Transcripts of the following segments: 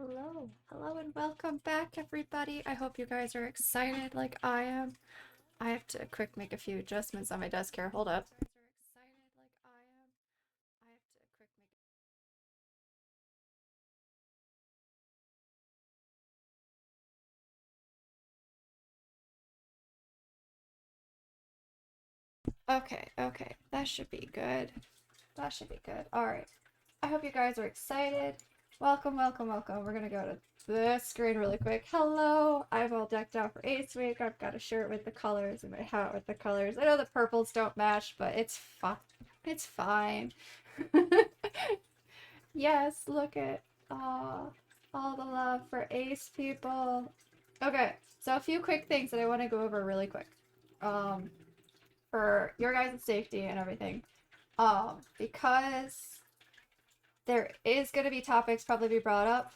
Hello, and welcome back, everybody. I hope you guys are excited like I am. I have to quick make a few adjustments on my desk here. Hold up. Okay, that should be good. That should be good. All right. I hope you guys are excited. Welcome. We're gonna go to this screen really quick. Hello, I'm all decked out for Ace Week. I've got a shirt with the colors and my hat with the colors. I know the purples don't match, but it's fine. It's fine. Yes, look at all the love for Ace people. Okay, so a few quick things that I want to go over really quick. Um, for your guys' safety and everything. Because there is going to be topics probably be brought up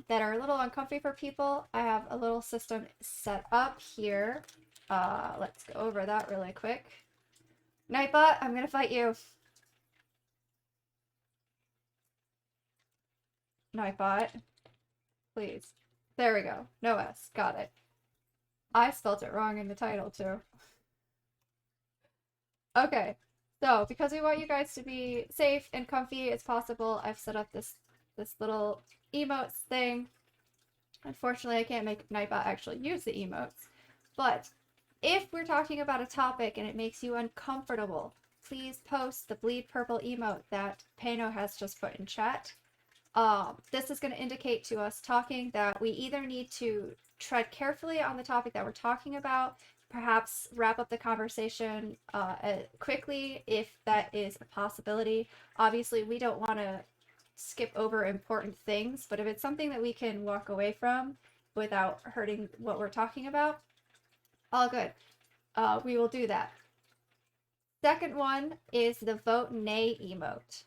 that are a little uncomfy for people. I have a little system set up here. Let's go over that really quick. Nightbot, I'm going to fight you. Nightbot, please. There we go. No S. Got it. I spelled it wrong in the title too. Okay. So, because we want you guys to be safe and comfy as possible, I've set up this little emotes thing. Unfortunately, I can't make Nightbot actually use the emotes. But if we're talking about a topic and it makes you uncomfortable, please post the bleed purple emote that Pano has just put in chat. This is going to indicate to us talking that we either need to tread carefully on the topic that we're talking about, perhaps wrap up the conversation quickly if that is a possibility. Obviously, we don't want to skip over important things, but if it's something that we can walk away from without hurting what we're talking about, all good. We will do that. Second one is the vote nay emote.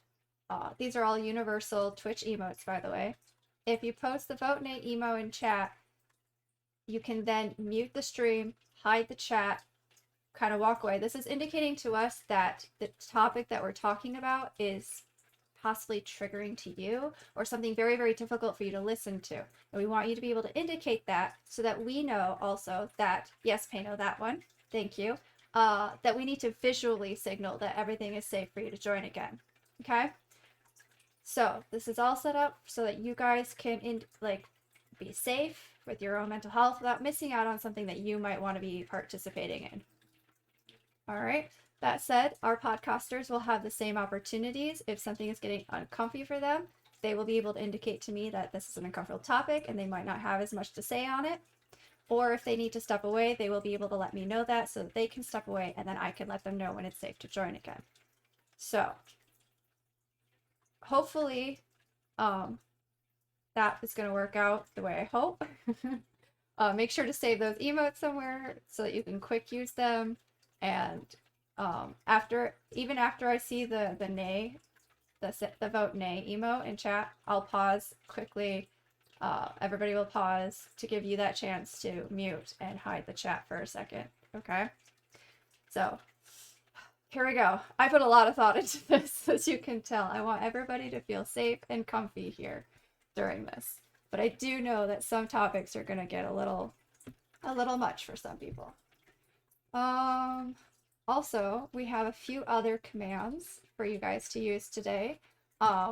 These are all universal Twitch emotes, by the way. If you post the vote nay emo in chat, you can then mute the stream, hide the chat, kind of walk away. This is indicating to us that the topic that we're talking about is possibly triggering to you or something very, very difficult for you to listen to. And we want you to be able to indicate that so that we know also that, yes, Pano, that one, thank you, that we need to visually signal that everything is safe for you to join again. Okay? So this is all set up so that you guys can be safe with your own mental health without missing out on something that you might want to be participating in. All right. That said, our podcasters will have the same opportunities. If something is getting uncomfy for them, they will be able to indicate to me that this is an uncomfortable topic and they might not have as much to say on it. Or if they need to step away, they will be able to let me know that so that they can step away and then I can let them know when it's safe to join again. So hopefully that is going to work out the way I hope. Make sure to save those emotes somewhere so that you can quick use them. And even after I see the nay, the vote nay emote in chat, I'll pause quickly. Everybody will pause to give you that chance to mute and hide the chat for a second. Okay. So here we go. I put a lot of thought into this, as you can tell. I want everybody to feel safe and comfy here during this. But I do know that some topics are going to get a little much for some people. Also, we have a few other commands for you guys to use today.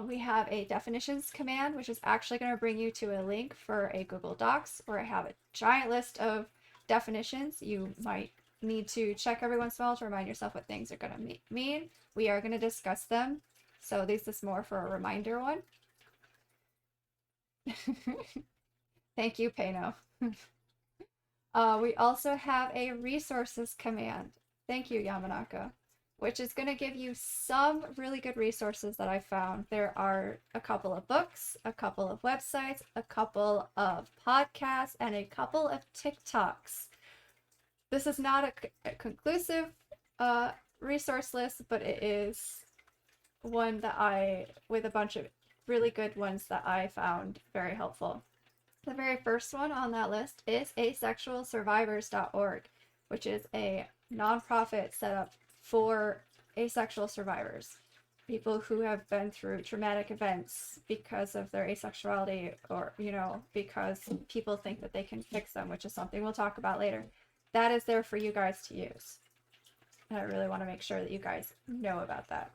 We have a definitions command, which is actually going to bring you to a link for a Google Docs where I have a giant list of definitions. You might need to check every once in a while to remind yourself what things are going to mean. We are going to discuss them. So this is more for a reminder one. Thank you, Pano. We also have a resources command. Thank you, Yamanaka, which is going to give you some really good resources that I found. There are a couple of books, a couple of websites, a couple of podcasts, and a couple of TikToks. This is not a conclusive resource list, but it is one that with a bunch of really good ones that I found very helpful. The very first one on that list is Asexualsurvivors.org, which is a nonprofit set up for asexual survivors. people who have been through traumatic events because of their asexuality, or, you know, because people think that they can fix them, which is something we'll talk about later. That is there for you guys to use. And I really want to make sure that you guys know about that.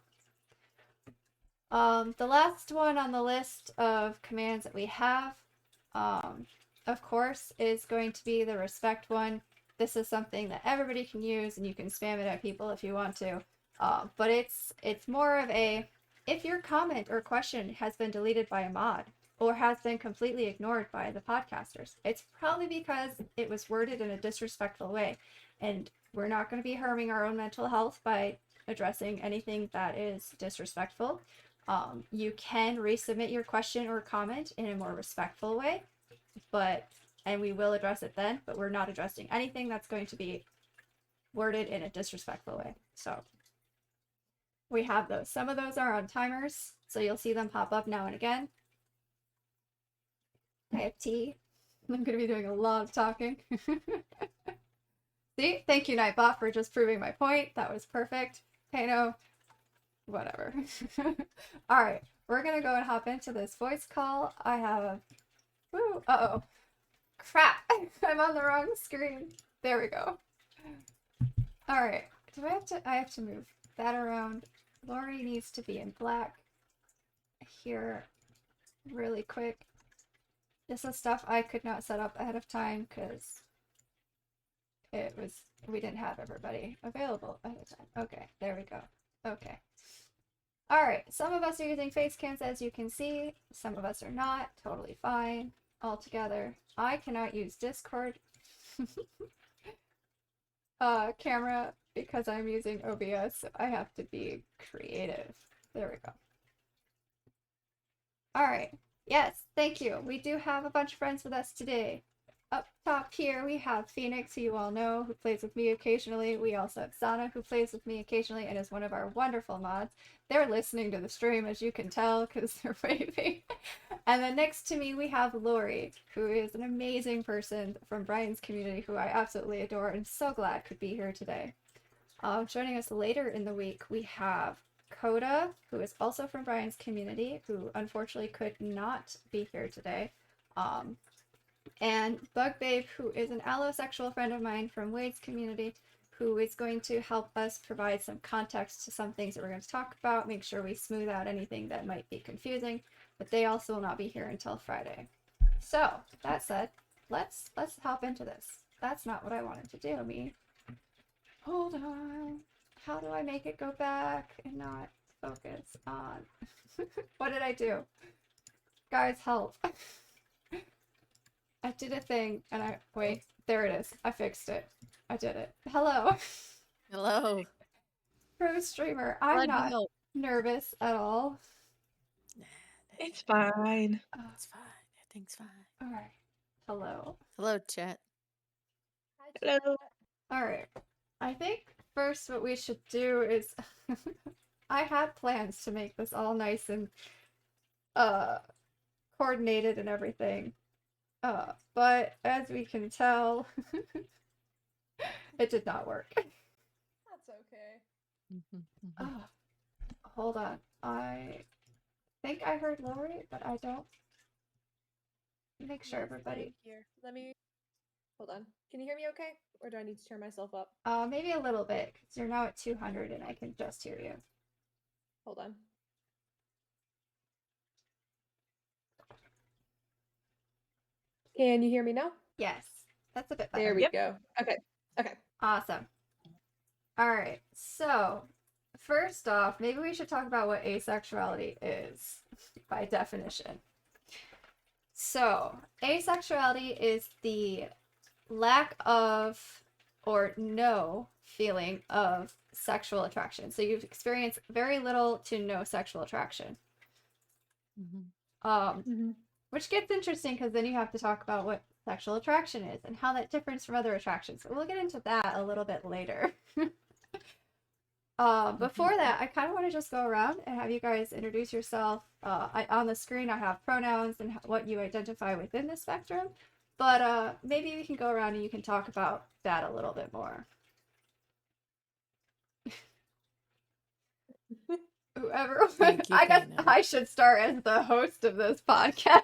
The last one on the list of commands that we have, of course, is going to be the respect one. This is something that everybody can use, and you can spam it at people if you want to. But it's more of a, if your comment or question has been deleted by a mod or has been completely ignored by the podcasters, it's probably because it was worded in a disrespectful way. And we're not going to be harming our own mental health by addressing anything that is disrespectful. You can resubmit your question or comment in a more respectful way, and we will address it then, but we're not addressing anything that's going to be worded in a disrespectful way. So we have those. Some of those are on timers, so you'll see them pop up now and again. I have tea. I'm going to be doing a lot of talking. See? Thank you, Nightbot, for just proving my point. That was perfect. Okay, no. Whatever. Alright, we're going to go and hop into this voice call. I have... Woo! Uh-oh. Crap! I'm on the wrong screen. There we go. Alright. I have to move that around. Lori needs to be in black here really quick. This is stuff I could not set up ahead of time because we didn't have everybody available ahead of time. Okay, there we go. Okay. Alright, some of us are using face cams, as you can see. Some of us are not. Totally fine. All together. I cannot use Discord camera because I'm using OBS, so I have to be creative. There we go. Alright. Yes, thank you. We do have a bunch of friends with us today. Up top here, we have Phoenix, who you all know, who plays with me occasionally. We also have Sana, who plays with me occasionally and is one of our wonderful mods. They're listening to the stream, as you can tell, because they're waving. And then next to me, we have Lori, who is an amazing person from Brian's community, who I absolutely adore and so glad could be here today. Joining us later in the week, we have Coda, who is also from Brian's community, who unfortunately could not be here today. And Bugbabe, who is an allosexual friend of mine from Wade's community, who is going to help us provide some context to some things that we're going to talk about, make sure we smooth out anything that might be confusing, but they also will not be here until Friday. So, that said, let's hop into this. That's not what I wanted to do, me. Hold on. How do I make it go back and not focus on... What did I do? Guys, help. I did a thing, and wait, there it is. I fixed it. I did it. Hello. Hello. Pro streamer. I'm not nervous at all. It's fine. It's fine. Everything's fine. Alright. Hello. Hello, chat. Hello. Alright. I think first what we should do is... I had plans to make this all nice and coordinated and everything. But as we can tell, it did not work. That's okay. Hold on. I think I heard Lori, but I don't. Make sure everybody. Here, let me. Hold on. Can you hear me okay? Or do I need to turn myself up? Maybe a little bit, because you're now at 200 and I can just hear you. Hold on. Can you hear me now? Yes. That's a bit better. There we go. Okay. Okay. Awesome. Alright, so first off, maybe we should talk about what asexuality is by definition. So, asexuality is the lack of or no feeling of sexual attraction. So you've experienced very little to no sexual attraction. Which gets interesting because then you have to talk about what sexual attraction is and how that differs from other attractions. So we'll get into that a little bit later. Before that, I kind of want to just go around and have you guys introduce yourself. On the screen, I have pronouns and what you identify within the spectrum. But maybe we can go around and you can talk about that a little bit more. whoever. Thank you, I guess Dana. I should start as the host of this podcast.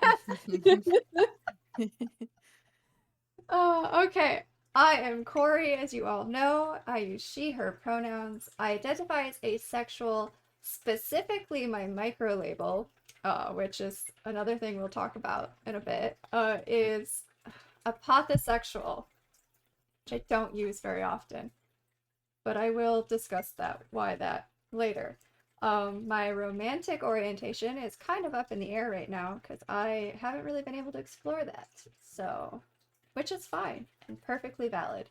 Okay. I am Corey, as you all know. I use she, her pronouns. I identify as asexual, specifically my micro label, which is another thing we'll talk about in a bit, is apothosexual, which I don't use very often, but I will discuss why that later. My romantic orientation is kind of up in the air right now because I haven't really been able to explore that. So, which is fine and perfectly valid.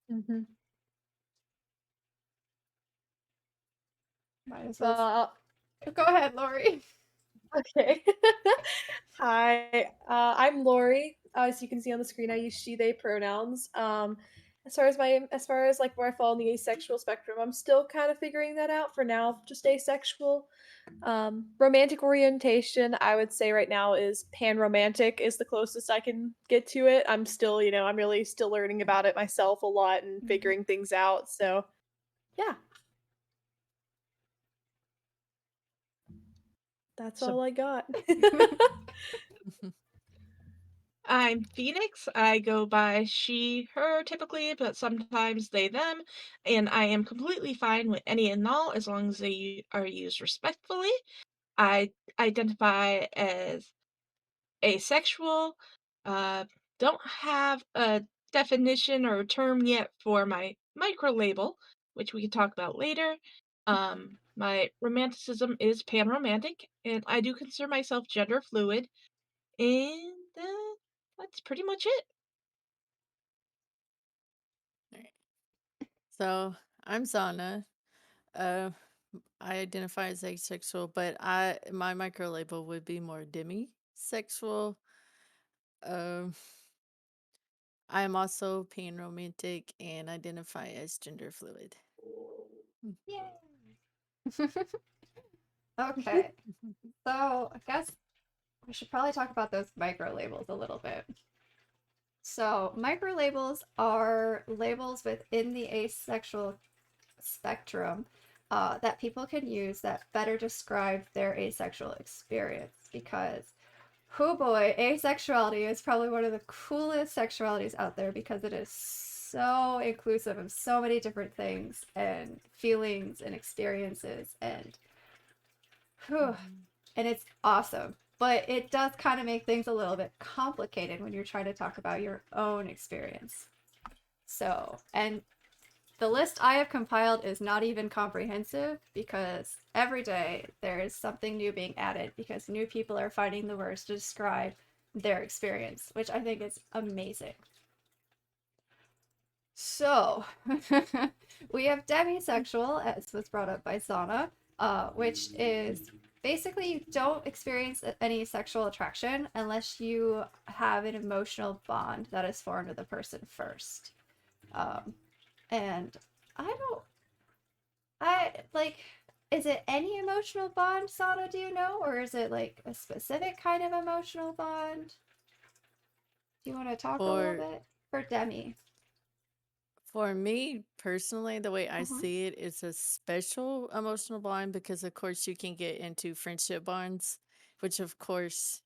Mm-hmm. Might as well. Well, Go ahead, Lori. okay. Hi, I'm Lori. As you can see on the screen, I use she/they pronouns. As far as like where I fall in the asexual spectrum, I'm still kind of figuring that out for now. Just asexual. Romantic orientation, I would say right now is pan-romantic is the closest I can get to it. I'm still, I'm really still learning about it myself a lot and figuring things out. So, yeah. That's So- all I got. I'm Phoenix. I go by she, her typically, but sometimes they, them, and I am completely fine with any and all as long as they are used respectfully. I identify as asexual. Uh, don't have a definition or a term yet for my micro label, which we can talk about later. My romanticism is pan-romantic, and I do consider myself gender fluid, and that's pretty much it. Alright. So I'm Zana. Uh, I identify as asexual, but my micro label would be more demisexual. Um, I am also pan-romantic and identify as gender fluid. Yay! Okay, so I guess we should probably talk about those micro labels a little bit. So, micro labels are labels within the asexual spectrum that people can use that better describe their asexual experience because, oh boy, asexuality is probably one of the coolest sexualities out there because it is so inclusive of so many different things and feelings and experiences and it's awesome. But it does kind of make things a little bit complicated when you're trying to talk about your own experience. So, and the list I have compiled is not even comprehensive because every day there is something new being added because new people are finding the words to describe their experience, which I think is amazing. So, we have demisexual, as was brought up by Zana, which is basically you don't experience any sexual attraction unless you have an emotional bond that is formed with a person first. And I like, is it any emotional bond, Sana, do you know? Or is it like a specific kind of emotional bond? Do you want to talk a little For bit? For Demi. For me personally, the way I Uh-huh. see it, it's a special emotional bond because, of course, you can get into friendship bonds, which, of course,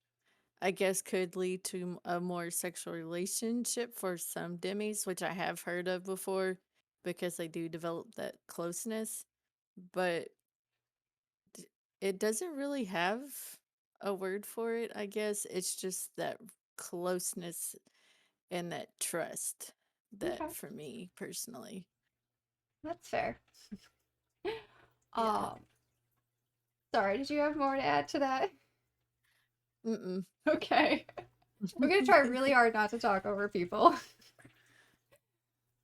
I guess could lead to a more sexual relationship for some demis, which I have heard of before because they do develop that closeness. But it doesn't really have a word for it, I guess. It's just that closeness and that trust Okay, that for me personally. that's fair. Yeah. Um, Sorry, did you have more to add to that? Mm-mm. Okay. I'm gonna try really hard not to talk over people.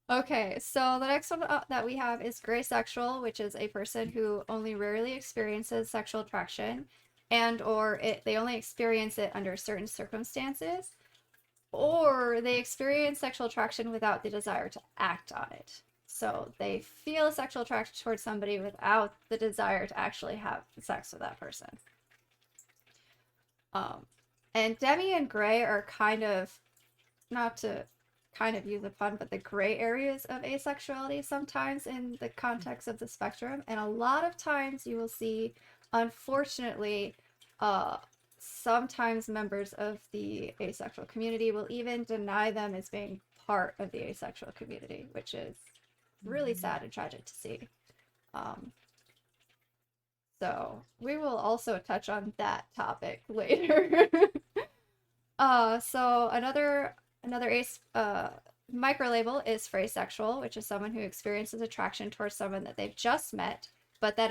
Okay, so the next one that we have is Graysexual, which is a person who only rarely experiences sexual attraction they only experience it under certain circumstances, or they experience sexual attraction without the desire to act on it. So they feel sexual attraction towards somebody without the desire to actually have sex with that person. And Demi and Gray are kind of, not to kind of use a pun, but the gray areas of asexuality sometimes in the context of the spectrum. And a lot of times you will see, unfortunately, sometimes members of the asexual community will even deny them as being part of the asexual community, which is really sad and tragic to see. So we will also touch on that topic later. So another ace micro label is Graysexual, which is someone who experiences attraction towards someone that they've just met, but that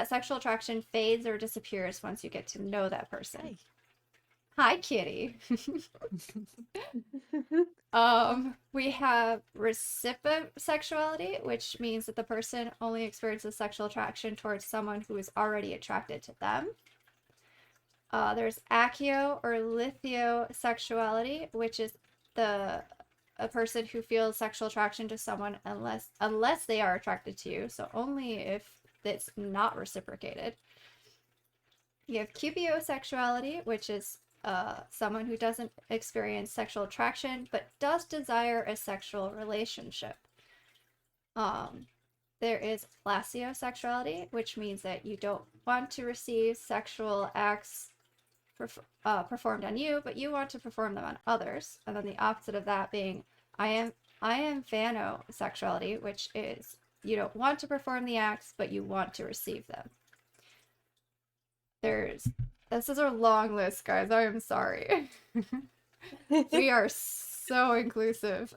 sexual attraction fades or disappears once you get to know that person. Hi, kitty. We have reciprosexuality, which means that the person only experiences sexual attraction towards someone who is already attracted to them. There's achio or lithiosexuality, which is a person who feels sexual attraction to someone unless they are attracted to you, so only if it's not reciprocated. You have cupiosexuality, which is someone who doesn't experience sexual attraction but does desire a sexual relationship. There is plasiosexuality, which means that you don't want to receive sexual acts performed on you, but you want to perform them on others. And then the opposite of that being I am phanosexuality, which is you don't want to perform the acts, but you want to receive them. This is a long list, guys. I am sorry. We are so inclusive.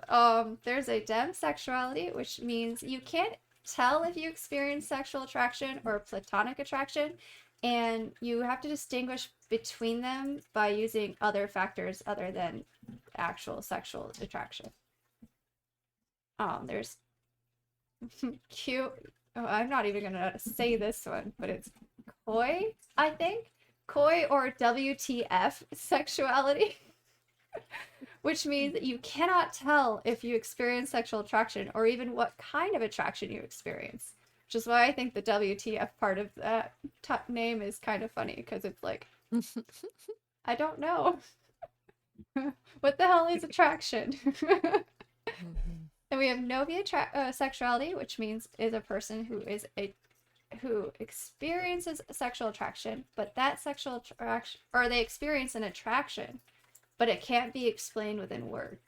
There's a demisexuality, which means you can't tell if you experience sexual attraction or platonic attraction, and you have to distinguish between them by using other factors other than actual sexual attraction. There's cute. Oh, I'm not even gonna say this one, but it's koi, I think. Koi or WTF sexuality, which means that you cannot tell if you experience sexual attraction or even what kind of attraction you experience. Which is why I think the WTF part of that name is kind of funny, because it's like, I don't know. What the hell is attraction? And we have novia sexuality, which means is a person who experiences sexual attraction, but that sexual attraction, or they experience an attraction, but it can't be explained within words.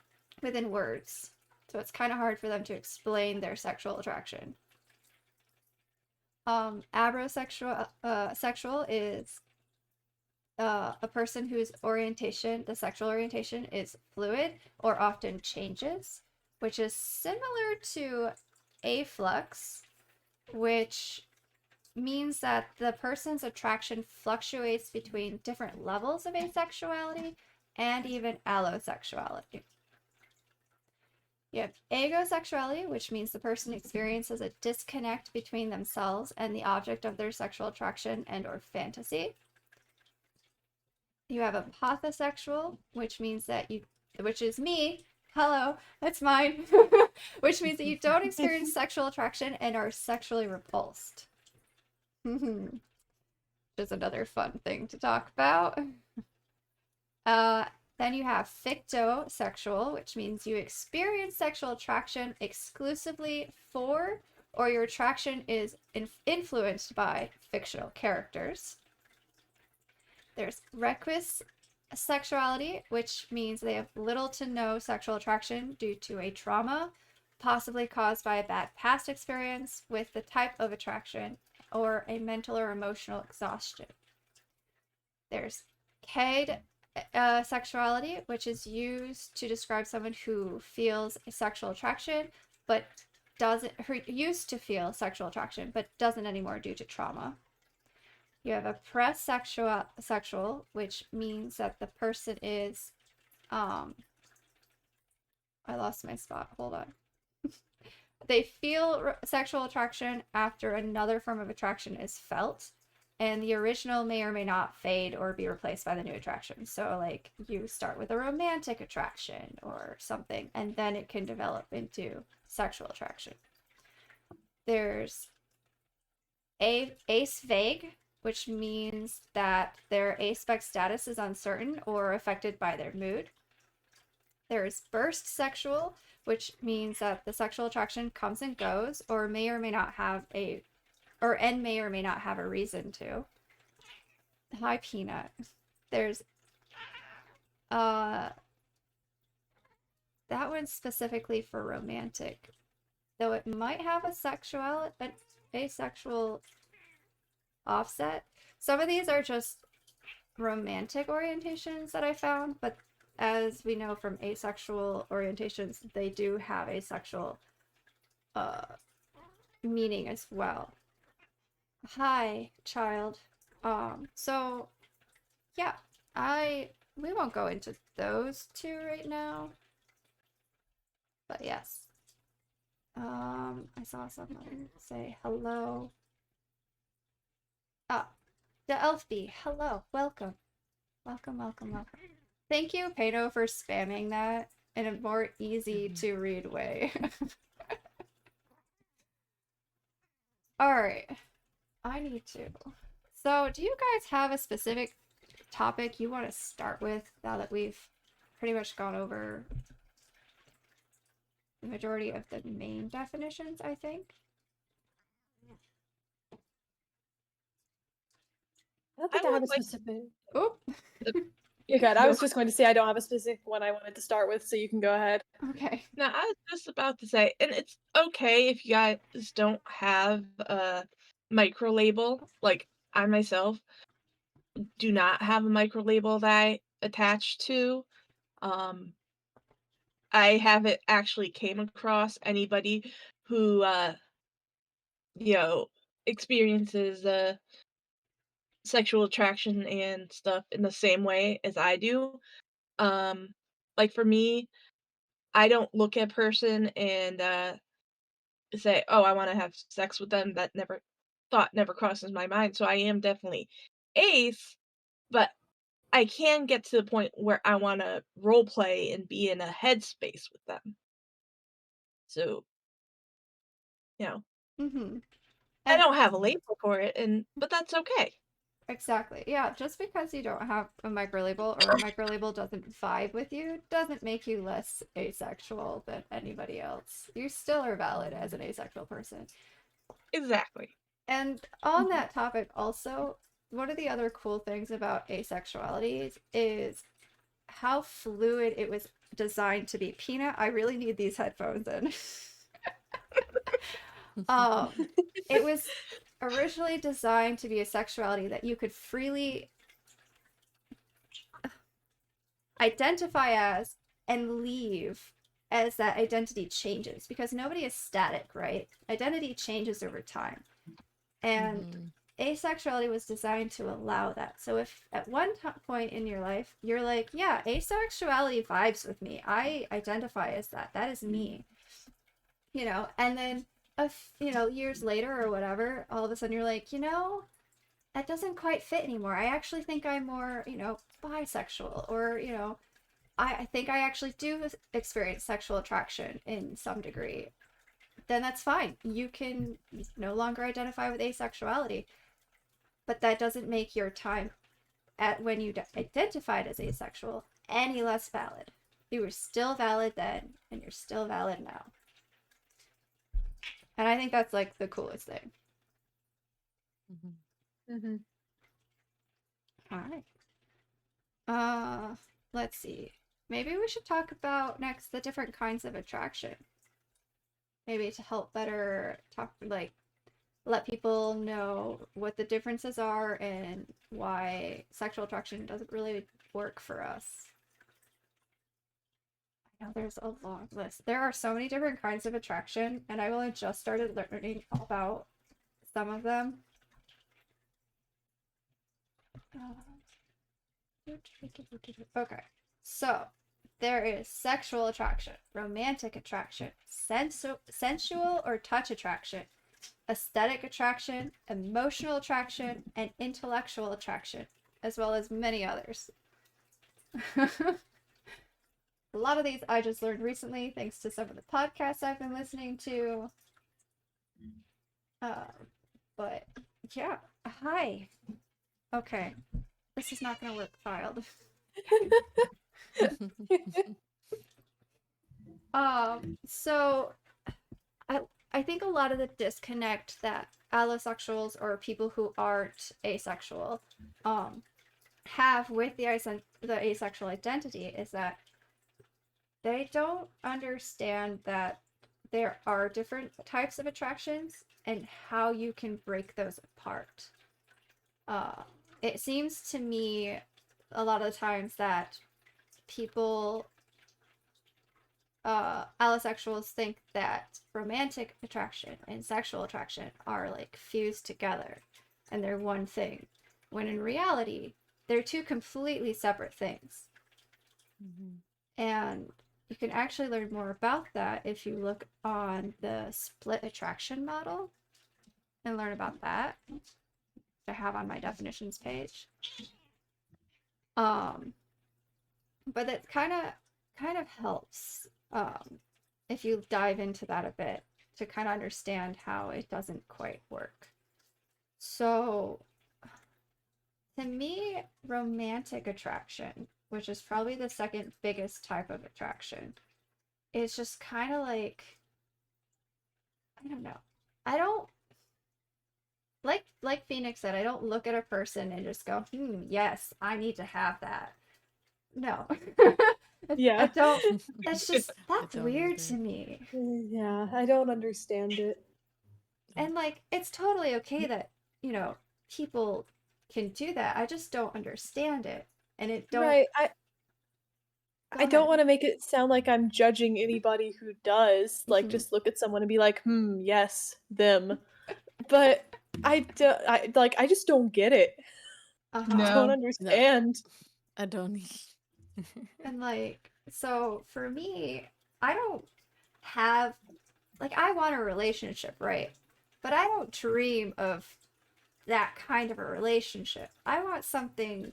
So it's kind of hard for them to explain their sexual attraction. Agrosexual is a person whose the sexual orientation is fluid or often changes, which is similar to afflux, which means that the person's attraction fluctuates between different levels of asexuality and even allosexuality. You have agrosexuality, which means the person experiences a disconnect between themselves and the object of their sexual attraction and or fantasy. You have apothosexual, which is me. Hello, that's mine. Which means that you don't experience sexual attraction and are sexually repulsed. Just another fun thing to talk about. Then you have fictosexual, which means you experience sexual attraction exclusively for, or your attraction is influenced by fictional characters. There's Graysexuality, which means they have little to no sexual attraction due to a trauma, possibly caused by a bad past experience with the type of attraction or a mental or emotional exhaustion. There's sexuality, which is used to describe someone who feels a sexual attraction, but used to feel sexual attraction, but doesn't anymore due to trauma. You have Asexual, which means that the person is, I lost my spot. Hold on. They feel sexual attraction after another form of attraction is felt, and the original may or may not fade or be replaced by the new attraction. So, like, you start with a romantic attraction or something, and then it can develop into sexual attraction. There's ace vague, which means that their aspect status is uncertain or affected by their mood. There's burst sexual, which means that the sexual attraction comes and goes, or may or may not have a reason to. Hi, Peanut. There's that one's specifically for romantic, though it might have an asexual offset. Some of these are just romantic orientations that I found, but as we know from asexual orientations, they do have asexual meaning as well. Hi, child. So yeah, we won't go into those two right now. But yes. I saw someone say hello. Ah, the elf bee. Hello, welcome. Welcome. Thank you, Pano, for spamming that in a more easy to read way. Alright. I need to. So, do you guys have a specific topic you want to start with now that we've pretty much gone over the majority of the main definitions, I think? I don't think I I have a would like specific. Oh, You're good. I No. was just going to say I don't have a specific one I wanted to start with, so you can go ahead. okay. Now, I was just about to say, and it's okay if you guys don't have a micro label. Like, I myself do not have a micro label that I attach to. I haven't actually came across anybody who, you know, experiences sexual attraction and stuff in the same way as I do. Um, like for me, I don't look at a person and say, "Oh, I want to have sex with them." That never crosses my mind. So I am definitely ace, but I can get to the point where I want to role play and be in a headspace with them. So, you know, Mm-hmm. I And don't have a label for it, but that's okay. exactly. Yeah, just because you don't have a microlabel or a microlabel doesn't vibe with you doesn't make you less asexual than anybody else. You still are valid as an asexual person. Exactly. And on that topic also, one of the other cool things about asexuality is how fluid it was designed to be. Peanut, I really need these headphones in. It was originally designed to be a sexuality that you could freely identify as and leave as that identity changes, because nobody is static, right? Identity changes over time. And asexuality was designed to allow that. So if at one point in your life you're like, yeah, asexuality vibes with me, I identify as that, that is me, and then years later or whatever, all of a sudden you're like, that doesn't quite fit anymore. I actually think I'm more, bisexual, or I think I actually do experience sexual attraction in some degree. Then that's fine. You can no longer identify with asexuality, but that doesn't make your time at when you identified as asexual any less valid. You were still valid then, and you're still valid now. And I think that's like the coolest thing. Mm-hmm. All right. Let's see. Maybe we should talk about next the different kinds of attraction. Maybe to help better let people know what the differences are and why sexual attraction doesn't really work for us. I know there's a long list. There are so many different kinds of attraction, and I've only just started learning about some of them. Okay, so there is sexual attraction, romantic attraction, sensual or touch attraction, aesthetic attraction, emotional attraction, and intellectual attraction, as well as many others. A lot of these I just learned recently thanks to some of the podcasts I've been listening to. But yeah, hi. Okay, this is not gonna work, filed. So I think a lot of the disconnect that allosexuals or people who aren't asexual have with the asexual identity is that they don't understand that there are different types of attractions and how you can break those apart. It seems to me a lot of the times that people, allosexuals, think that romantic attraction and sexual attraction are like fused together and they're one thing, when in reality, they're two completely separate things. Mm-hmm. And you can actually learn more about that if you look on the split attraction model and learn about that, which I have on my definitions page. But it kind of helps if you dive into that a bit to kind of understand how it doesn't quite work. So, to me, romantic attraction, which is probably the second biggest type of attraction, is just kind of like, I don't know. I don't like Phoenix said, I don't look at a person and just go, yes, I need to have that. No. I Yeah. don't. That's just, I that's don't weird either. to me. Yeah, I don't understand it. And like, it's totally okay that, people can do that. I just don't understand it. And it don't. Right. Go I don't ahead. want to make it sound like I'm judging anybody who does. Like, Mhm. just look at someone and be like, yes, them. But I just don't get it. I Uh-huh. don't No. No, understand. I don't. And like, so for me, I don't have, like, I want a relationship, right? But I don't dream of that kind of a relationship. I want something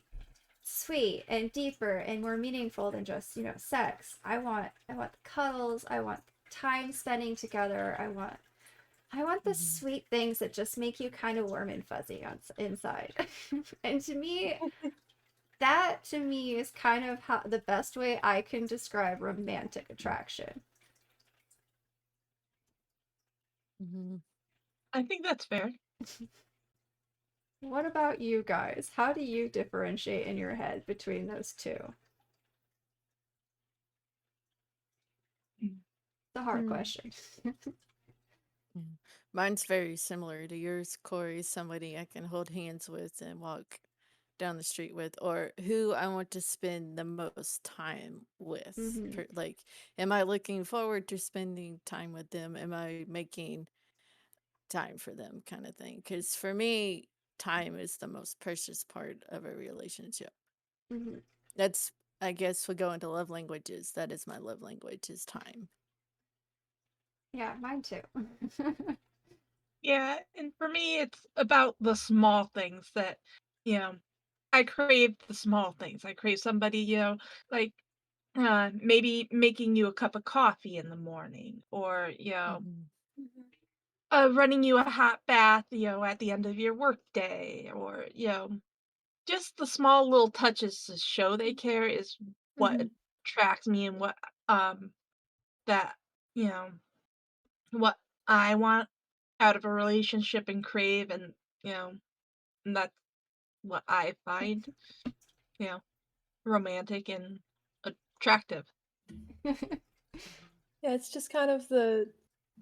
sweet and deeper and more meaningful than just, sex. I want cuddles, I want time spending together. I want the Mhm. sweet things that just make you kind of warm and fuzzy on inside. And to me is kind of how the best way I can describe romantic attraction. Mhm. I think that's fair. What about you guys? How do you differentiate in your head between those two? It's a hard Hmm. question. Yeah. Mine's very similar to yours, Corey. Somebody I can hold hands with and walk down the street with, or who I want to spend the most time with. Mm-hmm. Like, am I looking forward to spending time with them? Am I making time for them, kind of thing? Because for me, time is the most precious part of a relationship. Mm-hmm. That's, I guess, we go into love languages. That is my love language, is time. Yeah, mine too. Yeah, and for me, it's about the small things that, you know, I crave the small things. I crave somebody, like maybe making you a cup of coffee in the morning, or Hmm. running you a hot bath, at the end of your work day, or just the small little touches to show they care is what Hmm. attracts me, and that you know what I want out of a relationship and crave, and you know and that's what I find you know romantic and attractive. Yeah, it's just kind of the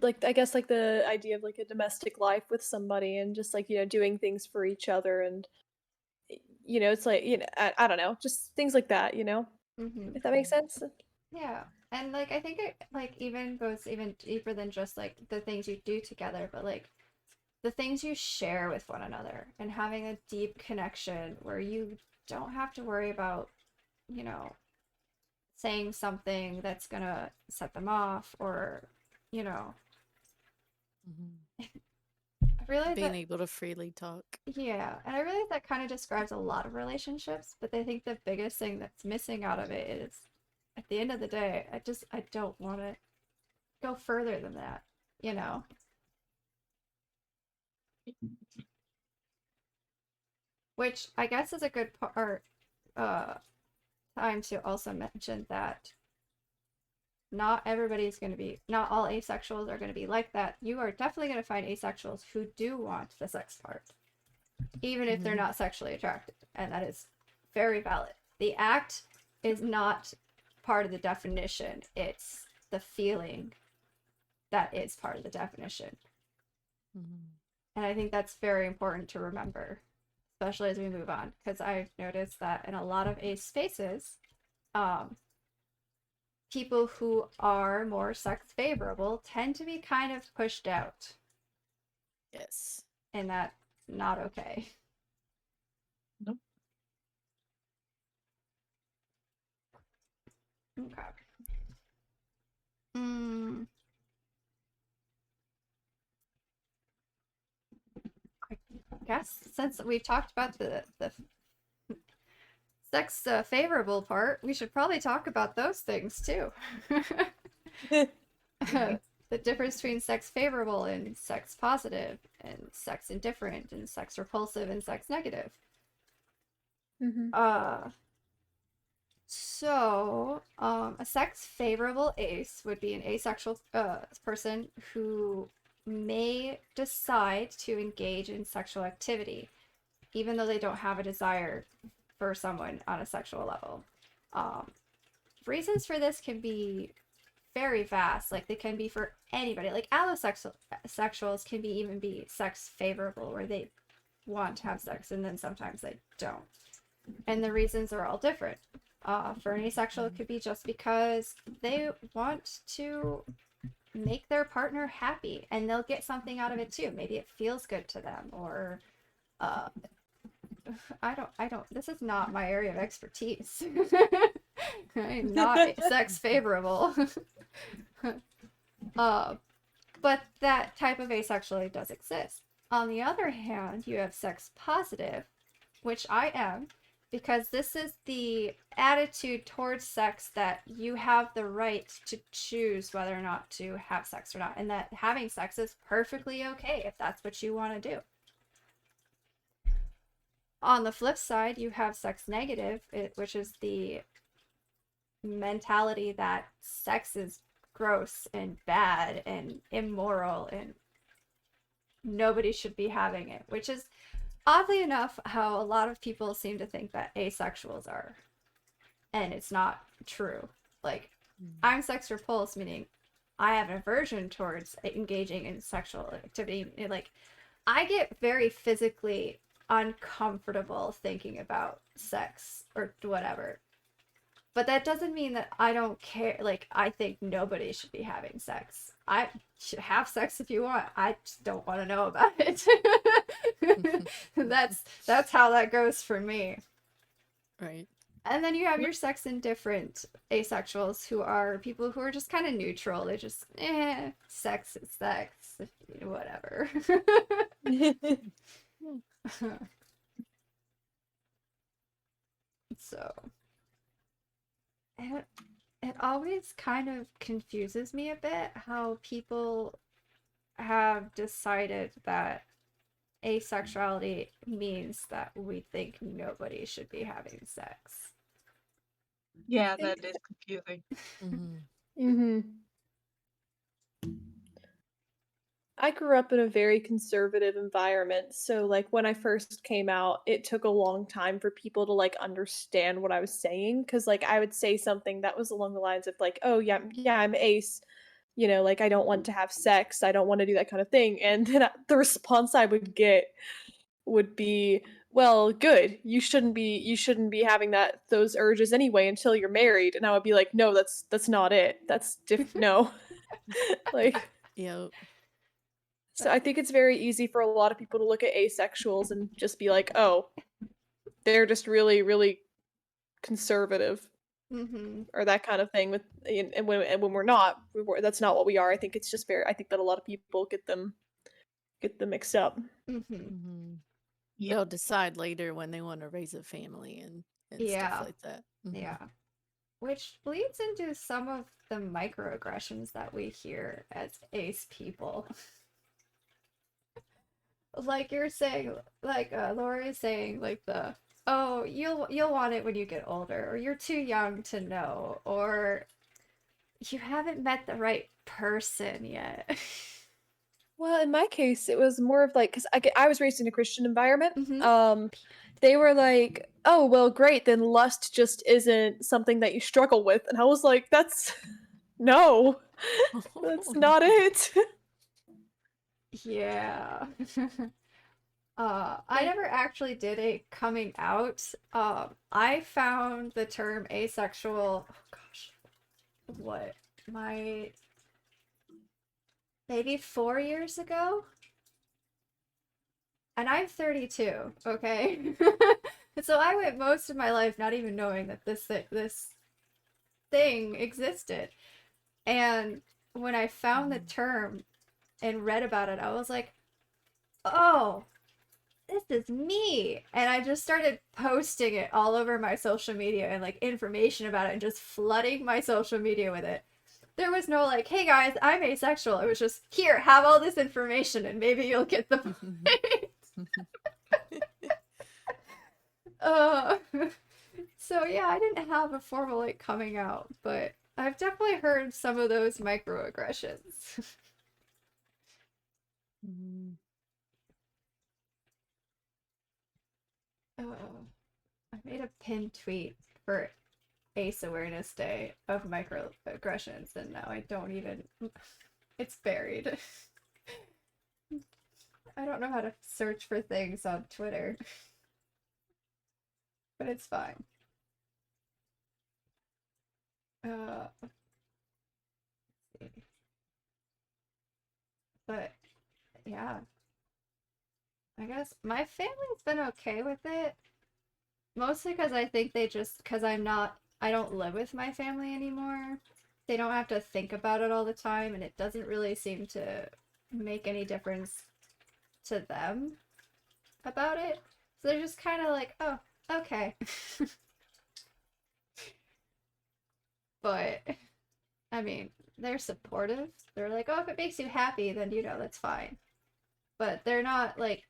like I guess like the idea of like a domestic life with somebody and just like, doing things for each other and it's like, I don't know, just things like that. Mm-hmm. If that makes sense. Yeah. And like I think it like even goes even deeper than just like the things you do together, but like the things you share with one another and having a deep connection where you don't have to worry about, you know, saying something that's gonna set them off or, you know, Hmm. I realize Being that, able to freely talk. yeah, and I realize that kind of describes a lot of relationships, but I think the biggest thing that's missing out of it is at the end of the day, I don't want to go further than that, you know? Which I guess is a good part, uh, time to also mention that not everybody's going to be, not all asexuals are going to be like that. You are definitely going to find asexuals who do want the sex part, even if they're not sexually attracted, and that is very valid. The act is not part of the definition, it's the feeling that is part of the definition. And I think that's very important to remember, especially as we move on, because I've noticed that in a lot of ace spaces, people who are more sex favorable tend to be kind of pushed out. Yes. And that's not okay. Nope. Okay. I guess since we've talked about the sex favorable part, we should probably talk about those things too. The difference between sex favorable and sex positive, and sex indifferent, and sex repulsive, and sex negative. So, a sex favorable ace would be an asexual person who may decide to engage in sexual activity, even though they don't have a desire for someone on a sexual level. Reasons for this can be very vast. Like, they can be for anybody. Like, allosexuals can even be sex favorable, where they want to have sex and then sometimes they don't. And the reasons are all different. For an asexual, it could be just because they want to make their partner happy and they'll get something out of it too. Maybe it feels good to them, or I don't, this is not my area of expertise. I'm not sex favorable. But that type of asexuality does exist. On the other hand, you have sex positive, which I am, because this is the attitude towards sex that you have the right to choose whether or not to have sex or not, and that having sex is perfectly okay if that's what you want to do. On the flip side, you have sex negative, which is the mentality that sex is gross and bad and immoral and nobody should be having it, which is oddly enough how a lot of people seem to think that asexuals are. And it's not true. Like, I'm sex repulsed, meaning I have an aversion towards engaging in sexual activity. Like, I get very physically uncomfortable thinking about sex or whatever. But that doesn't mean that I don't care. Like, I think nobody should be having sex. I should have sex if you want. I just don't want to know about it. That's how that goes for me. Right. And then you have your sex indifferent asexuals, who are people who are just kind of neutral. They're just, sex is sex, whatever. So, it always kind of confuses me a bit how people have decided that asexuality means that we think nobody should be having sex. Yeah, that is confusing. I grew up in a very conservative environment, so like when I first came out, it took a long time for people to like understand what I was saying, because like I would say something that was along the lines of like, oh yeah, I'm ace, you know, like I don't want to have sex, I don't want to do that kind of thing, and then the response I would get would be, well, good, you shouldn't be having those urges anyway until you're married, and I would be like, no, that's not it, that's no. Like, Yep. so I think it's very easy for a lot of people to look at asexuals and just be like, oh, they're just really, really conservative, or that kind of thing. And when we're not, that's not what we are. I think it's just I think that a lot of people get them mixed up. Yep. They'll decide later when they want to raise a family and stuff like that. Yeah. Which bleeds into some of the microaggressions that we hear as ace people. Like you're saying, like Lori is saying, like oh, you'll want it when you get older, or you're too young to know, or you haven't met the right person yet. Well, in my case, it was more of like because I was raised in a Christian environment. Mhm. They were like, "Oh, well, great. Then lust just isn't something that you struggle with," and I was like, "That's no, that's not it." Yeah. I Like, never actually did a coming out. I found the term asexual, oh gosh, what, my maybe 4 years ago? And I'm 32, okay? So I went most of my life not even knowing that this thing existed. And when I found the term and read about it, I was like, oh, this is me. And I just started posting it all over my social media and like information about it and just flooding my social media with it. There was no like, hey guys, I'm asexual. It was just, here, have all this information and maybe you'll get the point. uh, so yeah, I didn't have a formal like coming out, but I've definitely heard some of those microaggressions. Mhm. Oh, I made a pinned tweet for Ace Awareness Day of microaggressions, and now I don't even. It's buried. I don't know how to search for things on Twitter, but it's fine. Let's see. But yeah, I guess my family's been okay with it. Mostly because I think they just, because I don't live with my family anymore. They don't have to think about it all the time, and it doesn't really seem to make any difference to them about it. So they're just kind of like, oh, okay. But, I mean, they're supportive. They're like, oh, if it makes you happy, then, that's fine. But they're not, like,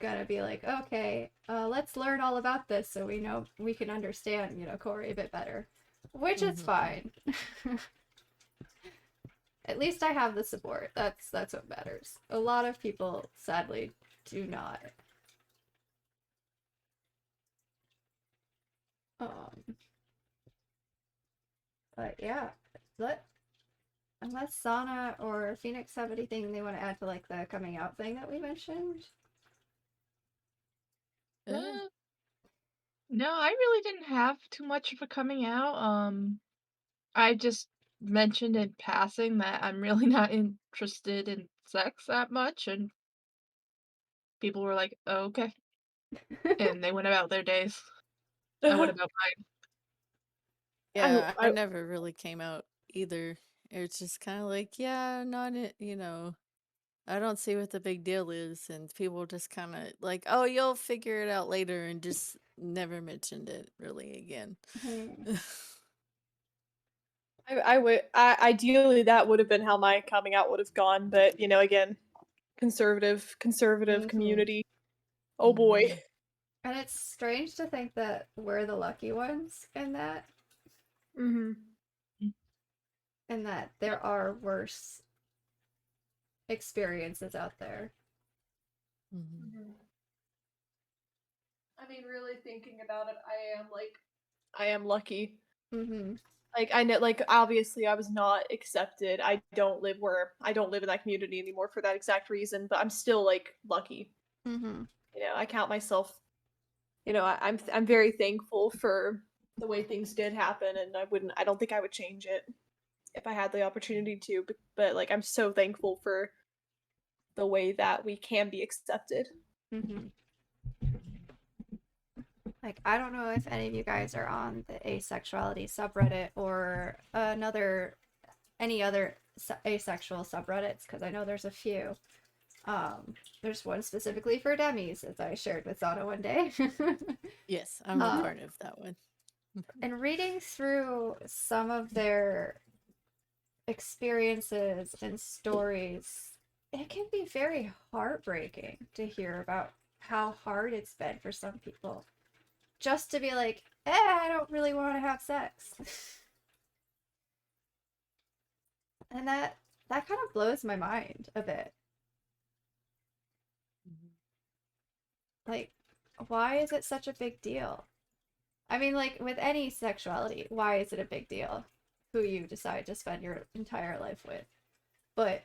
gonna be like, okay, let's learn all about this so we can understand, Corey a bit better. Which is Mhm. fine. At least I have the support. That's what matters. A lot of people, sadly, do not. Um, but yeah, let unless Sana or Phoenix have anything they want to add to like the coming out thing that we mentioned. Yeah. No, I really didn't have too much of a coming out. I just mentioned in passing that I'm really not interested in sex that much, and people were like, "Oh, okay," and they went about their days. I went about mine. Yeah, I I never really came out either. It's just kind of like, yeah, not it, I don't see what the big deal is. And people just kind of like, oh, you'll figure it out later, and just never mentioned it really again. I would ideally that would have been how my coming out would have gone, but again, conservative Mm-hmm. community. Oh boy. Mhm. And it's strange to think that we're the lucky ones in that, Mhm. and that there are worse experiences out there. Mhm. Mhm. I mean, really thinking about it, I am lucky. Mm-hmm. Like I know, like obviously I was not accepted. I don't live in that community anymore for that exact reason, but I'm still like lucky. Mm-hmm. I count myself. I'm very thankful for the way things did happen, and I don't think I would change it if I had the opportunity to. But like I'm so thankful for the way that we can be accepted. Mm-hmm. Like, I don't know if any of you guys are on the asexuality subreddit or any other asexual subreddits, because I know there's a few. There's one specifically for demis, as I shared with Zana one day. Yes, I'm a uh, part of that one. and reading through some of their experiences and stories, it can be very heartbreaking to hear about how hard it's been for some people. Just to be like, I don't really want to have sex. And that kind of blows my mind a bit. Like, why is it such a big deal? I mean, like, with any sexuality, why is it a big deal who you decide to spend your entire life with? But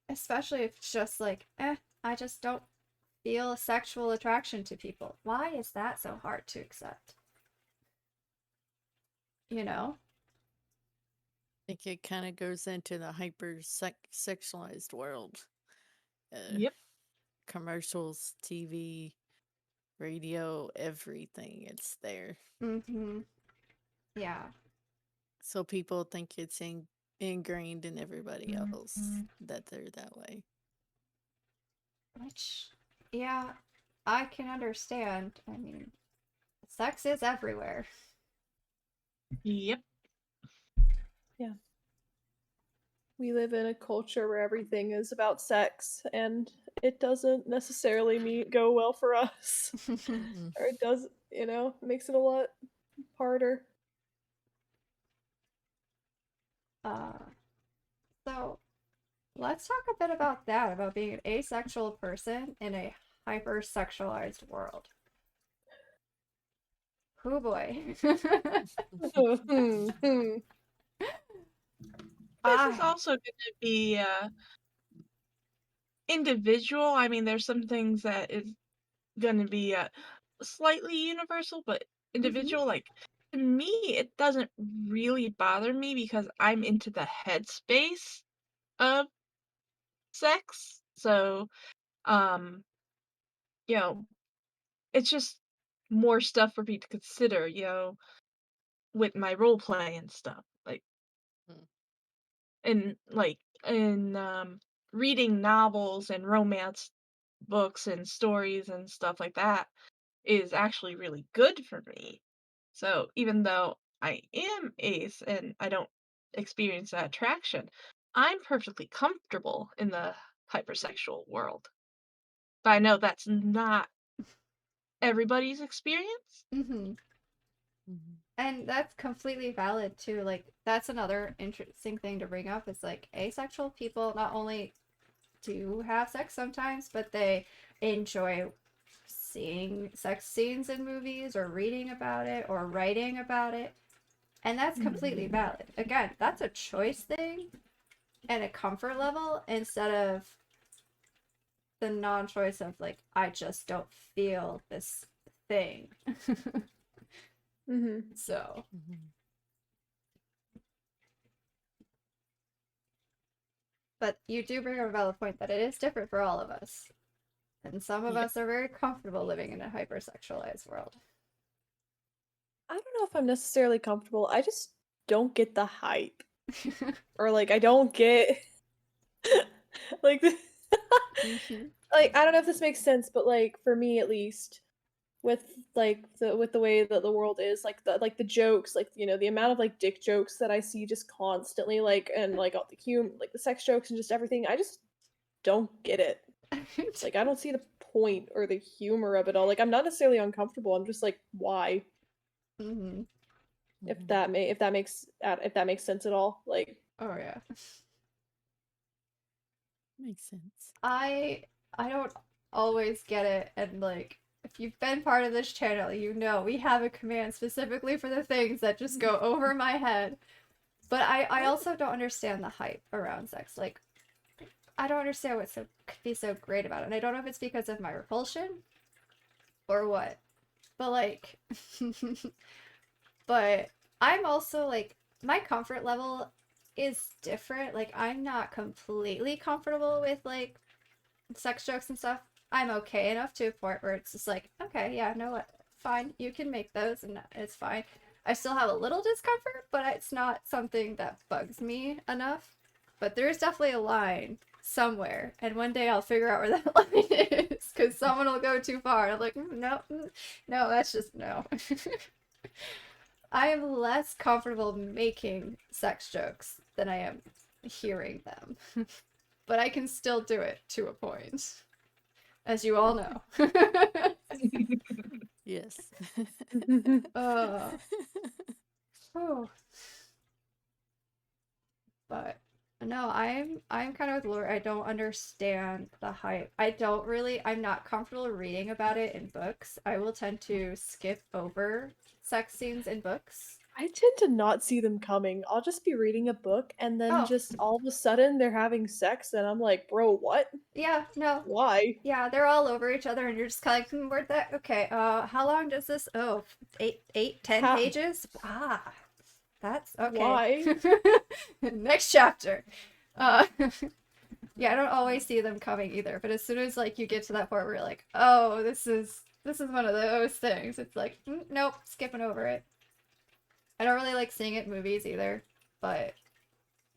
especially if it's just like, I just don't feel a sexual attraction to people. Why is that so hard to accept? You know? I think it kind of goes into the sexualized world. Yep. Commercials, TV, radio, everything. It's there. Mm-hmm. Yeah. So people think it's ingrained in everybody else that they're that way. Which, yeah, I can understand. I mean, sex is everywhere. Yep. Yeah. We live in a culture where everything is about sex, and it doesn't necessarily go well for us. Or it does, it makes it a lot harder. So let's talk a bit about that, about being an asexual person in a hypersexualized world. Oh boy. This is also going to be individual. I mean, there's some things that is going to be slightly universal, but individual. Like, to me, it doesn't really bother me because I'm into the headspace of sex. So, um, you know, it's just more stuff for me to consider, with my role play and stuff. Like, Mm. and like in reading novels and romance books and stories and stuff like that is actually really good for me. So even though I am ace and I don't experience that attraction, I'm perfectly comfortable in the hypersexual world. But I know that's not everybody's experience. Mm-hmm. Mhm. And that's completely valid too. Like, that's another interesting thing to bring up is like asexual people not only do have sex sometimes, but they enjoy seeing sex scenes in movies or reading about it or writing about it. And that's completely valid. Again, that's a choice thing and a comfort level instead of the non choice of like, I just don't feel this thing. Mm-hmm. So, Mhm. but you do bring up a valid point that it is different for all of us. And some of Yeah. us are very comfortable living in a hypersexualized world. I don't know if I'm necessarily comfortable. I just don't get the hype. Or like I don't get like like I don't know if this makes sense, but like for me at least, with with the way that the world is, like the jokes, like the amount of like dick jokes that I see just constantly, like, and like all the sex jokes and just everything, I just don't get it. Like I don't see the point or the humor of it all. Like I'm not necessarily uncomfortable. I'm just like, why? Mm-hmm. If Mhm. that makes sense at all. Like Oh yeah. Makes sense. I don't always get it, and like if you've been part of this channel, you know we have a command specifically for the things that just go over my head. But I also don't understand the hype around sex. Like I don't understand what could be so great about it. And I don't know if it's because of my repulsion or what. But like but I'm also like my comfort level is different. Like I'm not completely comfortable with like sex jokes and stuff. I'm okay enough to a point where it's just like, okay, yeah, no, what, fine, you can make those and it's fine. I still have a little discomfort, but it's not something that bugs me enough. But there's definitely a line somewhere, and one day I'll figure out where that line is because someone will go too far. I'm like, no, no, that's just no. I am less comfortable making sex jokes than I am hearing them. But I can still do it to a point, as you all know. Yes. uh, oh. no, I'm kind of with Laura. I don't understand the hype. I'm not comfortable reading about it in books. I will tend to skip over sex scenes in books. I tend to not see them coming. I'll just be reading a book and then Oh. just all of a sudden they're having sex and I'm like, bro, what? Yeah, no. Why? Yeah, they're all over each other and you're just kind of like, where'd that? Okay, how long does this? Oh, 10 Ha- pages? Ah, that's okay. Why? Next chapter. Uh, yeah, I don't always see them coming either, but as soon as like you get to that part where you're like, oh, this is one of those things, it's like, nope, skipping over it. I don't really like seeing it in movies either, but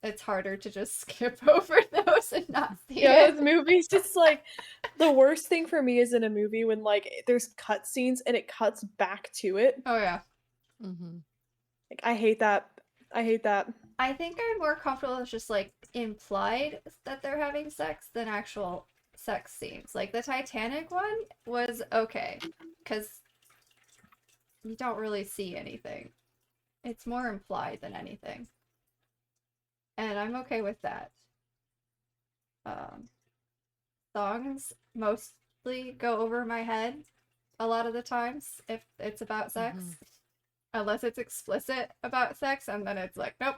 it's harder to just skip over those and not see Yeah, it. the movies just like the worst thing for me is in a movie when like there's cutscenes and it cuts back to it. Oh yeah. Mm-hmm. Like I hate that. I hate that. I think I'm more comfortable with just like implied that they're having sex than actual sex scenes. Like the Titanic one was okay because you don't really see anything. It's more implied than anything. And I'm okay with that. Songs mostly go over my head a lot of the times if it's about sex. Unless it's explicit about sex, and then it's like, nope,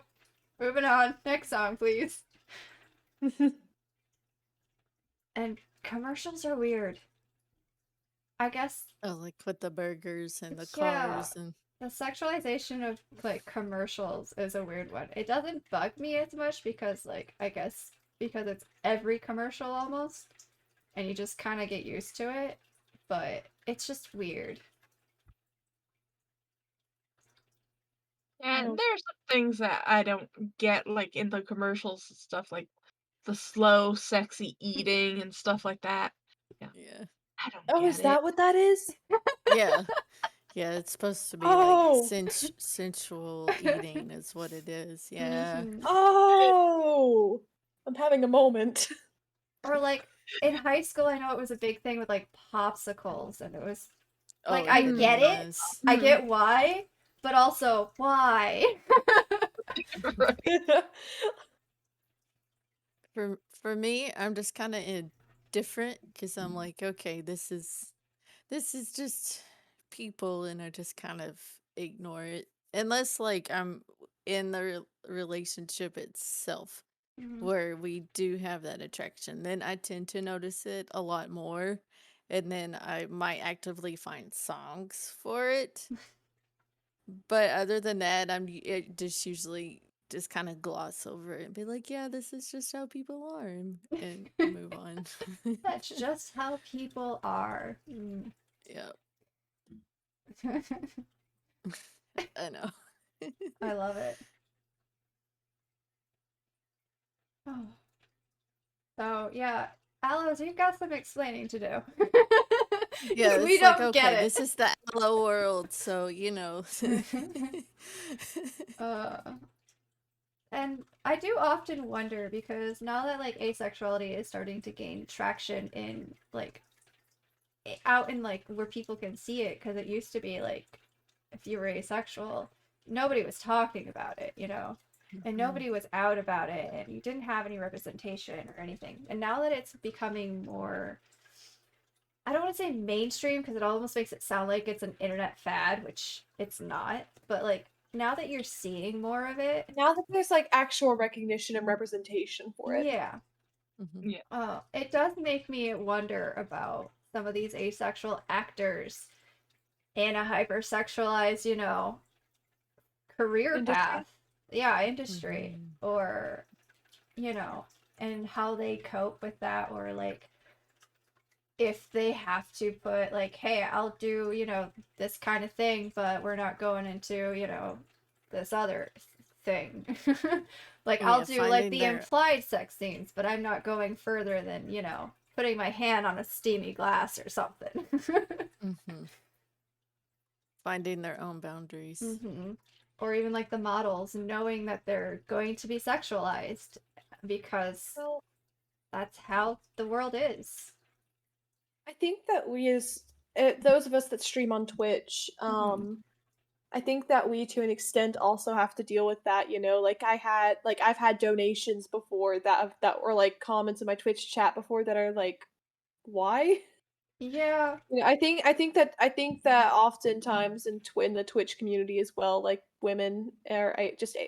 moving on. Next song, please. And commercials are weird. I guess, Oh, like with the burgers and the yeah, cars and the sexualization of like commercials is a weird one. It doesn't bug me as much because, like, I guess because it's every commercial almost, and you just kind of get used to it, but it's just weird. And Oh. there's some things that I don't get, like in the commercials and stuff, like the slow, sexy eating and stuff like that. Yeah, yeah. I don't Oh, get is it. that what that is? Yeah. Yeah, it's supposed to be like Oh. sensual eating is what it is. Yeah. Mhm. Oh. I'm having a moment. Or like in high school, I know it was a big thing with like popsicles, and it was Oh, like it I really get it, was. I Mhm. get why, but also why. Right. For me, I'm just kind of indifferent because I'm like, okay, this is just people, and I just kind of ignore it unless like I'm in the relationship itself Mhm. where we do have that attraction. Then I tend to notice it a lot more, and then I might actively find songs for it. But other than that, just usually just kind of gloss over it and be like, yeah, this is just how people are, and move on. That's just how people are. Yeah, I know. I love it. Oh. So yeah, Aloes, you've got some explaining to do. Yeah, We it's like, don't get okay, it. this is the hello world, so uh, and I do often wonder because now that like asexuality is starting to gain traction in like out in like where people can see it, because it used to be like if you were asexual, nobody was talking about it, you know, and nobody was out about it, and you didn't have any representation or anything. And now that it's becoming more, I don't want to say mainstream because it almost makes it sound like it's an internet fad, which it's not. But like now that you're seeing more of it, Now that there's like actual recognition and representation for it. yeah, Mhm. Yeah. it does make me wonder about some of these asexual actors in a hypersexualized, you know, career Industry? path. Yeah, industry. Mhm. Or, you know, and how they cope with that, or like if they have to put like, hey, I'll do, you know, this kind of thing, but we're not going into, you know, this other thing. Like I'll Yeah, do like finding the their implied sex scenes, but I'm not going further than, you know, putting my hand on a steamy glass or something. mhm. Finding their own boundaries. hmm Or even like the models, knowing that they're going to be sexualized because Well, that's how the world is. I think that we as those of us that stream on Twitch, Mhm. I think that we, to an extent, also have to deal with that, you know, I've had donations before that were, like, comments in my Twitch chat before that are like, "Why?" Yeah. You know, I think that oftentimes in the Twitch community as well, like, women or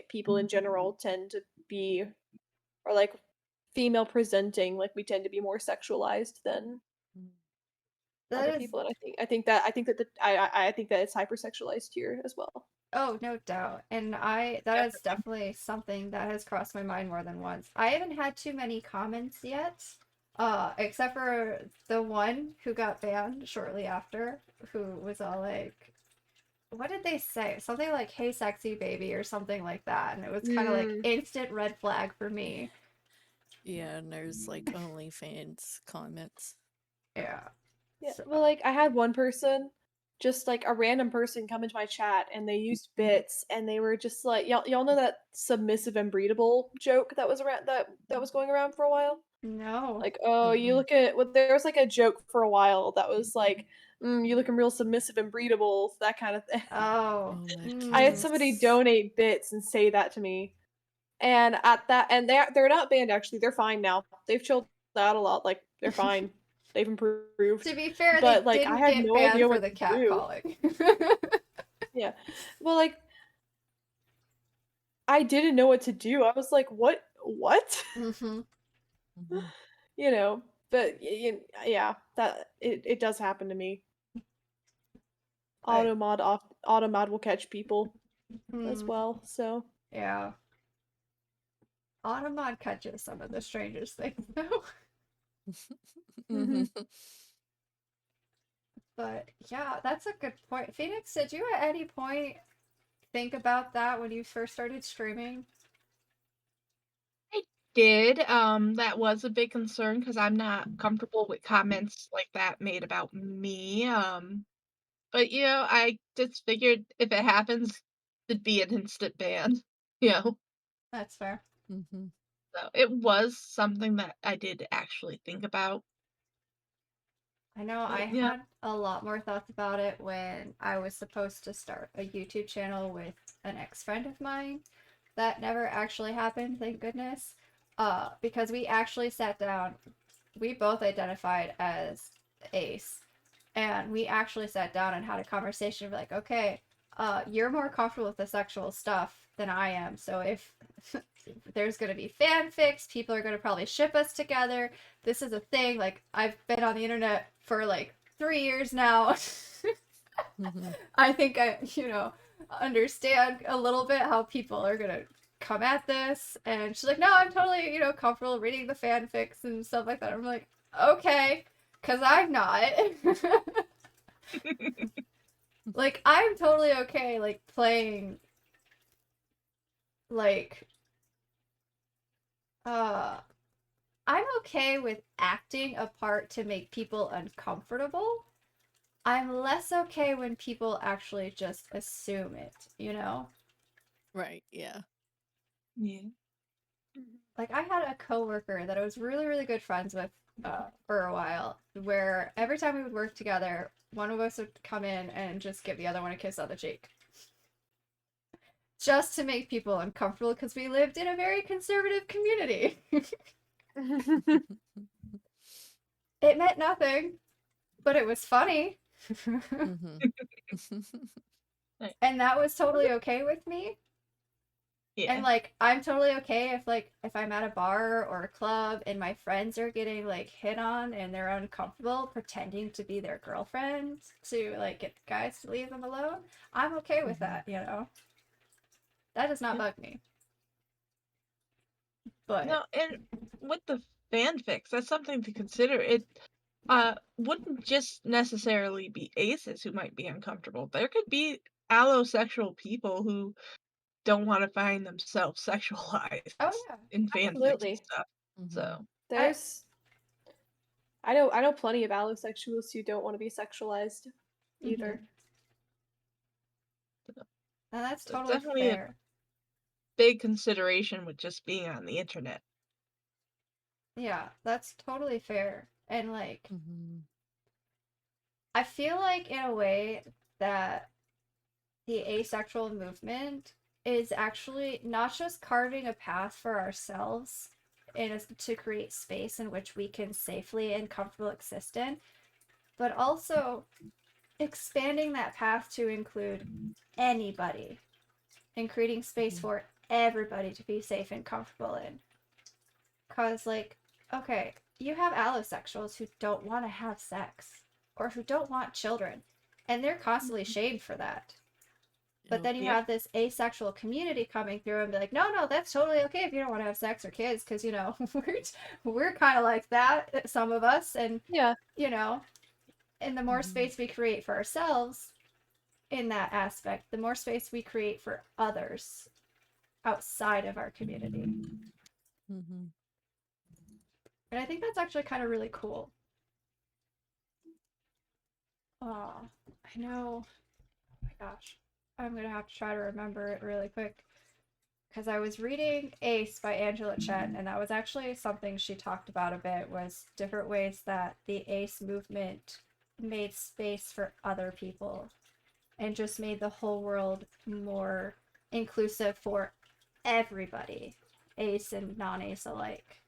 people in general tend to be or, like, female presenting, like, we tend to be more sexualized than Mm. That other is, people, and I think that it's hypersexualized here as well. oh, no doubt. And that is definitely something that has crossed my mind more than once. I haven't had too many comments yet, except for the one who got banned shortly after, who was all like, what did they say? Something like, "Hey, sexy baby," or something like that. And it was kind of like Mm. instant red flag for me. Yeah, and there's like OnlyFans comments. Yeah. Yeah, So, well, like, I had one person, just, like, a random person come into my chat, and they used bits, and they were just like y'all know that submissive and breedable joke that was going around for a while? no. Like, "Oh, you Mm-mm. look at" well, there was, like, a joke for a while that was like, you looking real submissive and breedable," that kind of thing. Oh. Oh my I had somebody goodness. donate bits and say that to me, and at that and they're not banned, actually, they're fine now. They've chilled out a lot, like, they're fine. They've improved. To be fair, they But, like, I didn't had get no banned idea for what the to do. catcalling. Yeah. Well, like, I didn't know what to do. I was like, "What? What?" hmm Mhm. You know? But yeah, that it does happen to me. But, Automod will catch people as hmm, well, so yeah. Automod catches some of the strangest things, though. Mhm. Mhm. But yeah, that's a good point. Phoenix, did you at any point think about that when you first started streaming? I did. That was a big concern because I'm not comfortable with comments like that made about me. But I just figured if it happens, it'd be an instant ban. You know, That's fair. Mhm. so it was something that I did actually think about. I know But I had a lot more thoughts about it when I was supposed to start a YouTube channel with an ex-friend of mine. That never actually happened, thank goodness. Because we actually sat down, we both identified as ace, and we actually sat down and had a conversation of like, okay, you're more comfortable with the sexual stuff than I am, so if there's gonna be fanfics, people are gonna probably ship us together. This is a thing. Like, I've been on the internet for like 3 years now. Mhm. I think I understand a little bit how people are gonna come at this. And she's like, no, I'm totally, comfortable reading the fanfics and stuff like that. I'm like, okay, because I'm not. Like, I'm totally okay, like, playing, like, uh, I'm okay with acting a part to make people uncomfortable. I'm less okay when people actually just assume it, you know? Right, yeah. yeah. Like, I had a coworker that I was really, really good friends with for a while, where every time we would work together, one of us would come in and just give the other one a kiss on the cheek. Just to make people uncomfortable because we lived in a very conservative community. It meant nothing, but it was funny. Mhm. Right. And that was totally okay with me. And Yeah. like, I'm totally okay if I'm at a bar or a club and my friends are getting like hit on and they're uncomfortable pretending to be their girlfriend to like get the guys to leave them alone. I'm okay with Mhm. that. That does not Yeah. bug me. But No, and with the fanfics, that's something to consider. It wouldn't just necessarily be aces who might be uncomfortable. There could be allosexual people who don't want to find themselves sexualized oh yeah. in fanfics and Absolutely. stuff. Mhm. So, I There's I know plenty of allosexuals who don't wanna be sexualized either. mhm. And that's so it's totally definitely a fair. big consideration with just being on the internet. Yeah, that's totally fair. And like, Mhm. I feel like in a way that the asexual movement is actually not just carving a path for ourselves and to create space in which we can safely and comfortably exist in, but also expanding that path to include anybody and creating space for everybody to be safe and comfortable in. Because, like, okay, you have allosexuals who don't want to have sex or who don't want children, and they're constantly shamed for that. But then you Yep. have this asexual community coming through and be like, no, that's totally okay if you don't want to have sex or kids, because, you know, we're kind of like that, some of us, and, Yeah. you know, and the more space we create for ourselves in that aspect, the more space we create for others outside of our community. Mm-hmm. And I think that's actually kind of really cool. Oh, I know. Oh my gosh. I'm going to have to try to remember it really quick. Because I was reading Ace by Angela Chen, and that was actually something she talked about a bit, was different ways that the Ace movement made space for other people and just made the whole world more inclusive for everybody, Ace and non-Ace alike.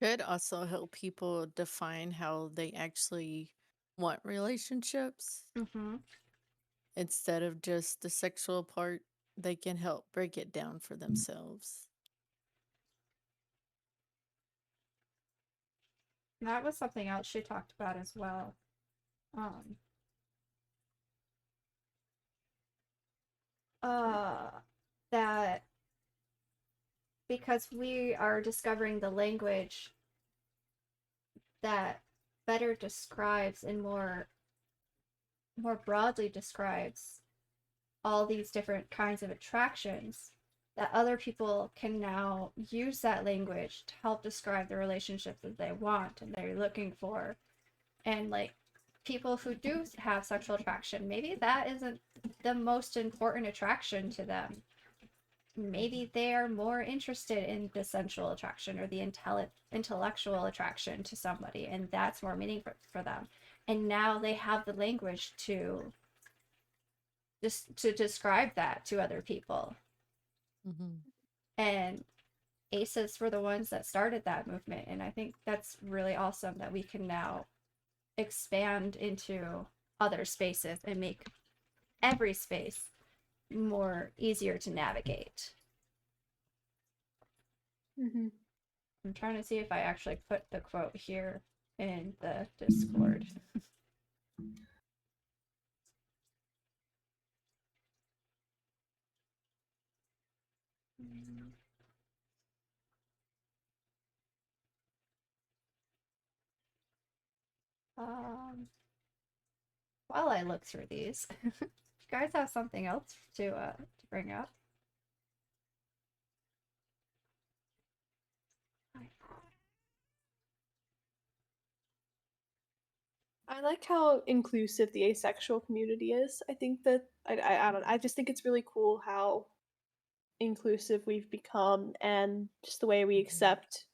Could also help people define how they actually want relationships Mm-hmm. instead of just the sexual part. They can help break it down for themselves. That was something else she talked about as well. Um, uh, that because we are discovering the language that better describes and more broadly describes all these different kinds of attractions, that other people can now use that language to help describe the relationships that they want and they're looking for. And like people who do have sexual attraction, maybe that isn't the most important attraction to them. Maybe they are more interested in the sensual attraction or the intellectual attraction to somebody, and that's more meaningful for them. And now they have the language to just to describe that to other people. Mm-hmm. And aces were the ones that started that movement, and I think that's really awesome that we can now expand into other spaces and make every space more easier to navigate. Mm-hmm. I'm trying to see if I actually put the quote here in the Discord. Um, while I look through these, if you guys have something else to bring up. I like how inclusive the asexual community is. I think that I don't. I just think it's really cool how inclusive we've become and just the way we accept.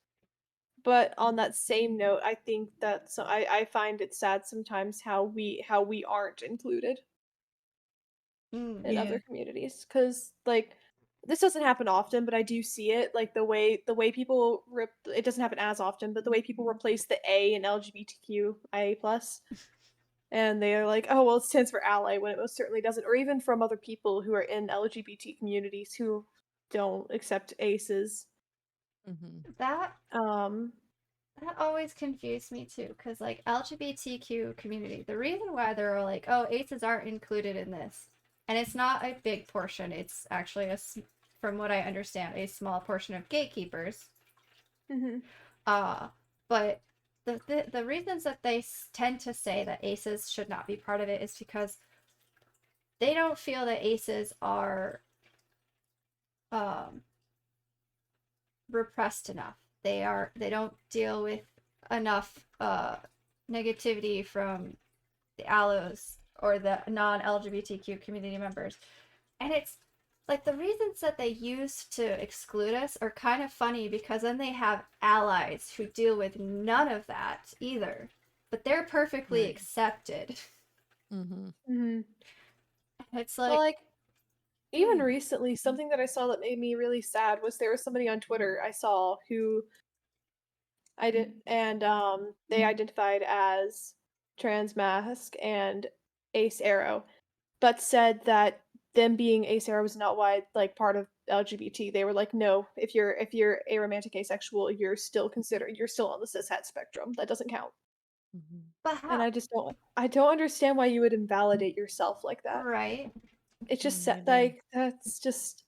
But on that same note, I think that I find it sad sometimes how we aren't included in Yeah. other communities, because like this doesn't happen often, but I do see it, like the way people it doesn't happen as often, but the way people replace the A in LGBTQIA plus, and they are like, oh well, it stands for ally when it most certainly doesn't, or even from other people who are in LGBT communities who don't accept aces. Mm-hmm. That Um, that always confused me too, because like LGBTQ community, the reason why they're like, oh, aces aren't included in this, and it's not a big portion. It's actually from what I understand, a small portion of gatekeepers. mhm. But the reasons that they tend to say that aces should not be part of it is because they don't feel that aces are um repressed enough. They don't deal with enough negativity from the allos or the non-LGBTQ community members. And it's like the reasons that they use to exclude us are kind of funny because then they have allies who deal with none of that either. but they're perfectly Right. accepted. Mm-hmm. Mm-hmm. It's Well, like, like even hmm, recently, something that I saw that made me really sad was there was somebody on Twitter I saw who they identified as trans mask and ace arrow, but said that them being ace arrow was not why like part of LGBT. They were like, no, if you're aromantic asexual, you're still on the cishet spectrum. That doesn't count. Mm-hmm. but And how? I don't understand why you would invalidate yourself like that. Right? It's Me just neither. like that's just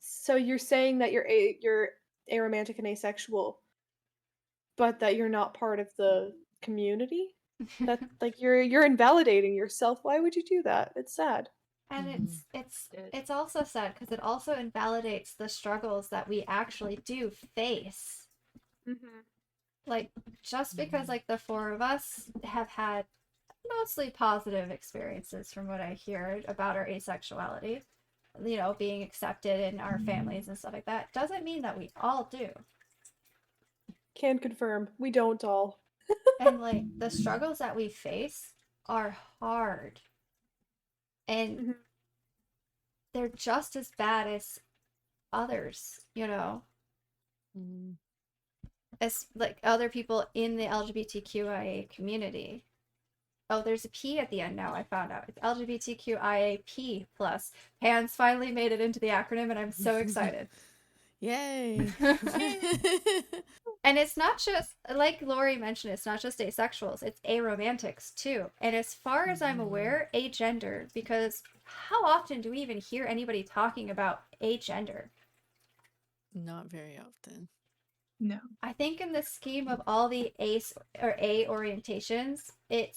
so you're saying that you're aromantic and asexual, but that you're not part of the community? That like you're invalidating yourself. Why would you do that? It's sad. And Mm-hmm. it's also sad because it also invalidates the struggles that we actually do face. Mm-hmm. Like, just because Mm-hmm. like the four of us have had mostly positive experiences from what I hear about our asexuality, you know, being accepted in our families and stuff like that, doesn't mean that we all do. Can confirm. We don't all. And like the struggles that we face are hard, and Mhm. they're just as bad as others, you know, Mm-hmm. as like other people in the LGBTQIA community. Oh, there's a P at the end now. I found out it's LGBTQIAP plus. Hands finally made it into the acronym, and I'm so excited. Yay. And it's not just, like Lori mentioned, it's not just asexuals, it's aromantics too. And as far as I'm Mm-hmm. aware, agender, because how often do we even hear anybody talking about agender? Not very often. No. I think in the scheme of all the ace or A orientations, it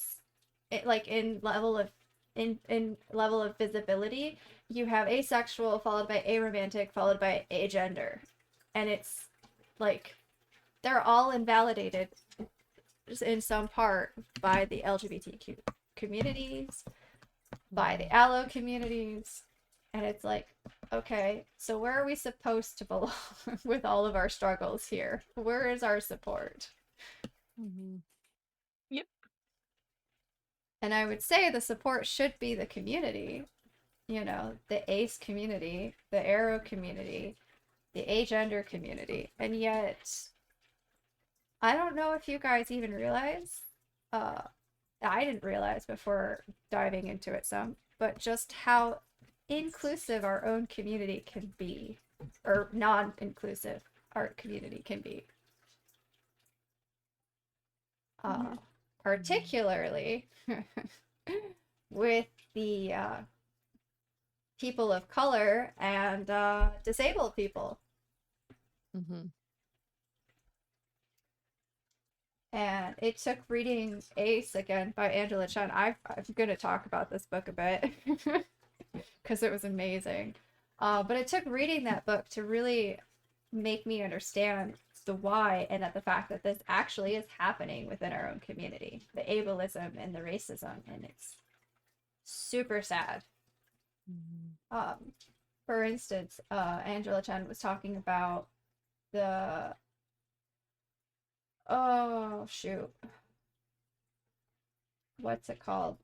like in level of visibility, you have asexual followed by aromantic followed by agender. And it's like they're all invalidated in some part by the LGBTQ communities, by Mm-hmm. the allo communities, and it's like, okay, so where are we supposed to belong with all of our struggles here? Where is our support? Mm-hmm. Yep. And I would say the support should be the community, you know, the ace community, the arrow community, the agender community, and yet I don't know if you guys even realize, uh, I didn't realize before diving into it some, but just how inclusive our own community can be, or non-inclusive our community can be. Mhm. Particularly with the people of color and disabled people. Mm-hmm. And it took reading Ace again by Angela Chen. I'm going to talk about this book a bit because it was amazing. But it took reading that book to really make me understand the why and that the fact that this actually is happening within our own community, the ableism and the racism, and it's super sad. Um, for instance, Angela Chen was talking about the oh shoot, what's it called?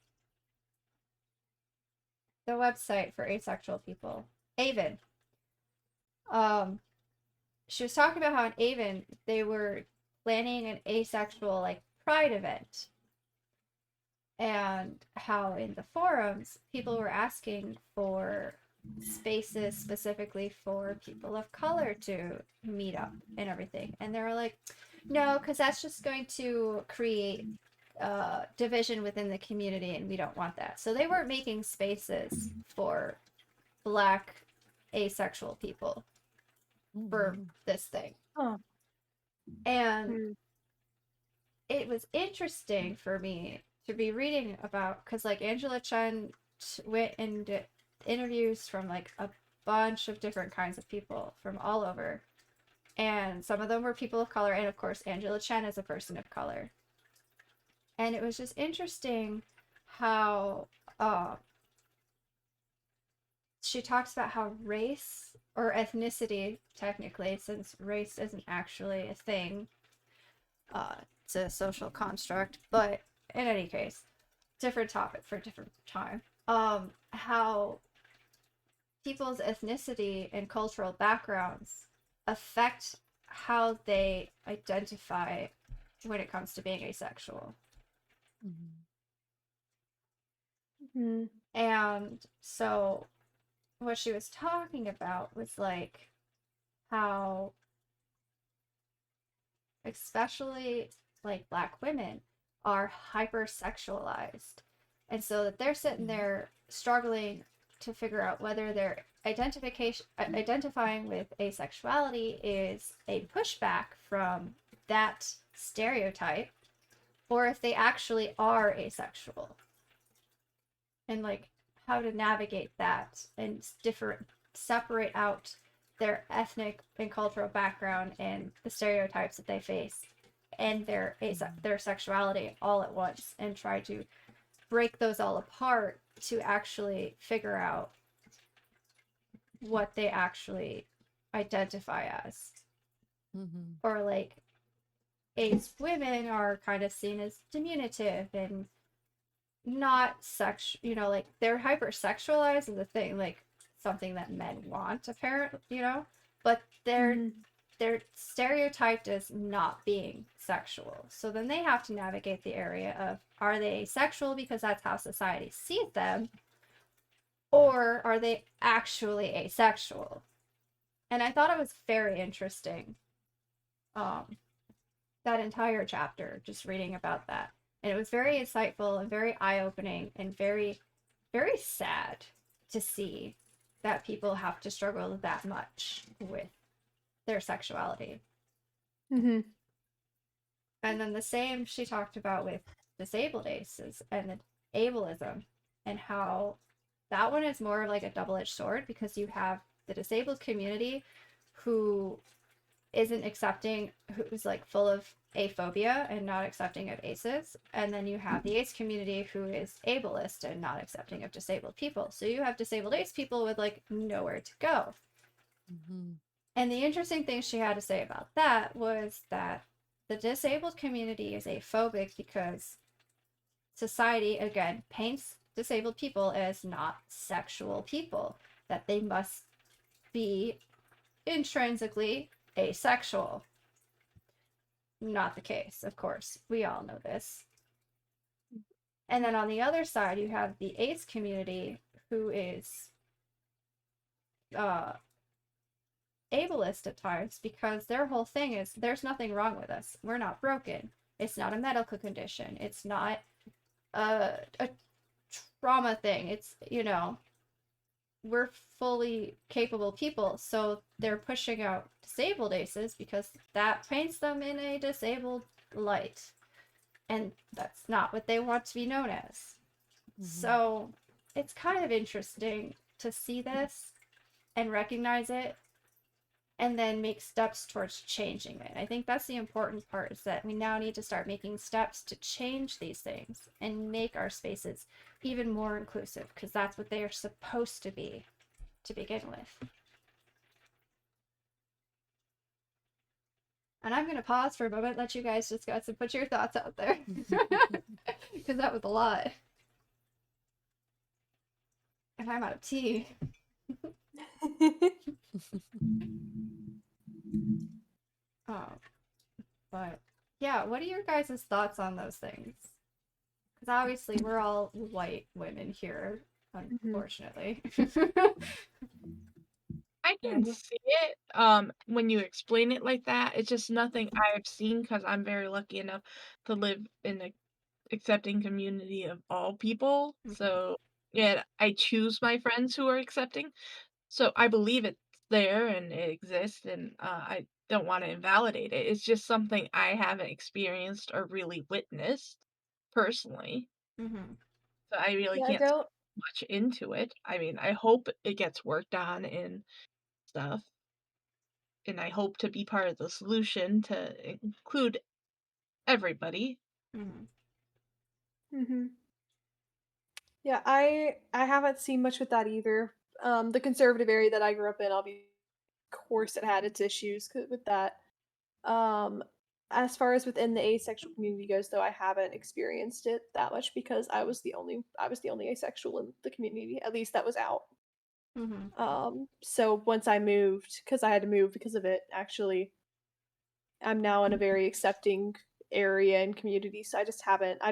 The website for asexual people, Avon. Um, she was talking about how in Avon they were planning an asexual like pride event, and how in the forums people were asking for spaces specifically for people of color to meet up and everything, and they were like, no, because that's just going to create division within the community and we don't want that. So they weren't making spaces for Black asexual people for Mm-hmm. this thing. Huh. And Hmm. it was interesting for me to be reading about, because like Angela Chen went and did interviews from like a bunch of different kinds of people from all over, and some of them were people of color, and of course Angela Chen is a person of color. And it was just interesting how she talks about how race or ethnicity, technically, since race isn't actually a thing, it's a social construct, but in any case, different topic for a different time. How people's ethnicity and cultural backgrounds affect how they identify when it comes to being asexual. Mhm. And so what she was talking about was like how especially like black women are hypersexualized, and so that they're sitting there struggling to figure out whether their identifying with asexuality is a pushback from that stereotype, or if they actually are asexual, and like how to navigate that and different separate out their ethnic and cultural background and the stereotypes that they face and their sexuality all at once, and try to break those all apart to actually figure out what they actually identify as. Or like ace women are kind of seen as diminutive and not like they're hypersexualized is the thing, like something that men want apparently, but they're stereotyped as not being sexual. So then they have to navigate the area of, are they asexual because that's how society sees them, or are they actually asexual? And I thought it was very interesting, that entire chapter, just reading about that. And it was very insightful and very eye-opening and very, very sad to see that people have to struggle that much with their sexuality. Mm-hmm. And then the same she talked about with disabled aces and the ableism, and how that one is more of like a double-edged sword, because you have the disabled community who isn't accepting, who's like full of aphobia and not accepting of aces, and then you have the ace community who is ableist and not accepting of disabled people. So you have disabled ace people with like nowhere to go. And the interesting thing she had to say about that was that the disabled community is aphobic because society again paints disabled people as not sexual people, that they must be intrinsically asexual. Not the case, of course. We all know this. And then on the other side, you have the ace community who is ableist at times, because their whole thing is there's nothing wrong with us. We're not broken. It's not a medical condition. It's not a trauma thing. It's, we're fully capable people. So they're pushing out disabled aces because that paints them in a disabled light. And that's not what they want to be known as. So it's kind of interesting to see this and recognize it, and then make steps towards changing it. I think that's the important part, is that we now need to start making steps to change these things and make our spaces even more inclusive, because that's what they are supposed to be to begin with. And I'm going to pause for a moment, let you guys discuss and put your thoughts out there, because that was a lot. And I'm out of tea. But yeah, what are your guys' thoughts on those things? Because obviously we're all white women here, unfortunately. I can see it when you explain it like that. It's just nothing I've seen because I'm very lucky enough to live in an accepting community of all people. So, yeah, I choose my friends who are accepting. So I believe it's there and it exists, and I don't want to invalidate it. It's just something I haven't experienced or really witnessed personally. Mm-hmm. So I really Yeah, I can't say don't. much into it. I mean, I hope it gets worked on and stuff, and I hope to be part of the solution to include everybody. Mm-hmm. Mm-hmm. Yeah, I haven't seen much with that either. The conservative area that I grew up in, of course, it had its issues with that. Um, as far as within the asexual community goes, though, I haven't experienced it that much because I was the only asexual in the community, at least that was out. So once I moved, because I had to move because of it, actually, I'm now in a very accepting area and community, so I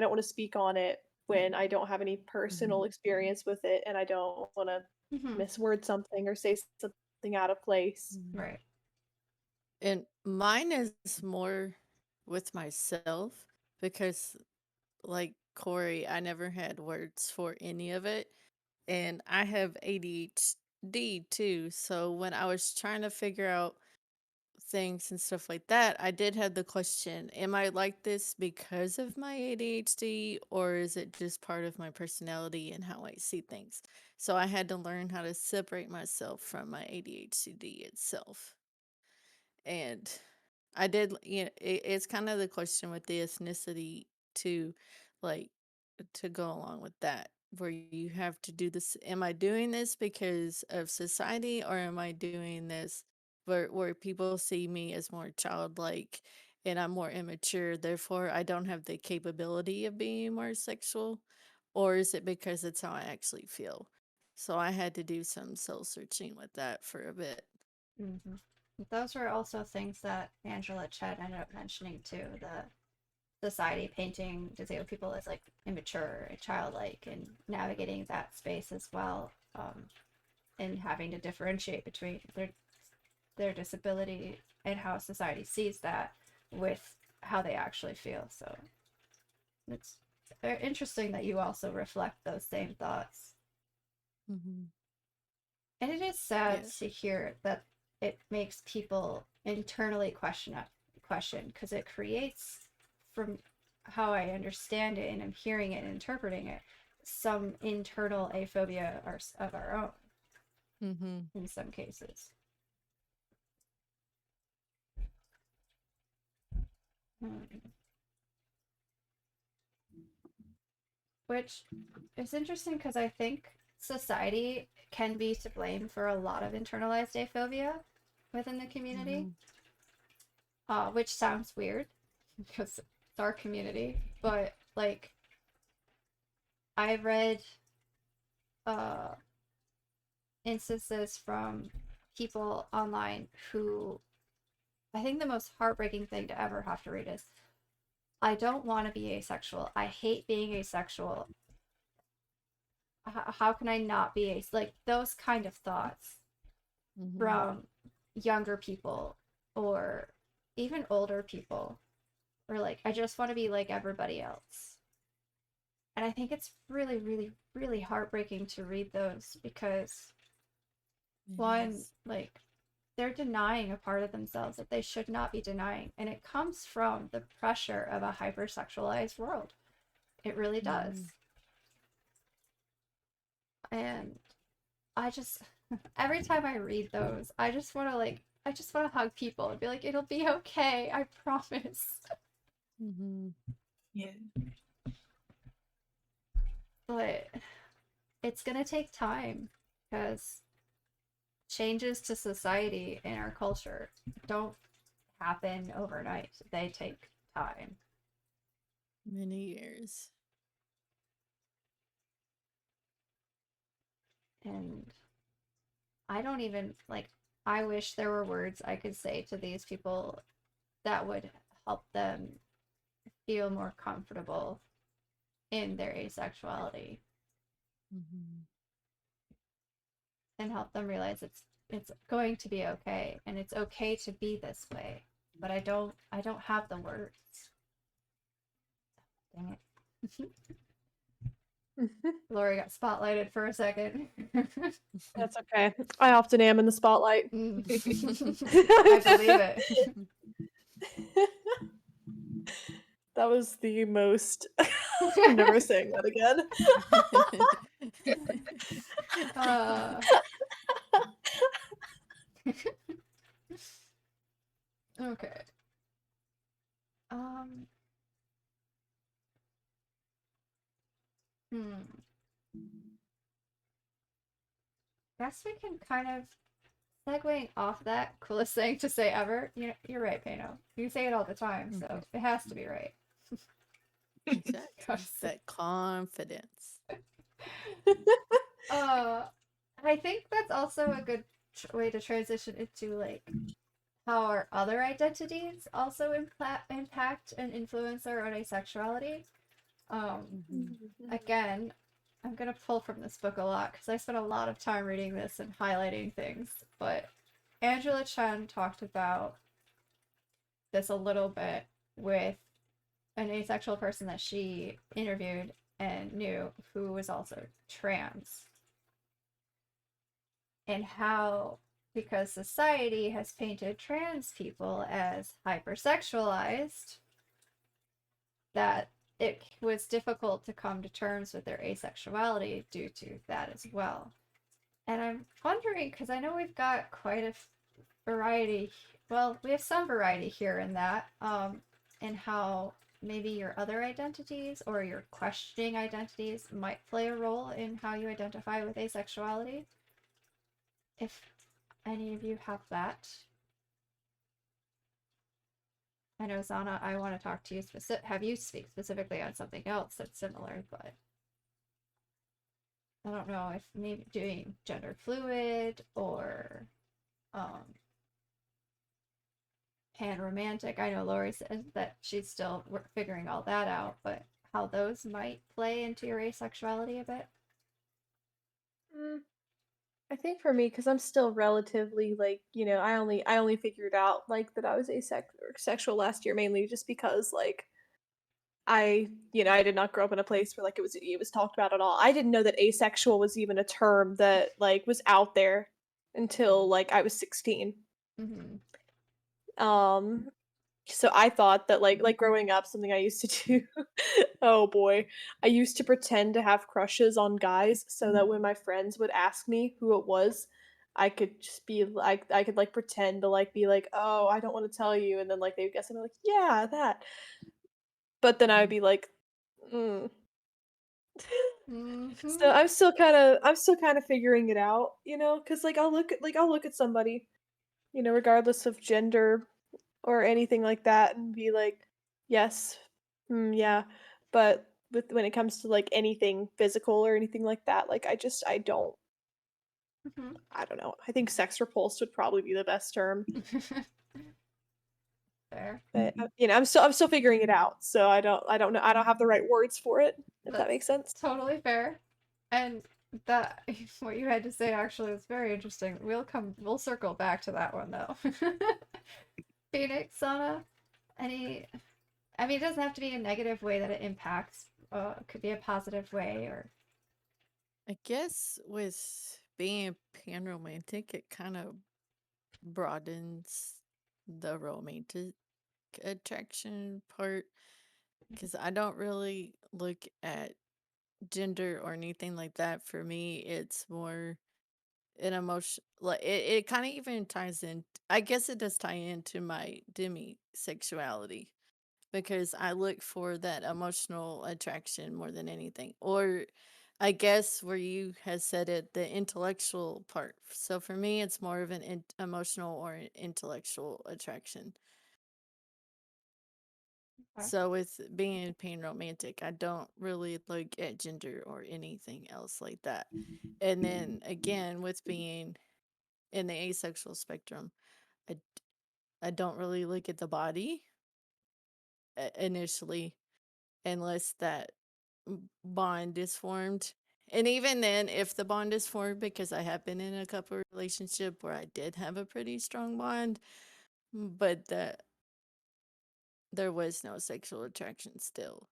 don't want to speak on it when I don't have any personal experience with it, and I don't want to misword something or say something out of place. Right. And mine is more with myself because, like Corey, I never had words for any of it. And I have ADHD too. So when I was trying to figure out things and stuff like that, I did have the question, am I like this because of my ADHD, or is it just part of my personality and how I see things? So I had to learn how to separate myself from my ADHD itself. And I did, it's kind of the question with the ethnicity too, like, to go along with that, where you have to do this. Am I doing this because of society, or am I doing this where people see me as more childlike and I'm more immature, therefore I don't have the capability of being more sexual? Or is it because it's how I actually feel? So I had to do some soul searching with that for a bit. Those were also things that Angela Ched ended up mentioning too. The society painting disabled people as like immature and childlike, and navigating that space as well, and having to differentiate between their disability and how society sees that with how they actually feel. So it's very interesting that you also reflect those same thoughts. Mm-hmm. And it is sad Yeah. to hear that it makes people internally question because it creates, from how I understand it and I'm hearing it and interpreting it, some internal aphobia of our own Mm-hmm. in some cases. Which is interesting because I think society can be to blame for a lot of internalized aphobia within the community, which sounds weird because it's our community, but like I read uh, instances from people online who, I think the most heartbreaking thing to ever have to read is, I don't want to be asexual. I hate being asexual. How can I not be like those kind of thoughts from younger people or even older people, or like, I just want to be like everybody else. And I think it's really, really, really heartbreaking to read those because, one, like, they're denying a part of themselves that they should not be denying. And it comes from the pressure of a hypersexualized world. It really does. And I just, every time I read those, I just want to hug people and be like, it'll be okay. I promise. Yeah. But it's going to take time because changes to society and our culture don't happen overnight. They take time. Many years. And I don't even like, I wish there were words I could say to these people that would help them feel more comfortable in their asexuality and help them realize it's going to be okay and it's okay to be this way. But I don't have the words. Dang it. Lori got spotlighted for a second. That's okay. I often am in the spotlight. I believe it. That was the most. I'm never saying that again. Okay. Um. Guess we can kind of segueing off that, coolest thing to say ever. You're right, Pano. You say it all the time, so it has to be right. Exactly. That confidence. I think that's also a good way to transition into like how our other identities also impact and influence our own asexuality. Mhm. Again, I'm gonna pull from this book a lot because I spent a lot of time reading this and highlighting things. But Angela Chen talked about this a little bit with an asexual person that she interviewed and knew who was also trans, and how because society has painted trans people as hypersexualized, that it was difficult to come to terms with their asexuality due to that as well. And I'm wondering, because I know we've got quite a variety, well, we have some variety here in that, and how maybe your other identities or your questioning identities might play a role in how you identify with asexuality. If any of you have that. I know, Zana, I want to talk to you have you speak specifically on something else that's similar, but I don't know if maybe doing gender fluid or pan romantic. I know Lori says that she's still figuring all that out, but how those might play into your asexuality a bit. I think for me, because I'm still relatively like, I only figured out like that I was asexual last year, mainly just because like I did not grow up in a place where like it was talked about at all. I didn't know that asexual was even a term that like was out there until like I was 16. Um so I thought that like growing up, something I used to do, oh boy, I used to pretend to have crushes on guys so that when my friends would ask me who it was, I could just be like, I could like pretend to like be like, oh, I don't want to tell you, and then like they would guess, and I'm like, yeah, that. But then I would be like, mm. So I'm still kind of figuring it out, because like I'll look at somebody, regardless of gender or anything like that, and be like, yes, yeah. But when it comes to like anything physical or anything like that, like I don't know. I think sex repulsed would probably be the best term. Fair. But I'm still figuring it out. So I don't know. I don't have the right words for it, if that That's makes sense. totally fair. And that what you had to say actually was very interesting. We'll circle back to that one though. Phoenix, Sana, any I mean it doesn't have to be a negative way that it impacts. It could be a positive way or I guess with being pan-romantic, it kind of broadens the romantic attraction part because I don't really look at gender or anything like that. For me, it's more an emotion. Like it kind of even ties in. I guess it does tie into my demisexuality because I look for that emotional attraction more than anything. Or I guess where you had said it, the intellectual part. So for me, it's more of an emotional or an intellectual attraction. So with being pan romantic, I don't really look at gender or anything else like that. And then again, with being in the asexual spectrum, I, I don't really look at the body initially unless that bond is formed. And even then, if the bond is formed, because I have been in a couple relationship where I did have a pretty strong bond, but that there was no sexual attraction still,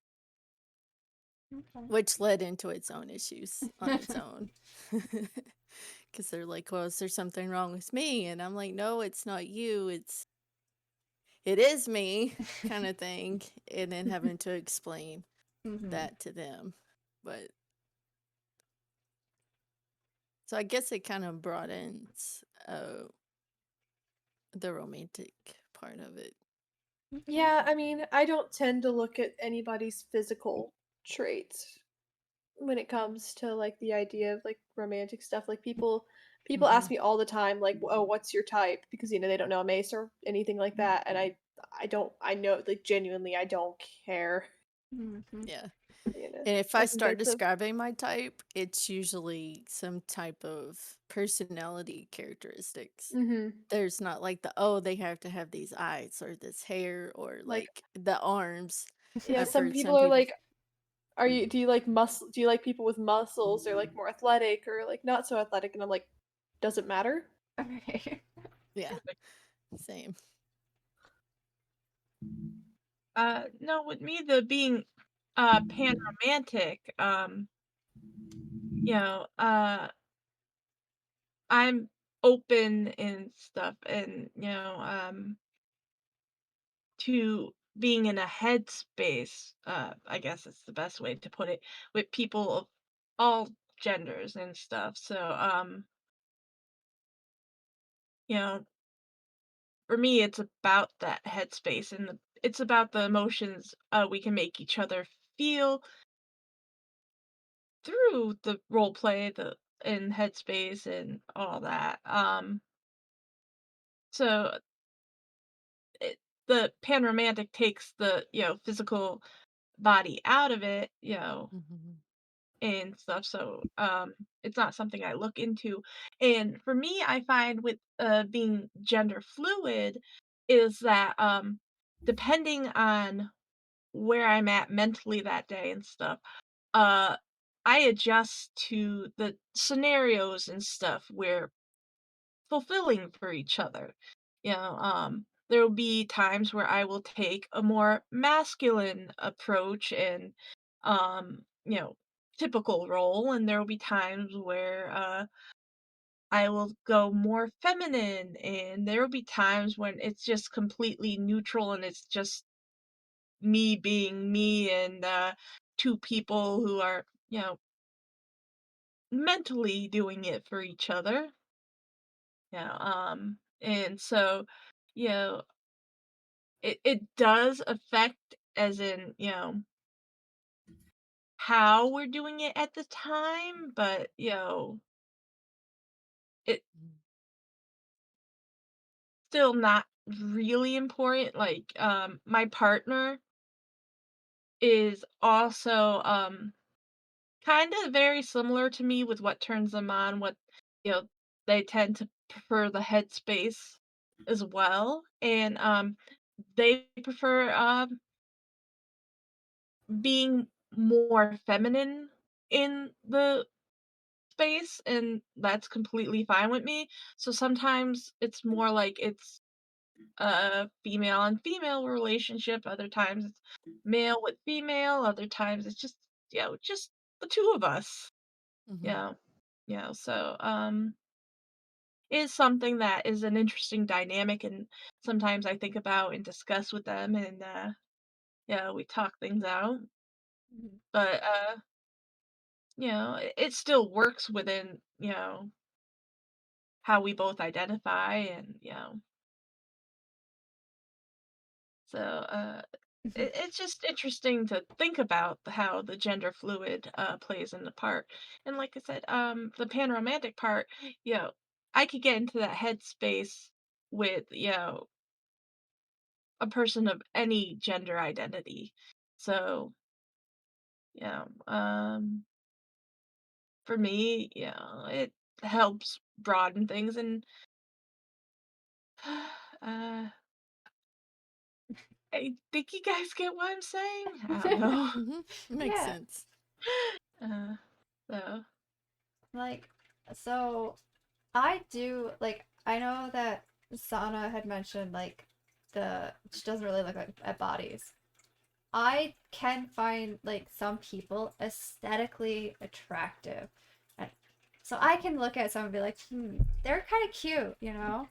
okay. which led into its own issues on its own. Because they're like, well, is there something wrong with me? And I'm like, no, it's not you. It is me kind of thing. And then having to explain that to them. But so I guess it kind of broadens the romantic part of it. Yeah, I mean, I don't tend to look at anybody's physical traits when it comes to like the idea of like romantic stuff. Like people People ask me all the time, like, "Oh, what's your type?" Because they don't know I'm ace or anything like that, and I don't. I know, like, genuinely, I don't care. Mhm. Yeah. You know, And if I I think start that's a describing my type, it's usually some type of personality characteristics. mhm. There's not like oh, they have to have these eyes or this hair or Like, like the arms. yeah, I've some heard people some are people. like, do you like do you like people with muscles or like more athletic or like not so athletic? And I'm like, does it matter? Okay. Yeah, same. No, with me, the being panromantic, you know, I'm open and stuff, and to being in a headspace, I guess it's the best way to put it, with people of all genders and stuff. So, you know, for me, it's about that headspace, and it's about the emotions we can make each other feel through the role play, the in headspace and all that. So it, the panromantic takes the physical body out of it, Mhm. and stuff. So it's not something I look into. And for me, I find with being gender fluid is that depending on where I'm at mentally that day and stuff, uh I adjust to the scenarios and stuff where fulfilling for each other. There will be times where I will take a more masculine approach and, typical role, and there will be times where I will go more feminine, and there will be times when it's just completely neutral and it's just me being me and two people who are, mentally doing it for each other. And so, you know, it does affect as in, how we're doing it at the time, but it's Mhm. still not really important. Like, my partner is also kind of very similar to me with what turns them on, what you know, they tend to prefer the headspace as well. And they prefer being more feminine in the space, and that's completely fine with me. So sometimes it's more like it's a female and female relationship, other times it's male with female, other times it's just the two of us. Mhm. Yeah. So is something that is an interesting dynamic, and sometimes I think about and discuss with them, and yeah, we talk things out. Mhm. But it still works within, how we both identify, and so it's just interesting to think about how the gender fluid plays into part. And like I said, the panromantic part, you know, I could get into that headspace with, a person of any gender identity. So, for me, it helps broaden things, and uh I think you guys get what I'm saying? I don't know. Makes Yeah, sense. Uh, so, like, so I do, like, I know that Sana had mentioned, like, she doesn't really look at bodies. I can find, like, some people aesthetically attractive. And so I can look at someone and be like, they're kind of cute, you know?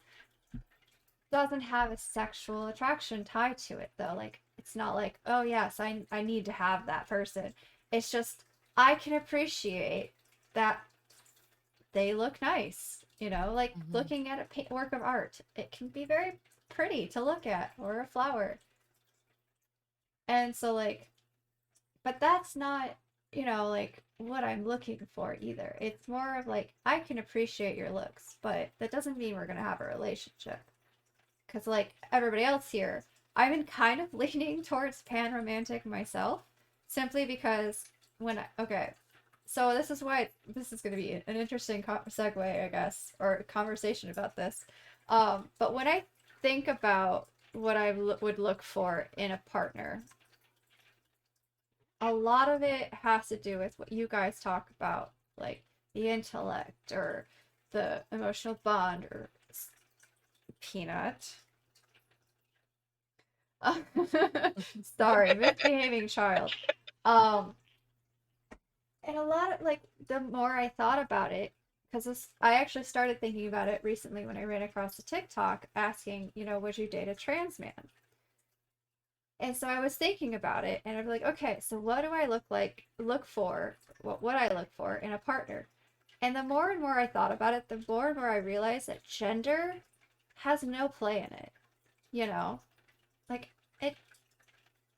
Doesn't have a sexual attraction tied to it, though. Like, it's not like, oh, yes, I need to have that person. It's just, I can appreciate that they look nice. You know, like Mhm. looking at a work of art, it can be very pretty to look at, or a flower. And so, like, but that's not. you know, like what I'm looking for either. It's more of like, I can appreciate your looks, but that doesn't mean we're gonna have a relationship. Because, like everybody else here, I've been kind of leaning towards pan romantic myself, simply because okay, so this is why this is going to be an interesting segue, I guess, or conversation about this. But when I think about what I would look for in a partner, a lot of it has to do with what you guys talk about, like the intellect or the emotional bond or peanut. Sorry, misbehaving child. Um, and a lot of like the more I thought about it, because I actually started thinking about it recently when I ran across a TikTok asking, you know, would you date a trans man? And so I was thinking about it, and I'm like, okay, so what do I look for? What would I look for in a partner? And the more and more I thought about it, the more and more I realized that gender has no play in it. You know, like it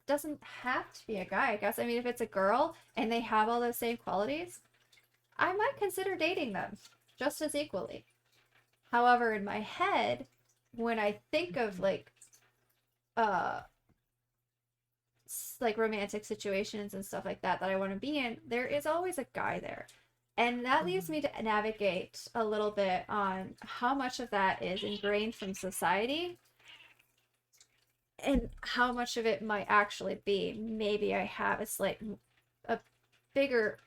doesn't have to be a guy, I guess. I mean, if it's a girl and they have all those same qualities, I might consider dating them just as equally. However, in my head, when I think of uh like romantic situations and stuff like that I want to be in, there is always a guy there. And that leaves me to navigate a little bit on how much of that is ingrained from society and how much of it might actually be maybe I have a bigger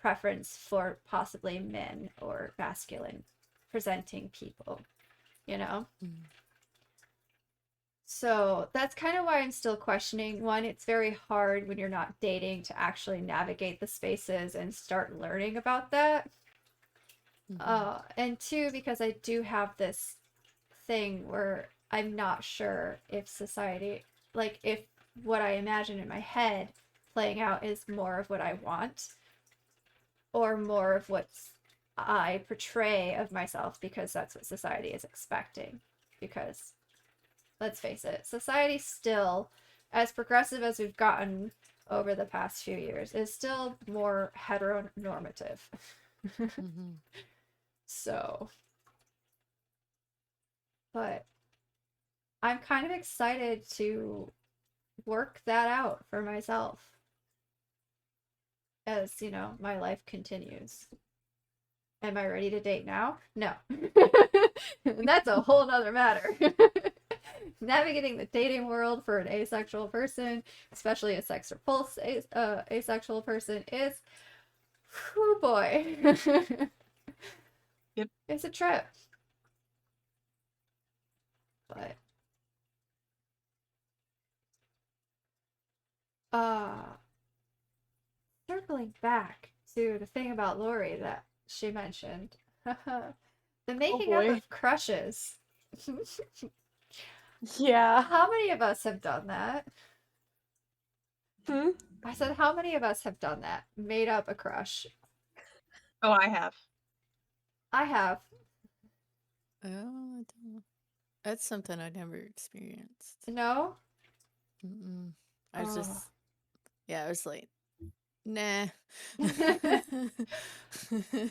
preference for possibly men or masculine presenting people, you know? So that's kind of why I'm still questioning. One, it's very hard when you're not dating to actually navigate the spaces and start learning about that. And two, because I do have this thing where I'm not sure if society, like if what I imagine in my head playing out is more of what I want or more of what I portray of myself because that's what society is expecting. Because let's face it, society still, as progressive as we've gotten over the past few years, is still more heteronormative. So, but I'm kind of excited to work that out for myself as, you know, my life continues. Am I ready to date now? No. That's a whole nother matter. Navigating the dating world for an asexual person, especially a sex repulsed asexual person, is, whoo boy. Yep. It's a trip. But circling back to the thing about Lori that she mentioned. The making up boy. of crushes. Yeah. How many of us have done that? Hmm? I said, how many of us have done that? Made up a crush. Oh, I have. I have. Oh, I don't. That's something I never experienced. No? I was just, I was like, nah.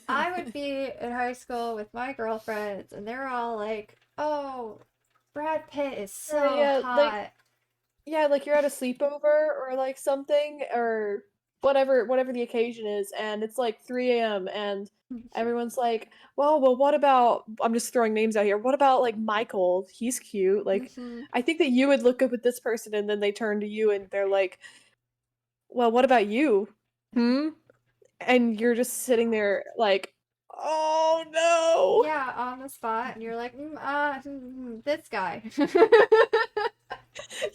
I would be in high school with my girlfriends, and they're all like, oh, Brad Pitt is so yeah, hot. like you're at a sleepover or like something or whatever the occasion is, and it's like 3 a.m. and everyone's like, well, what about, I'm just throwing names out here. What about like Michael? He's cute. Like, I think that you would look up at this person and then they turn to you and they're like, well, what about you? And you're just sitting there like, oh no. Yeah, on the spot, and you're like, this guy.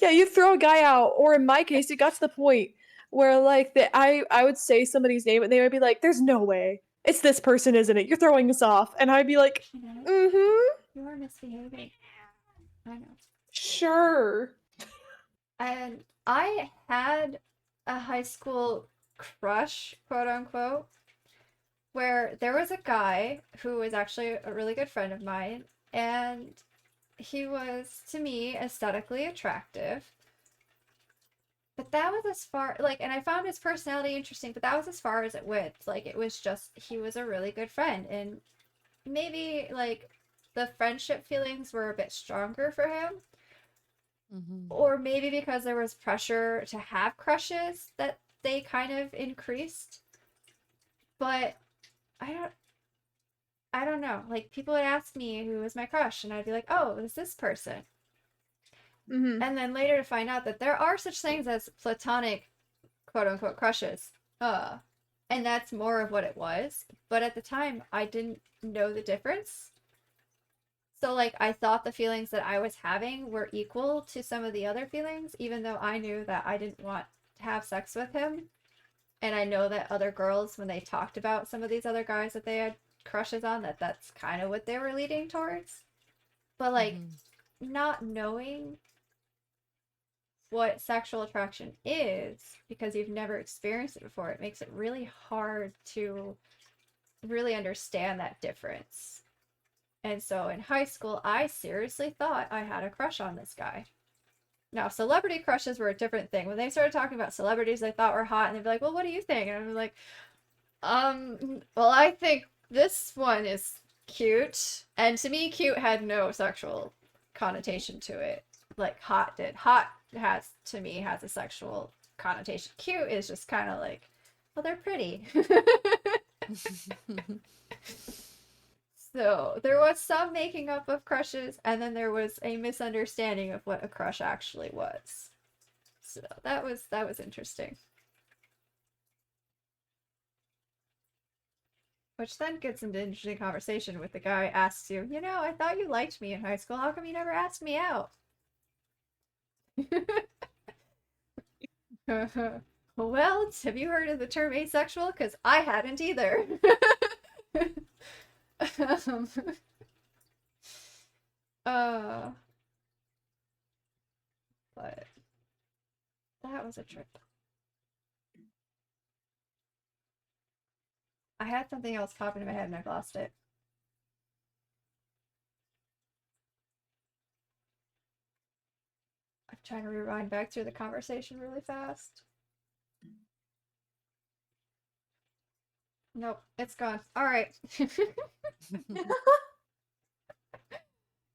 Yeah, you throw a guy out, or in my case, it got to the point where like I would say somebody's name and they would be like, "There's no way, it's this person, isn't it? You're throwing us off," and I'd be like, "Mm-hmm, You are misbehaving. I know. sure." And I had a high school crush, quote unquote, where there was a guy who was actually a really good friend of mine, and he was, to me, aesthetically attractive. but that was as far, like, and I found his personality interesting, but that was as far as it went. Like, it was just, he was a really good friend, and maybe, like, the friendship feelings were a bit stronger for him, or maybe because there was pressure to have crushes that they kind of increased. But I don't I don't know. Like, people would ask me who was my crush, and I'd be like, "Oh, it's this person." Mm-hmm. And then later to find out that there are such things as platonic quote unquote crushes. And that's more of what it was. But at the time, I didn't know the difference. So, like, I thought the feelings that I was having were equal to some of the other feelings, even though I knew that I didn't want to have sex with him. And I know that other girls, when they talked about some of these other guys that they had crushes on, that's kind of what they were leading towards. But, like, not knowing what sexual attraction is because you've never experienced it before, it makes it really hard to really understand that difference. And so in high school, I seriously thought I had a crush on this guy. Now, celebrity crushes were a different thing. When they started talking about celebrities they thought were hot, and they'd be like, "Well, what do you think?" And I was like, well, I think this one is cute." And to me, cute had no sexual connotation to it. Like hot did. Hot has, to me, has a sexual connotation. Cute is just kind of like, well, they're pretty. So there was some making up of crushes, and then there was a misunderstanding of what a crush actually was. So that was interesting. Which then gets into interesting conversation with the guy asks you, I thought you liked me in high school. How come you never asked me out? Well, have you heard of the term asexual? Because I hadn't either. um, uh, but that was a trip. I had something else pop into my head and I've lost it. I'm trying to rewind back through the conversation really fast. Nope, it's gone. All right. You're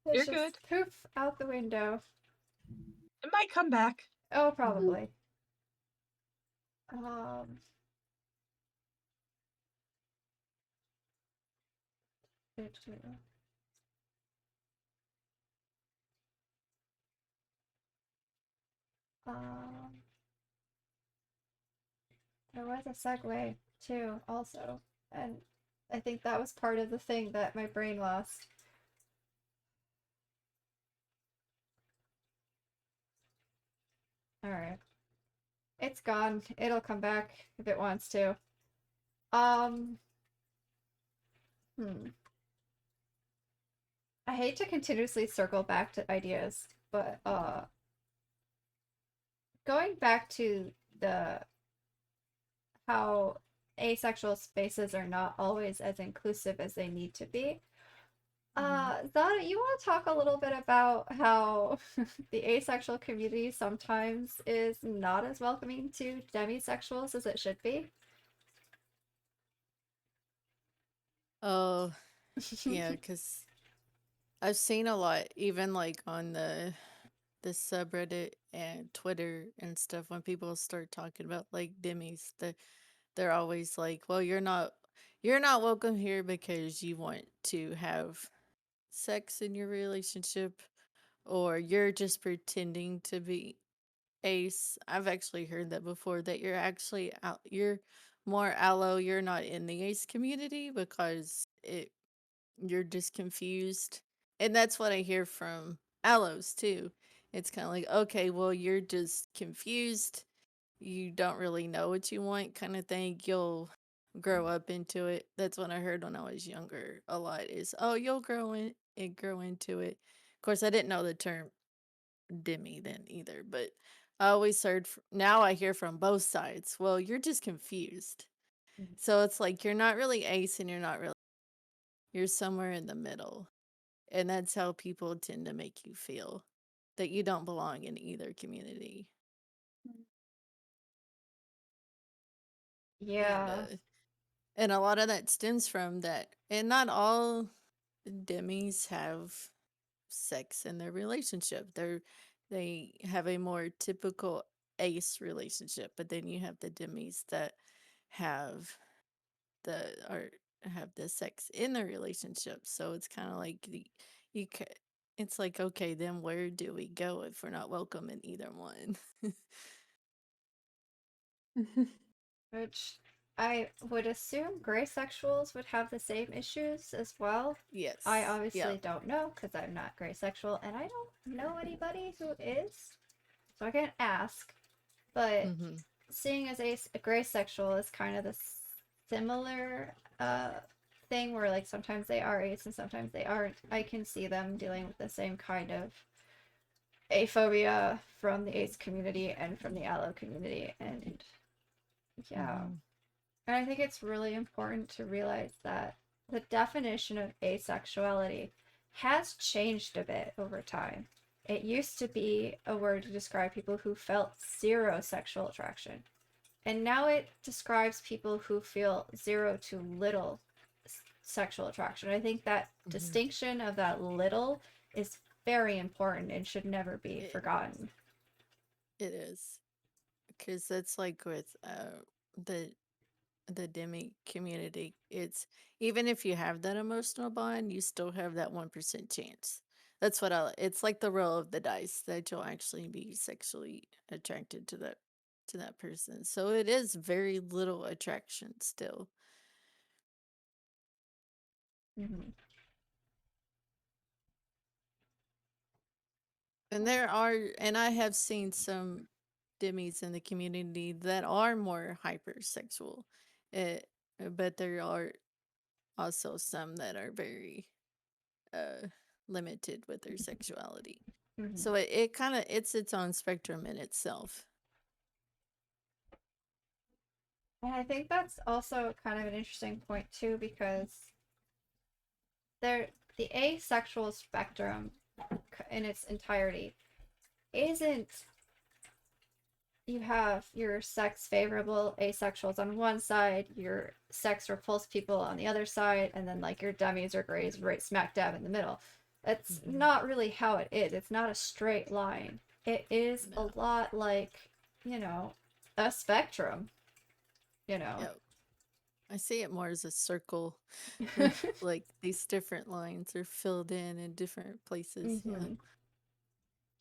Let's good. just poof out the window. It might come back. Oh, probably. Um. Um. There was a segue too, also, and I think that was part of the thing that my brain lost. All right, it's gone. It'll come back if it wants to. Um. Hmm. I hate to continuously circle back to ideas, but going back to the how asexual spaces are not always as inclusive as they need to be. Zana, you want to talk a little bit about how the asexual community sometimes is not as welcoming to demisexuals as it should be? Oh, yeah, because I've seen a lot, even like on the subreddit and Twitter and stuff, when people start talking about like demis, they're always like, "Well, you're not welcome here because you want to have sex in your relationship, or you're just pretending to be ace." I've actually heard that before, that you're actually out, you're more allo, you're not in the ace community because you're just confused. And that's what I hear from allos too. It's kind of like, okay, well, you're just confused. You don't really know what you want, kind of thing. You'll grow up into it. That's what I heard when I was younger a lot, is, oh, you'll grow into it. Of course, I didn't know the term demi then either, but I always heard, now I hear from both sides. Well, you're just confused. So it's like you're not really ace and you're not really, you're somewhere in the middle. And that's how people tend to make you feel, that you don't belong in either community. Yeah. And a lot of that stems from that. And not all demis have sex in their relationship. They have a more typical ace relationship, but then you have the demis that have the or have the sex in their relationship. So it's kind of like you ca it's like, okay, then where do we go if we're not welcome in either one? Which I would assume graysexuals would have the same issues as well. I Yes. Yeah. obviously don't know because I'm not graysexual and I don't know anybody who is, so I can't ask. But Mm-hmm. seeing as a graysexual is kind of the similar thing where like sometimes they are ace and sometimes they aren't. I can see them dealing with the same kind of aphobia from the ace community and from the allo community, and yeah. Mm-hmm. And I think it's really important to realize that the definition of asexuality has changed a bit over time. It used to be a word to describe people who felt zero sexual attraction. And now it describes people who feel zero to little sexual attraction. I think that Mm-hmm. distinction of that little is very important and should never be forgotten. It is. Because that's like with the the demi community. It's even if you have that emotional bond, you still have that 1% chance. That's what it's like the roll of the dice that you'll actually be sexually attracted to that person. So it is very little attraction still. Mm-hmm. And I have seen some demis in the community that are more hypersexual. It, but there are also some that are very uh limited with their sexuality. Mm-hmm. So it kind of it's its own spectrum in itself. And I think that's also kind of an interesting point too, because there the asexual spectrum in its entirety isn't, you have your sex favorable asexuals on one side, your sex repulsed people on the other side, and then like your demis or grays right smack dab in the middle. That's not really how it is. It's not a straight line. It is a No. lot like, you know, a spectrum, you know. Yeah. I see it more as a circle with like these different lines are filled in different places. Yeah. Mm-hmm.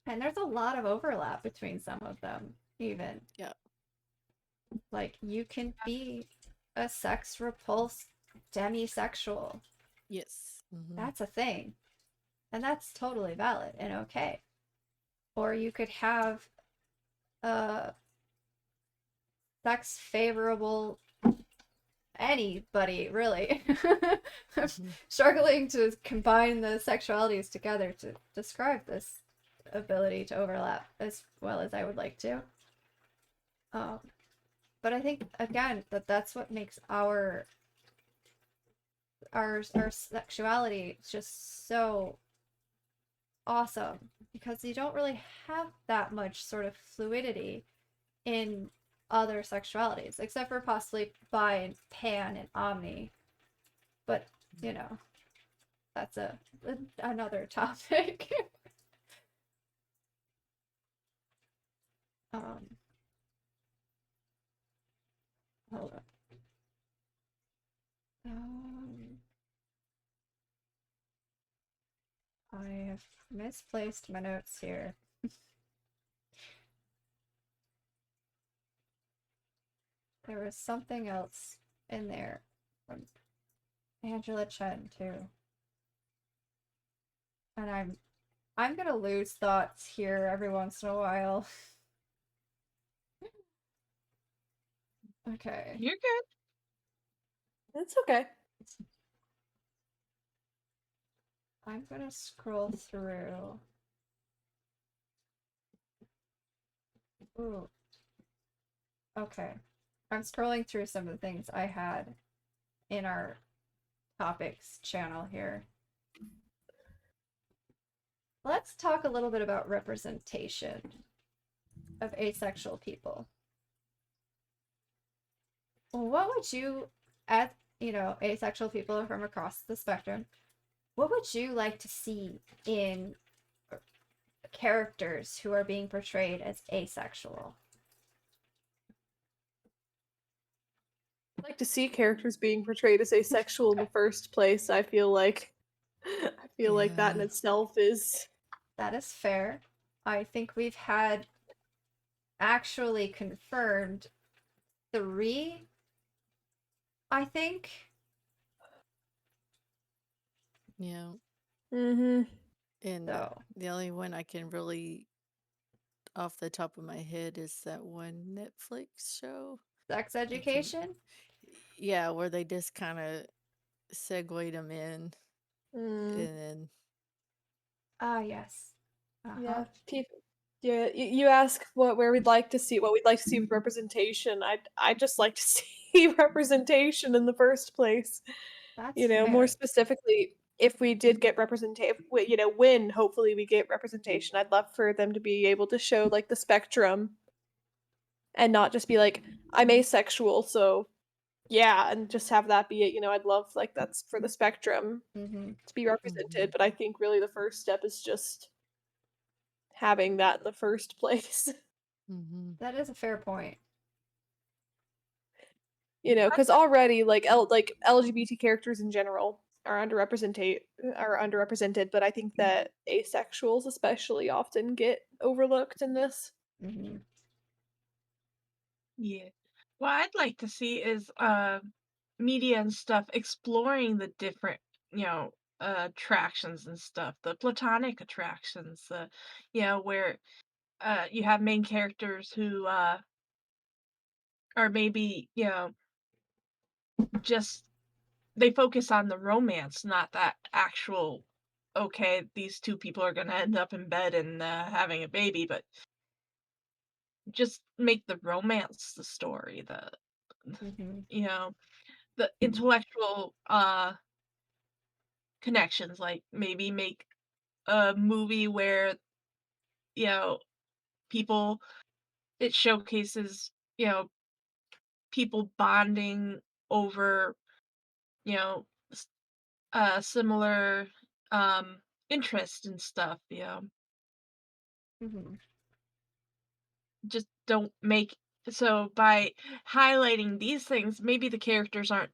And there's a lot of overlap between some of them, even. Yeah. Like, you can be a sex repulsed demisexual. Yes. That's a thing. And that's totally valid and okay. Or you could have a sex favorable anybody, really. I'm struggling to combine the sexualities together to describe this ability to overlap as well as I would like to. But I think again that's what makes our sexuality just so awesome, because you don't really have that much sort of fluidity in other sexualities except for possibly bi and pan and omni, but you know, that's another topic. um Hold on. I have misplaced my notes here. There was something else in there from Angela Chen too. And I'm gonna lose thoughts here every once in a while. Okay. You're good. It's okay. I'm gonna scroll through. Ooh. Okay. I'm scrolling through some of the things I had in our topics channel here. Let's talk a little bit about representation of asexual people. what would you, as asexual people from across the spectrum, what would you like to see in characters who are being portrayed as asexual? I'd like to see characters being portrayed as asexual in the first place. I feel like that in Yeah. itself is That is fair. I think we've had actually confirmed 3, I think. Yeah. mm-hmm. And So, the only one I can really, off the top of my head, is that one Netflix show. sex I can't. education? Yeah, where they just kind of segued them in, Mm. and then Ah, yes. Uh-huh. Yeah, people. Yeah, you ask where we'd like to see what we'd like to see with representation. I'd just like to see representation in the first place. That's More fair. specifically, if we did get representation, when hopefully we get representation, I'd love for them to be able to show like the spectrum and not just be like, I'm asexual, so yeah, and just have that be it. I'd love like that's for the spectrum Mm-hmm. to be represented, but I think really the first step is just having that in the first place. mm-hmm. That is a fair point. Because already like LGBT characters in general are underrepresented, but I think that asexuals especially often get overlooked in this. Mm-hmm. Yeah. What I'd like to see is media and stuff exploring the different, attractions and stuff, the platonic attractions, where you have main characters who are maybe, just they focus on the romance, not that actual, okay, these two people are gonna end up in bed and having a baby, but just make the romance the story, Mm-hmm. you know, the intellectual connections, like maybe make a movie where, you know, people it showcases, people bonding over, you know, similar um interest and stuff, Mm-hmm. just don't make so by highlighting these things, maybe the characters aren't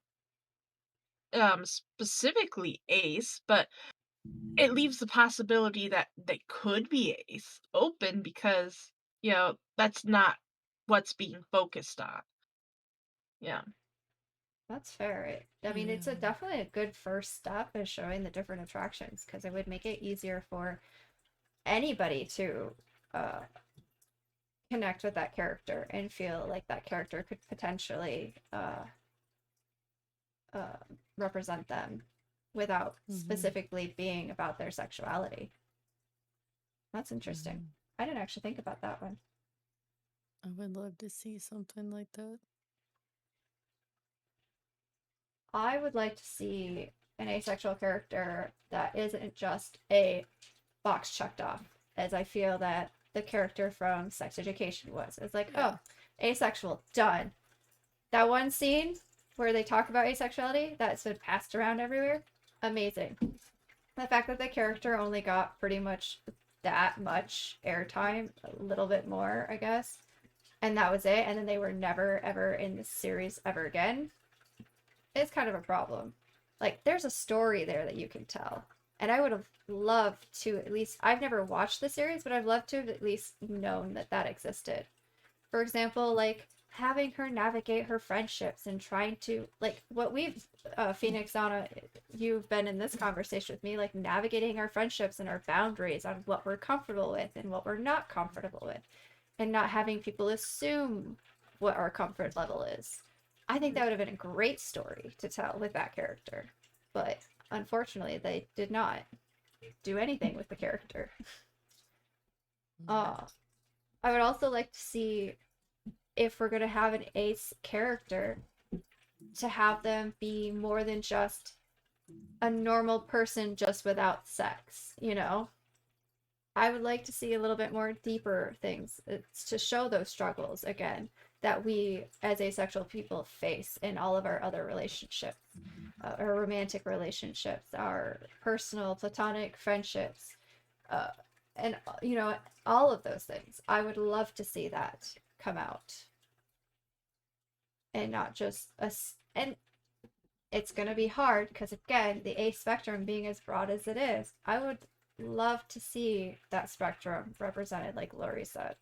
specifically ace, but it leaves the possibility that they could be ace open because, that's not what's being focused on. Yeah. That's fair. I mean, it's Yeah. definitely a good first step is showing the different attractions because it would make it easier for anybody to uh, connect with that character and feel like that character could potentially uh, represent them without Mm-hmm. specifically being about their sexuality. That's interesting. Mm-hmm. I didn't actually think about that one. I would love to see something like that. I would like to see an asexual character that isn't just a box checked off, as I feel that the character from Sex Education was. It's like, Yeah. oh, asexual, done. That one scene where they talk about asexuality that's been passed around everywhere, amazing. The fact that the character only got pretty much that much airtime, a little bit more, I guess, and that was it, and then they were never ever in the series ever again, is kind of a problem. Like, there's a story there that you can tell. And I would have loved to at least, I've never watched the series, but I've loved to have at least known that that existed. For example, like having her navigate her friendships and trying to, like, what we've, Phoenix, Anna, you've been in this conversation with me, like navigating our friendships and our boundaries on what we're comfortable with and what we're not comfortable with, and not having people assume what our comfort level is. I think that would have been a great story to tell with that character. But unfortunately, they did not do anything with the character. Mm-hmm. I would also like to see, if we're going to have an ace character, to have them be more than just a normal person just without sex, you know? I would like to see a little bit more deeper things. It's to show those struggles again. that we as asexual people face in all of our other relationships, our romantic relationships, our personal platonic friendships, uh, and all of those things. I would love to see that come out, and not just us. And it's going to be hard because, again, the A spectrum being as broad as it is, I would love to see that spectrum represented, like Lori said.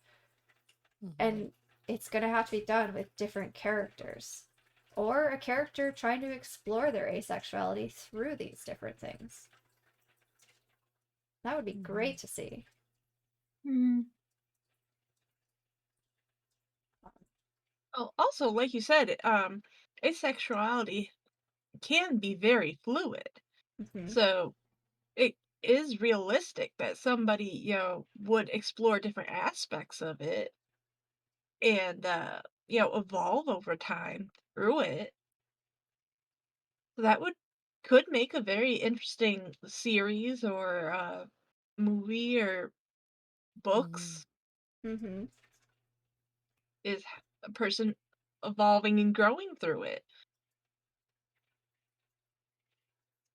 And it's going to have to be done with different characters, or a character trying to explore their asexuality through these different things. That would be great to see. Oh, also, like you said, asexuality can be very fluid. Mm-hmm. So it is realistic that somebody, would explore different aspects of it and, evolve over time through it. So that could make a very interesting series or movie or books Mm-hmm. is a person evolving and growing through it.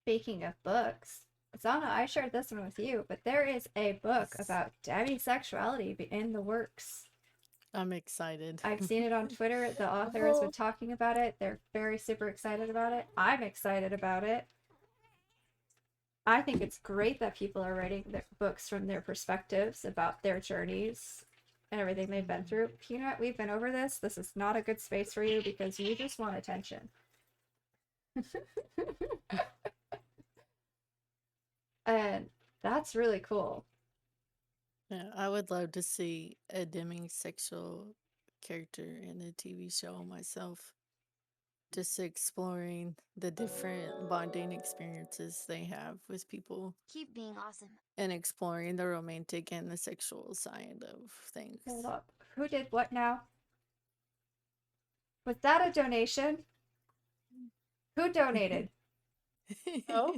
Speaking of books, Zana, I shared this one with you, but there is a book about demisexuality in the works. I'm excited. I've seen it on Twitter. The author has been Oh. talking about it. They're very super excited about it. I'm excited about it. I think it's great that people are writing their books from their perspectives about their journeys and everything they've been through. Peanut, we've been over this. This is not a good space for you because you just want attention. And that's really cool. Yeah, I would love to see a demisexual character in a TV show myself. Just exploring the different bonding experiences they have with people Keep being awesome. and exploring the romantic and the sexual side of things. Hold up. Who did what now? Was that a donation? Who donated? Oh.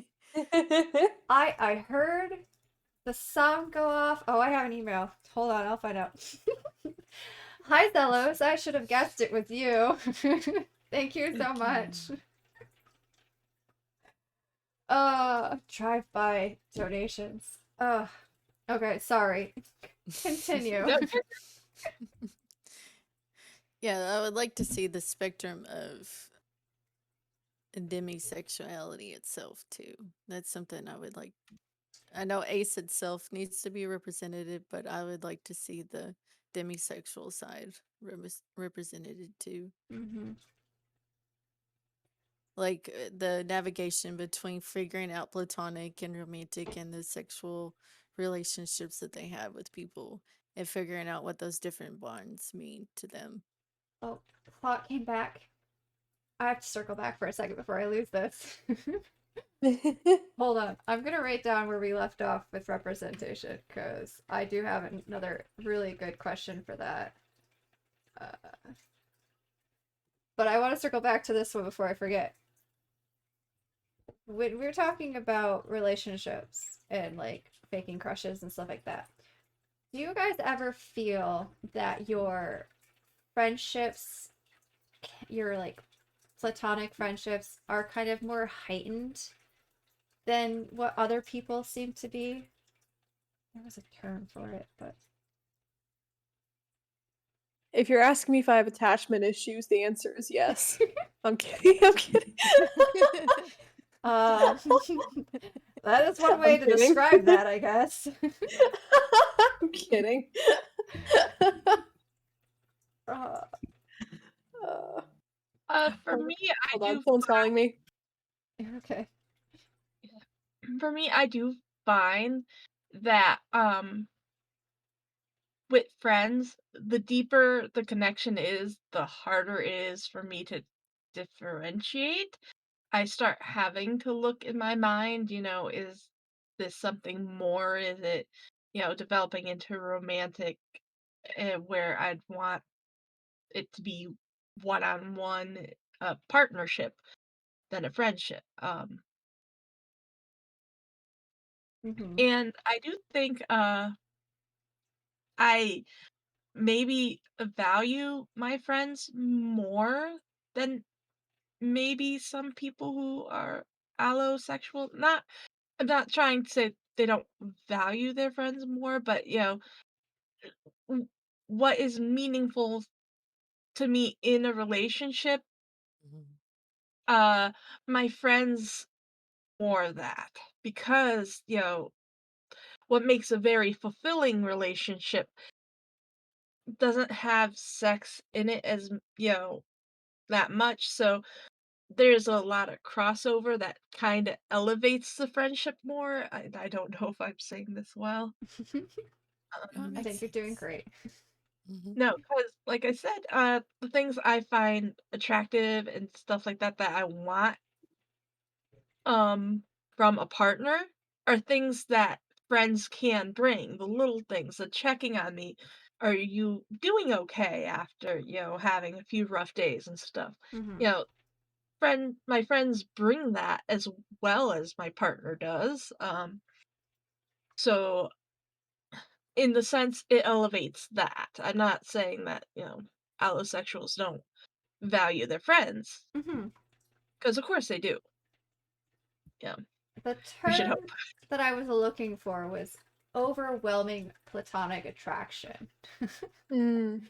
I heard the song go off. Oh, I have an email. Hold on, I'll find out. Hi, Zelos. I should have guessed it was you. Thank you so much. Drive-by donations. Okay, sorry. Continue. No, Yeah, I would like to see the spectrum of demisexuality itself too. That's something I would like. I know Ace itself needs to be represented, but I would like to see the demisexual side represented too. Mm-hmm. Like the navigation between figuring out platonic and romantic and the sexual relationships that they have with people and figuring out what those different bonds mean to them. Oh, clock came back. I have to circle back for a second before I lose this. Hold on. I'm going to write down where we left off with representation because I do have another really good question for that. But I want to circle back to this one before I forget. When we're talking about relationships and like faking crushes and stuff like that, do you guys ever feel that your friendships, your like platonic friendships, are kind of more heightened than what other people seem to be? There was a term for it, but If you're asking me if I have attachment issues, the answer is yes. I'm kidding. I'm kidding. that is one way I'm to kidding. describe that, I guess. I'm kidding. Uh, for me, I Hold on, do. someone's calling me. okay. For me, I do find that with friends, the deeper the connection is, the harder it is for me to differentiate. I start having to look in my mind, is this something more? Is it, developing into romantic, where I'd want it to be one-on-one partnership than a friendship. Mm-hmm. And I do think I maybe value my friends more than maybe some people who are allosexual. I'm not trying to say they don't value their friends more, but w- what is meaningful to me in a relationship, Mhm. uh, my friends more that because, what makes a very fulfilling relationship doesn't have sex in it that much. So there's a lot of crossover that kind of elevates the friendship more. I don't know if I'm saying this well. No, it I Um, makes think you're doing sense. great. Mhm. no, because like I said, the things I find attractive and stuff like that that I want um from a partner are things that friends can bring. The little things, the checking on me. Are you doing okay after, having a few rough days and stuff? Hmm. You know, my friends bring that as well as my partner does. So in the sense it elevates that. I'm not saying that, allosexuals don't value their friends, Hmm. because of course they do. Yeah, The we should term hope. that I was looking for was overwhelming platonic attraction. Mm.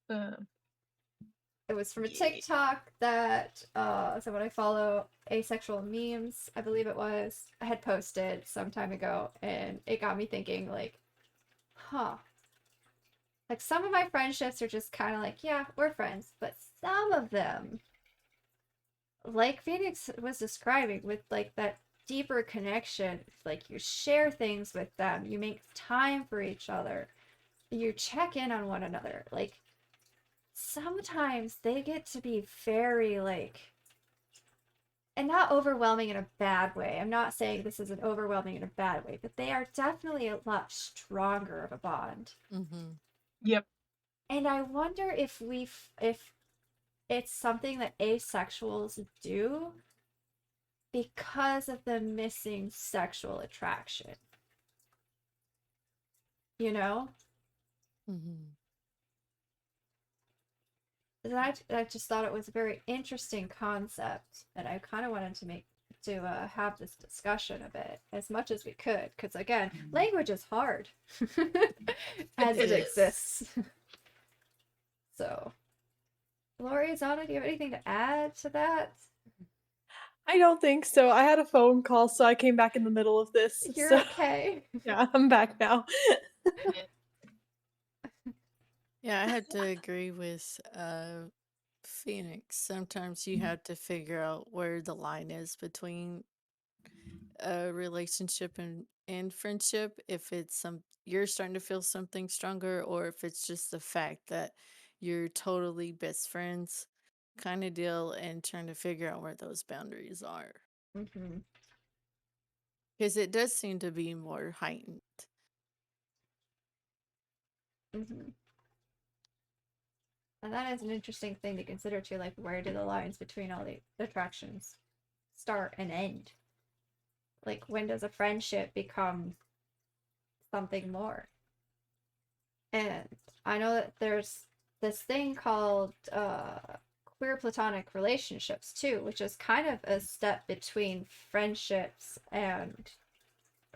Uh, It was from a yeah. TikTok that someone I follow, Asexual Memes, I believe it was, I had posted some time ago, and it got me thinking, like, huh. Like, some of my friendships are just kind of like, yeah, we're friends, but some of them, like Phoenix was describing, with like that deeper connection, like you share things with them, you make time for each other, you check in on one another. Like, sometimes they get to be very, like, and not overwhelming in a bad way. I'm not saying this is an overwhelming in a bad way, but they are definitely a lot stronger of a bond. Mhm. Yep. And I wonder if it's something that asexuals do because of the missing sexual attraction. You know? Mhm. I just thought it was a very interesting concept, and I kind of wanted to have this discussion of it as much as we could, because again, language is hard as It it is. exists. So, Lori, Zana, do you have anything to add to that? I don't think so. I had a phone call, so I came back in the middle of this. You're So okay. yeah, I'm back now. Yeah. Yeah, I had to agree with Phoenix. Sometimes you have to figure out where the line is between a relationship and friendship. If it's you're starting to feel something stronger, or if it's just the fact that you're totally best friends kind of deal, and trying to figure out where those boundaries are. Hmm. Because it does seem to be more heightened. Hmm. And that is an interesting thing to consider too. Like, where do the lines between all the attractions start and end? Like, when does a friendship become something more? And I know that there's this thing called queer platonic relationships too, which is kind of a step between friendships and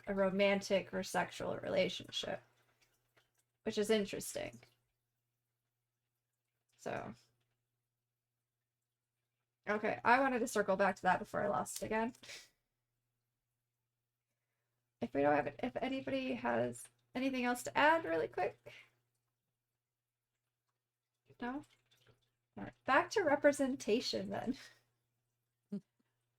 a romantic or sexual relationship, which is interesting. So, okay, I wanted to circle back to that before I lost it again. If we don't have it, if anybody has anything else to add, really quick. No? All right, back to representation then.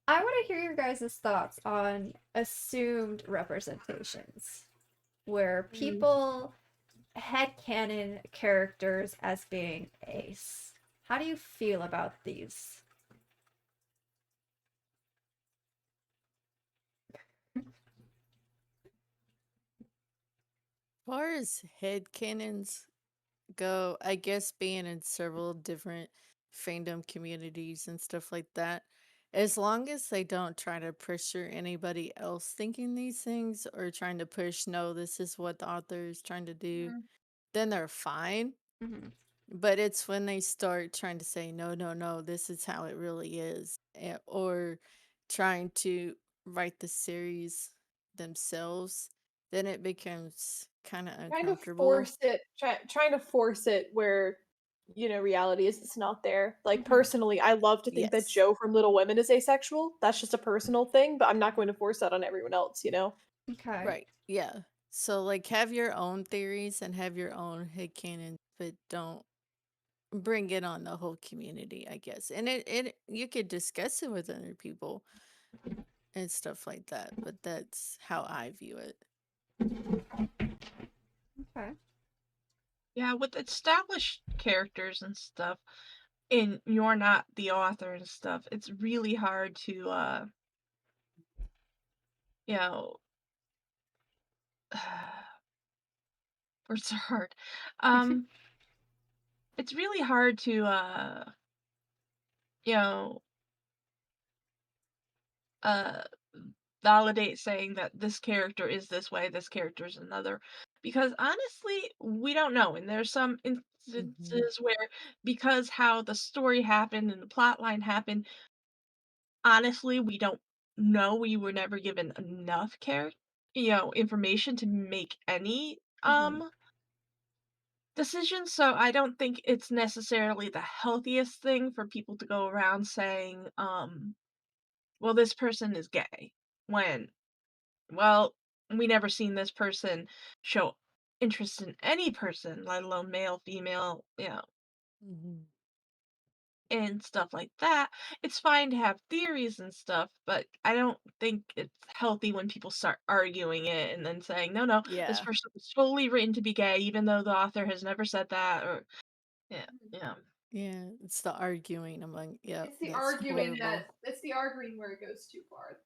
I want to hear your guys' thoughts on assumed representations, where Mm. people headcanon characters as being ace. How do you feel about these? As far as headcanons go, I guess being in several different fandom communities and stuff like that, as long as they don't try to pressure anybody else thinking these things, or trying to push, no, this is what the author is trying to do, Mm. then they're fine. Mhm. But it's when they start trying to say, no, no, no, this is how it really is, or trying to write the series themselves, then it becomes kind of Trying to uncomfortable. force it, trying to force it where reality is it's not there. Like Mhm. personally, I love to think that Yes. Joe from Little Women is asexual. That's just a personal thing, but I'm not going to force that on everyone else. Okay. Right. Yeah. So, like, have your own theories and have your own headcanon, but don't bring it on the whole community, I guess. And it you could discuss it with other people and stuff like that, but that's how I view it. Okay. Yeah, with established characters and stuff, and you're not the author and stuff, it's really hard to you know words are hard. Um it's really hard to you know uh validate saying that this character is this way, this character is another. Because honestly, we don't know. And there's some Hmm. instances where because how the story happened and the plot line happened, honestly, we don't know. We were never given enough information to make any Mhm. decisions. So I don't think it's necessarily the healthiest thing for people to go around saying, well, this person is gay when well, we never seen this person show interest in any person, let alone male, female, Hmm. and stuff like that. It's fine to have theories and stuff, but I don't think it's healthy when people start arguing it and then saying, no, no, this Yeah. person was totally written to be gay, even though the author has never said that, or, yeah, yeah. Yeah. It's the arguing among, yep, It's the that's arguing horrible. that it's the arguing where it goes too far.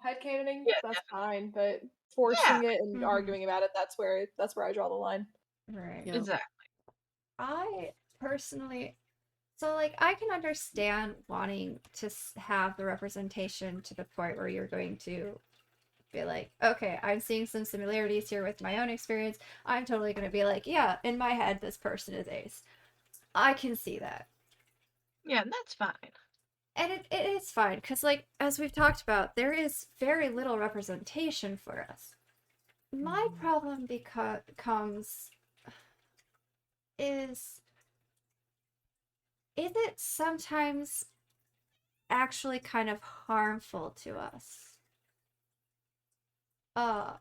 Headcanoning, Yeah, that's fine, but yeah, forcing it and Mhm. arguing about it, that's where I draw the line. Right. Yep. exactly. I personally, so like, I can understand wanting to have the representation to the point where you're going to be like, okay, I'm seeing some similarities here with my own experience. I'm totally going to be like, yeah, in my head, this person is ace. I can see that. Yeah, and that's fine. And it is fine, because, like, as we've talked about, there is very little representation for us. My Hmm. problem comes is it sometimes actually kind of harmful to us? Uh,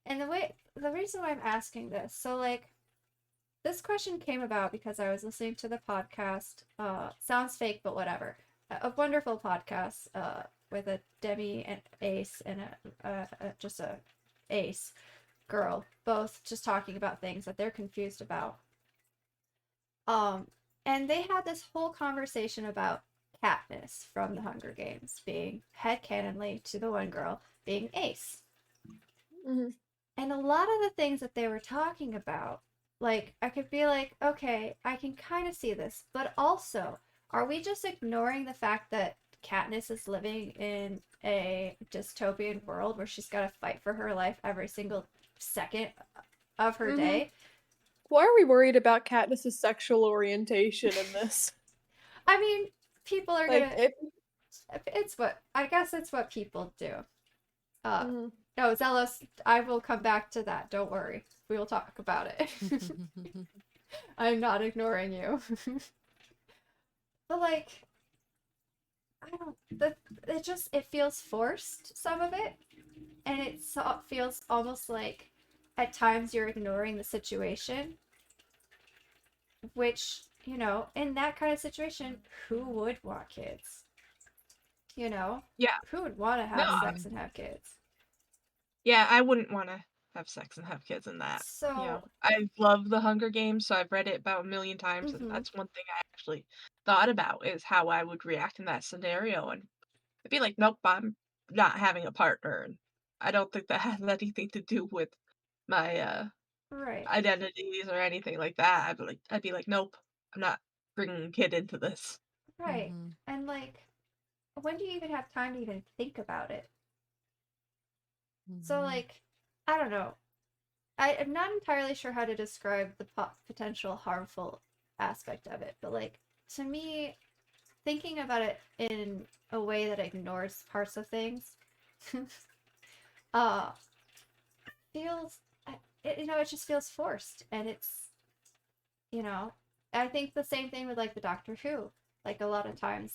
and the reason why I'm asking this, so like, this question came about because I was listening to the podcast, sounds fake, but whatever. A wonderful podcast, with a Demi and Ace and just a Ace girl, both just talking about things that they're confused about. Um, and they had this whole conversation about Katniss from the Hunger Games being headcanonly to the one girl being Ace. Hmm. And a lot of the things that they were talking about, like, I could be like, okay, I can kind of see this, but also, are we just ignoring the fact that Katniss is living in a dystopian world where she's got to fight for her life every single second of her Hmm. day? Why are we worried about Katniss's sexual orientation in this? I mean, people are Like gonna. it. It's what I guess it's what people do. Uh, Mhm. no, Zealous. I will come back to that. Don't worry. We will talk about it. I'm not ignoring you. But like, I don't. It feels forced. Some of it, and feels almost like at times you're ignoring the situation. Which, in that kind of situation, who would want kids? You know, Yeah, who would want to no, have sex and have kids? yeah, I wouldn't wanna have sex and have kids in that, So, I love The Hunger Games, so I've read it about a million times, and mm-hmm, that's one thing I actually thought about is how I would react in that scenario, and I'd be like, "Nope, I'm not having a partner," and I don't think that has anything to do with my, right, identities or anything like that, I'd be like, "Nope, I'm not bringing a kid into this." right. Hmm. And like, when do you even have time to even think about it? So Hmm. like, I don't know. I'm not entirely sure how to describe the potential harmful aspect of it, but like to me, thinking about it in a way that ignores parts of things, uh, feels, it just feels forced, and it's, you know, I think the same thing with like the Doctor Who. Like a lot of times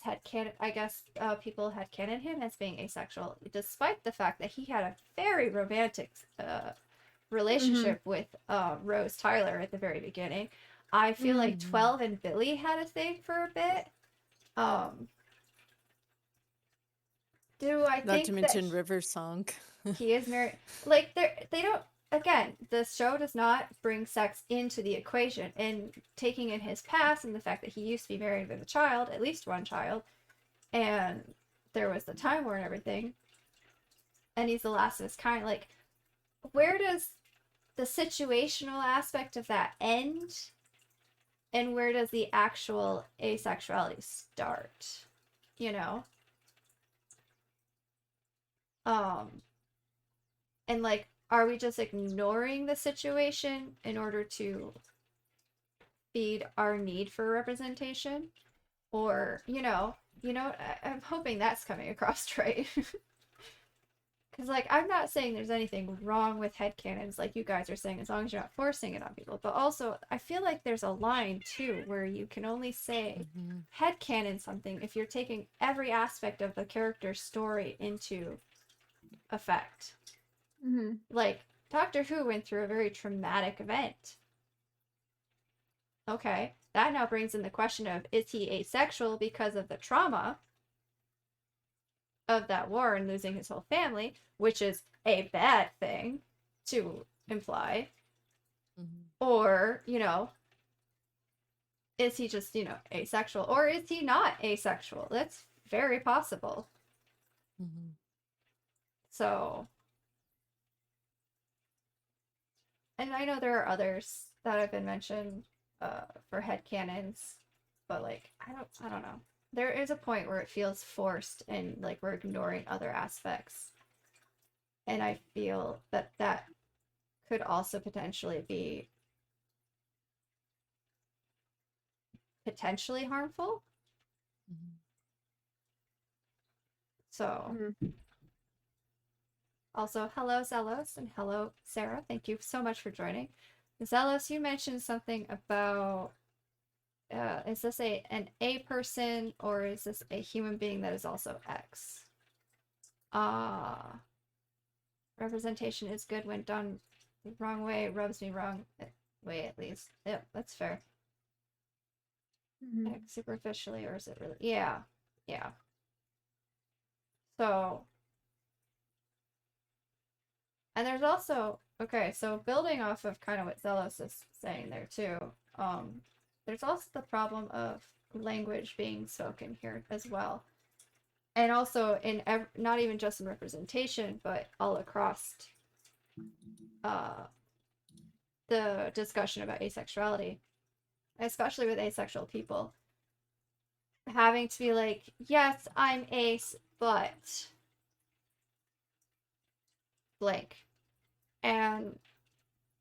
I guess people had canon him as being asexual, despite the fact that he had a very romantic relationship with Rose Tyler at the very beginning. I feel like 12 and Billy had a thing for a bit. Do I Not to think that mention River Song. he is married? Like they don't. Again, the show does not bring sex into the equation, and taking in his past and the fact that he used to be married with a child, at least one child, and there was the Time War and everything, and he's the last of his kind. Like, where does the situational aspect of that end, and where does the actual asexuality start? You know? And like, are we just ignoring the situation in order to feed our need for representation? Or, I'm hoping that's coming across right. Because, like, I'm not saying there's anything wrong with headcanons, like you guys are saying, as long as you're not forcing it on people. But also, I feel like there's a line, too, where you can only say headcanon something if you're taking every aspect of the character's story into effect. Like, Doctor Who went through a very traumatic event. Okay, that now brings in the question of, is he asexual because of the trauma of that war and losing his whole family, which is a bad thing to imply? Or, is he just, asexual? Or is he not asexual? That's very possible. So, and I know there are others that have been mentioned for headcanons, but like I don't know. There is a point where it feels forced and like we're ignoring other aspects. And I feel that that could also potentially be potentially harmful. So also, hello Zelos and hello Sarah. Thank you so much for joining. Zelos, you mentioned something about is this an A person or is this a human being that is also X? Representation is good when done the wrong way. It rubs me wrong way, at least. Yep, that's fair. X superficially, or is it really? Yeah. So, and there's also, okay, so building off of kind of what Zelos is saying there too, there's also the problem of language being spoken here as well. And also in not even just in representation, but all across the discussion about asexuality, especially with asexual people, having to be like, yes, I'm ace, but blank. And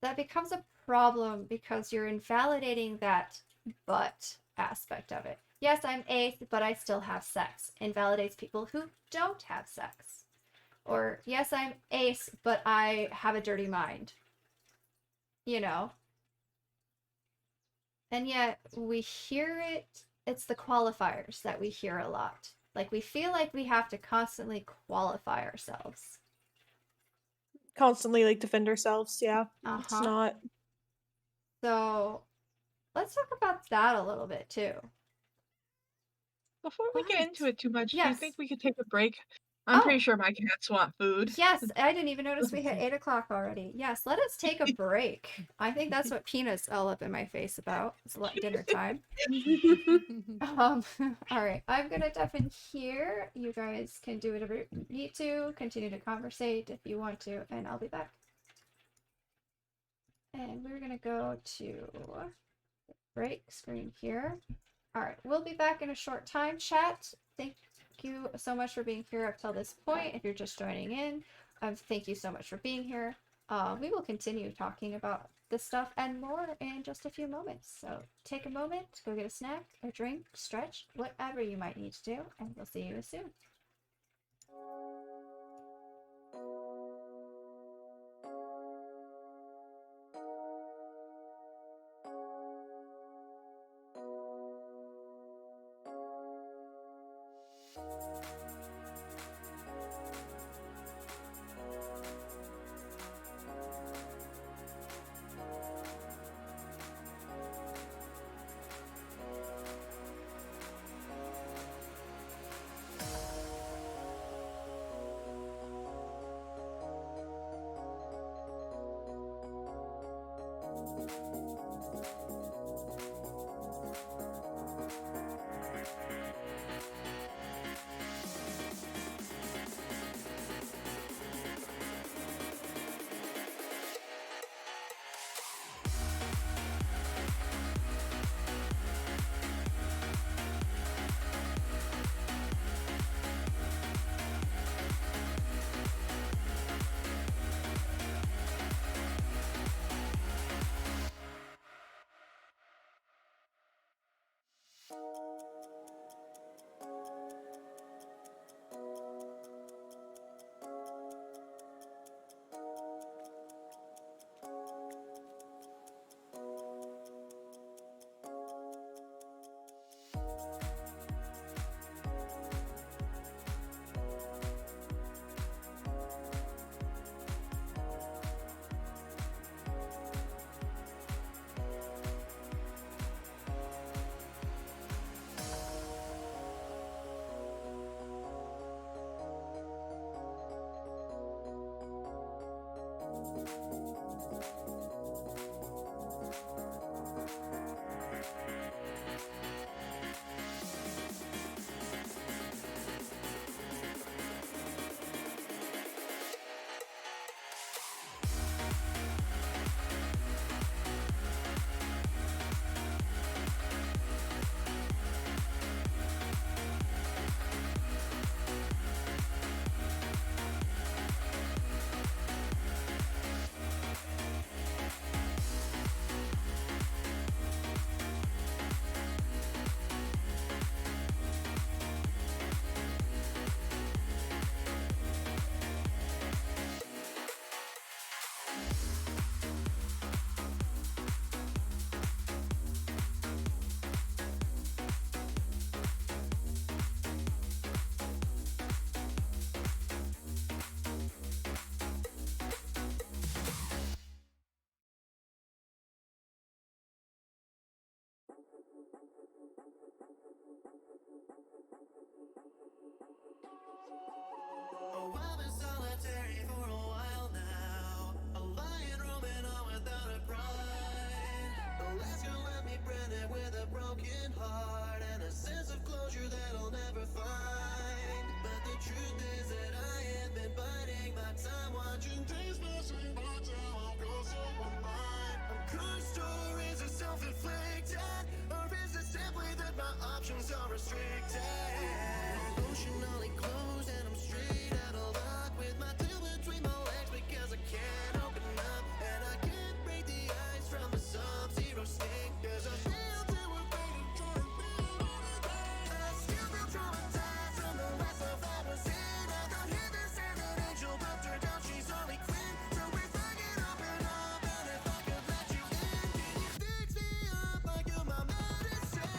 that becomes a problem because you're invalidating that but aspect of it. Yes, I'm ace, but I still have sex. Invalidates people who don't have sex. Or, yes, I'm ace, but I have a dirty mind. And yet, we hear it, it's the qualifiers that we hear a lot. Like, we feel like we have to constantly qualify ourselves. Constantly, like, defend ourselves, yeah. It's not... So, let's talk about that a little bit, too. Before we get into it too much, do you think we could take a break? I'm pretty sure my cats want food. Yes, I didn't even notice we hit 8 o'clock already. Yes, let us take a break. I think that's what Peanut's all up in my face about. It's dinner time. All right, I'm gonna deafen here. You guys can do whatever you need to. Continue to conversate if you want to, and I'll be back. And we're gonna go to break screen here. All right, we'll be back in a short time, chat. Thank you so much for being here up till this point. If you're just joining in, thank you so much for being here. We will continue talking about this stuff and more in just a few moments. So take a moment, go get a snack, a drink, stretch, whatever you might need to do, and we'll see you soon. Oh, I've been solitary for a while now, a lion roaming on without a pride. Alaska left me branded with a broken heart and a sense of closure that I'll never find. But the truth is that I have been biding my time, watching days pass me by till I'll go so unwind. I'm cursed, or is it self-inflicted, or is it simply that my options are restricted? Emotionally closed and I'm straight out of luck with my tail between my legs because I can't open up and I can't break the ice from the sub-zero sting cause I feel too afraid of trying to be I still feel traumatized from the last love I was in. I thought Heather said an angel but turned out she's only Quinn. So if I could open up and if I could let you in, can you fix me up like you're my medicine?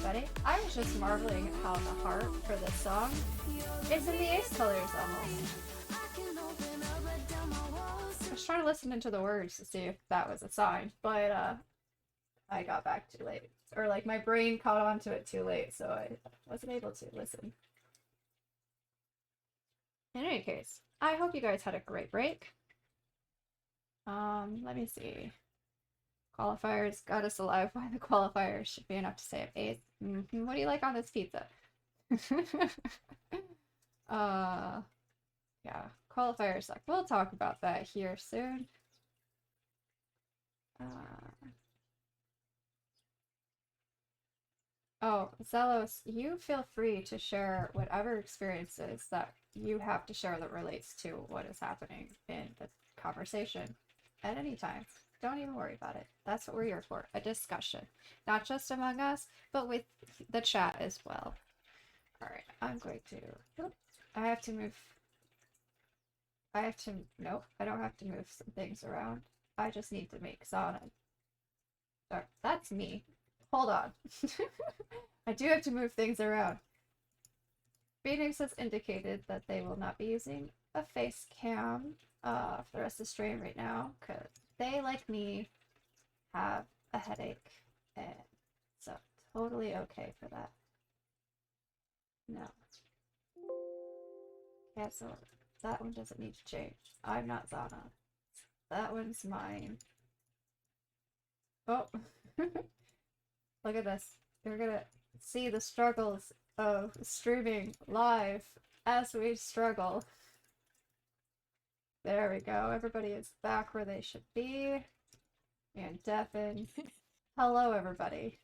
everybody. I was just marveling at how the harp for this song is in the ace colors almost. I was trying to listen into the words to see if that was a sign, but I got back too late. Or like my brain caught on to it too late, so I wasn't able to listen. In any case, I hope you guys had a great break. Let me see. Qualifiers got us alive. Why the qualifiers should be enough to say an eighth. What do you like on this pizza? Yeah, qualifiers suck. We'll talk about that here soon. Oh, Zelos, you feel free to share whatever experiences that you have to share that relates to what is happening in the conversation at any time. Don't even worry about it. That's what we're here for. A discussion. Not just among us, but with the chat as well. Alright, I'm going to... I have to move... Nope, I don't have to move some things around. I just need to make Sana. Sorry, that's me. Hold on. I do have to move things around. Phoenix has indicated that they will not be using a face cam for the rest of the stream right now, because they, like me, have a headache, and so totally okay for that. No. Yeah, so that one doesn't need to change. I'm not Zana. That one's mine. Oh. Look at this. You're gonna see the struggles of streaming live as we struggle. There we go. Everybody is back where they should be. And deafened. Hello, everybody.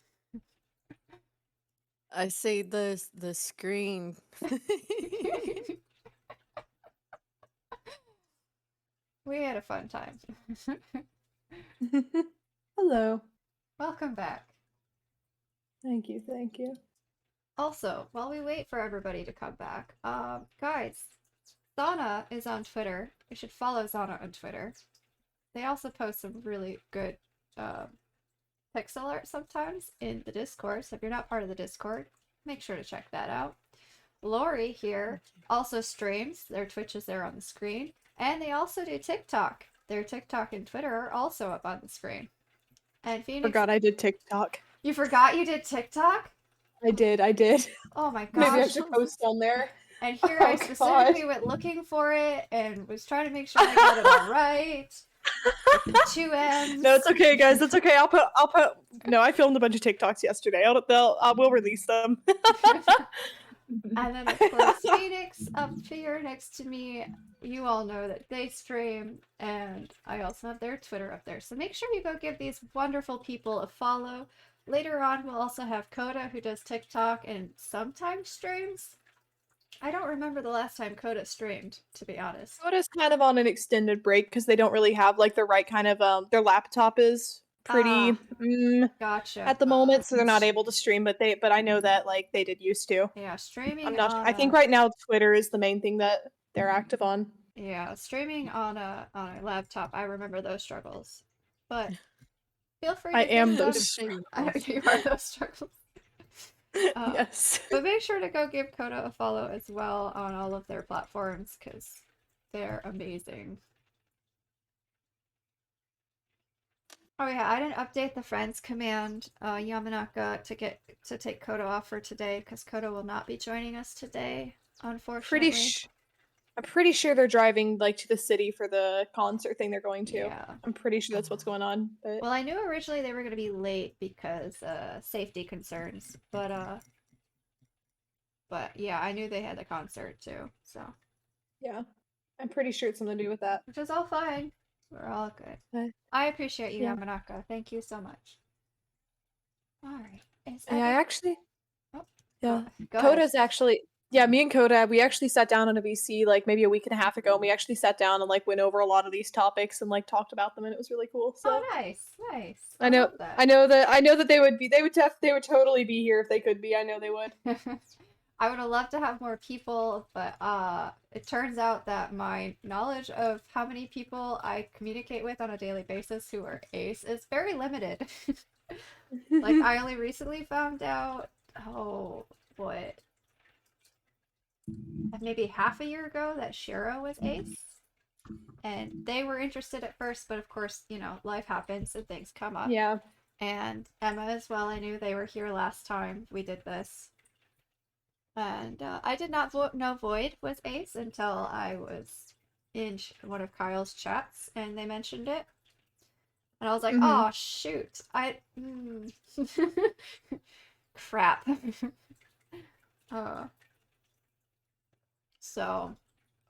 I see the screen. We had a fun time. Hello. Welcome back. Thank you. Thank you. Also, while we wait for everybody to come back, guys, Zana is on Twitter. You should follow Zana on Twitter. They also post some really good pixel art sometimes in the Discord, so if you're not part of the Discord, make sure to check that out. Lori here also streams. Their Twitch is there on the screen. And they also do TikTok. Their TikTok and Twitter are also up on the screen. And Phoenix... Forgot I did TikTok. You forgot you did TikTok? I did. Oh my gosh. Maybe I should post on there. And here Oh, I specifically went looking for it and was trying to make sure I got it all right. With the 2 M's. No, it's okay, guys. It's okay. I'll put. No, I filmed a bunch of TikToks yesterday. We'll release them. And then of course Phoenix up here next to me. You all know that they stream, and I also have their Twitter up there. So make sure you go give these wonderful people a follow. Later on, we'll also have Coda, who does TikTok and sometimes streams. I don't remember the last time Coda streamed, to be honest. Coda's kind of on an extended break because they don't really have like the right kind of their laptop is pretty Gotcha. at the moment, so they're not able to stream. But I know that like they did used to. Yeah, streaming. I'm not. I think right now Twitter is the main thing that they're active on. Yeah, streaming on a laptop. I remember those struggles, but feel free. I to am give them- those. You are those struggles. Yes. But make sure to go give Coda a follow as well on all of their platforms because they're amazing. Oh yeah, I didn't update the friends command, Yamanaka, to take Coda off for today because Coda will not be joining us today, unfortunately. I'm pretty sure they're driving like to the city for the concert thing they're going to. Yeah. I'm pretty sure that's what's going on. But Well, I knew originally they were going to be late because safety concerns, but yeah, I knew they had the concert too, so. yeah, I'm pretty sure it's something to do with that. Which is all fine. We're all good. Okay. I appreciate you, Yeah. Yamanaka. Thank you so much. All right. Yeah, I actually. Oh, Yeah, go ahead. Coda's actually. Yeah, me and Coda, we actually sat down on a VC like maybe a week and a half ago, and we actually sat down and like went over a lot of these topics and like talked about them, and it was really cool. So Oh, nice. I know, love that. I know that they would totally be here if they could be. I know they would. I would have loved to have more people, but it turns out that my knowledge of how many people I communicate with on a daily basis who are ace is very limited. Like, I only recently found out oh, what, maybe half a year ago that Shiro was ace. And they were interested at first, but of course, life happens and things come up. Yeah. And Emma as well, I knew they were here last time we did this. And I did not know Void was ace until I was in one of Kyle's chats and they mentioned it. And I was like, Mhm. oh, shoot. Crap. uh, so,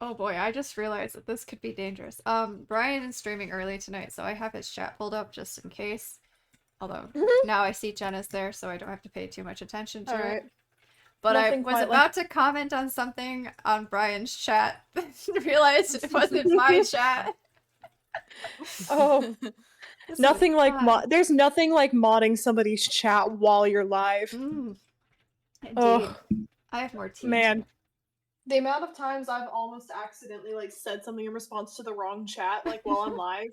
oh boy, I just realized that this could be dangerous. Brian is streaming early tonight, so I have his chat pulled up just in case. Although, now I see Jenna's there, so I don't have to pay too much attention to it. Alright. But I Nothing was quite about to comment on something on Brian's chat, realized it wasn't my chat. Oh, This nothing was like fun. there's nothing like modding somebody's chat while you're live. Indeed. Oh, I have more tea. man. The amount of times I've almost accidentally like said something in response to the wrong chat like while I'm live.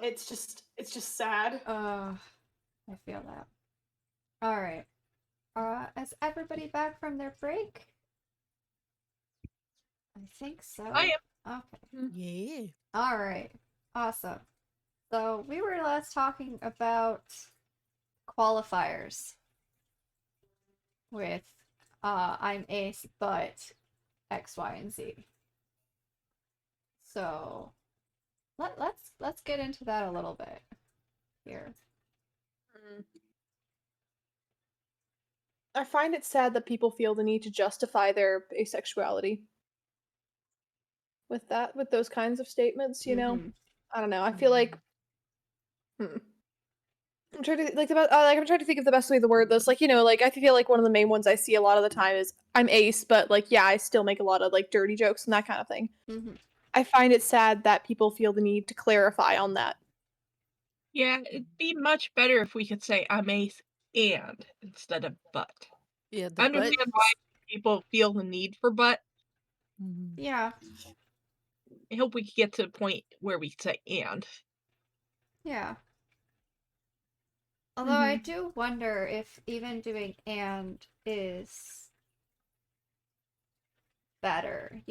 It's just sad. I feel that. All right. Is everybody back from their break? I think so. I am. Okay. Yeah. All right. Awesome. So we were last talking about qualifiers with I'm ace but X, Y, and Z. So let's get into that a little bit here. I find it sad that people feel the need to justify their asexuality with those kinds of statements, Mhm. I don't know. I feel like I'm trying to I'm trying to think of the best way to word this. I feel like one of the main ones I see a lot of the time is I'm ace, but yeah, I still make a lot of like dirty jokes and that kind of thing. Mhm. I find it sad that people feel the need to clarify on that. Yeah, it'd be much better if we could say I'm ace and instead of but. Yeah, I the but. understand why people feel the need for but. Mhm. Yeah. I hope we could get to a point where we say and. Yeah. Although I do wonder if even doing and is better,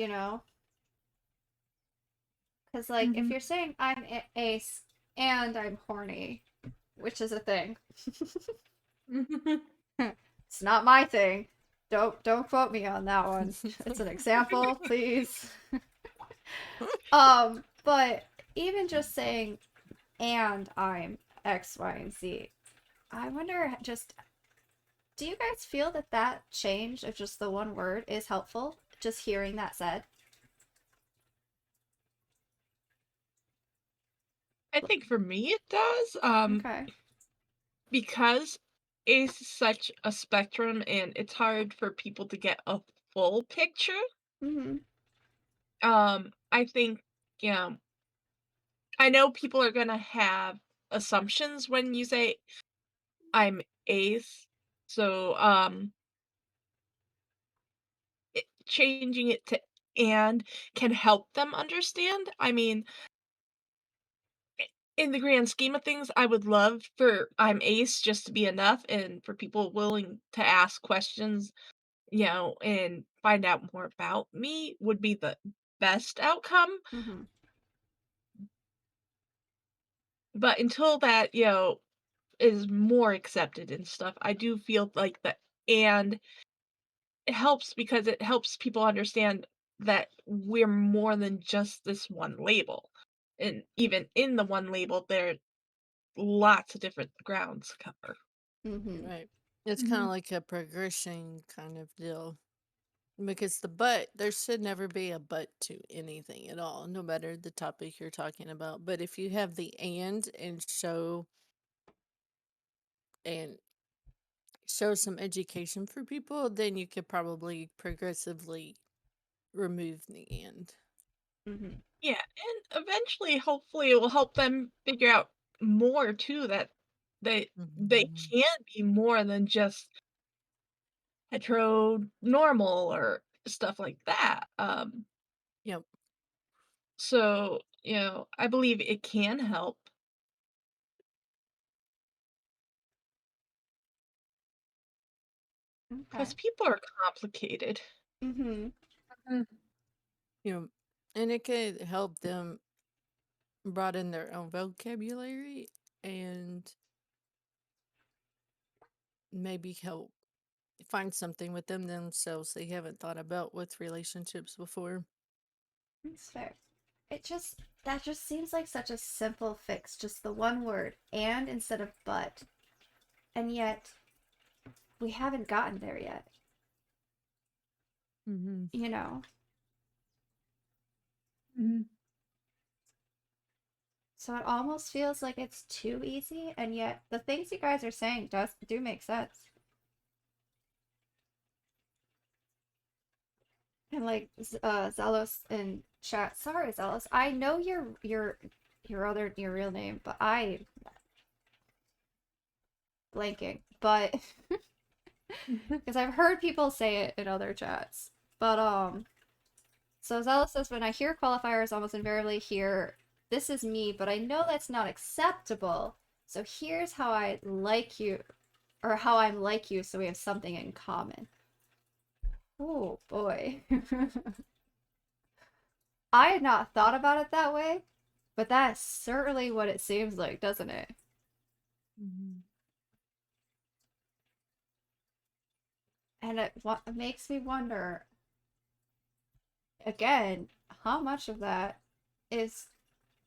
Because, like, if you're saying I'm ace and I'm horny, which is a thing, it's not my thing. Don't quote me on that one. It's an example, please. But even just saying and I'm X, Y, and Z, I wonder just, do you guys feel that change of just the one word is helpful? Just hearing that said? I think for me it does. Okay. Because ace is such a spectrum and it's hard for people to get a full picture. Mm-hmm. I think, you know, I know people are gonna have assumptions when you say I'm ace. So, changing it to and can help them understand. I mean, in the grand scheme of things, I would love for I'm ace just to be enough and for people willing to ask questions, and find out more about me would be the best outcome. Mm-hmm. But until that, is more accepted and stuff, I do feel like the and it helps because it helps people understand that we're more than just this one label. And even in the one label, there are lots of different grounds to cover. Mm-hmm. Right. It's kind of like a progression kind of deal. Because the but, there should never be a but to anything at all, no matter the topic you're talking about. But if you have the and and show some education for people, then you could probably progressively remove the and. Mm-hmm. Yeah, and eventually, hopefully, it will help them figure out more too that they Mhm. can be more than just heteronormal or stuff like that. Yep. So, I believe it can help. Okay. Because people are complicated. Mm-hmm. You know, and it could help them broaden their own vocabulary and maybe help find something within themselves they haven't thought about with relationships before. That's fair. That just seems like such a simple fix, just the one word, and instead of but. And yet, we haven't gotten there yet. Mm-hmm. You know? Mhm. So it almost feels like it's too easy, and yet the things you guys are saying do make sense. And like Zealous in chat, sorry Zealous, I know your real name, but I blanking. But because I've heard people say it in other chats. But so Zealous says when I hear qualifiers, almost invariably hear this is me, but I know that's not acceptable. So here's how I like you, or how I'm like you, so we have something in common. Oh boy. I had not thought about it that way, but that's certainly what it seems like, doesn't it? Mm-hmm. And it makes me wonder again, how much of that is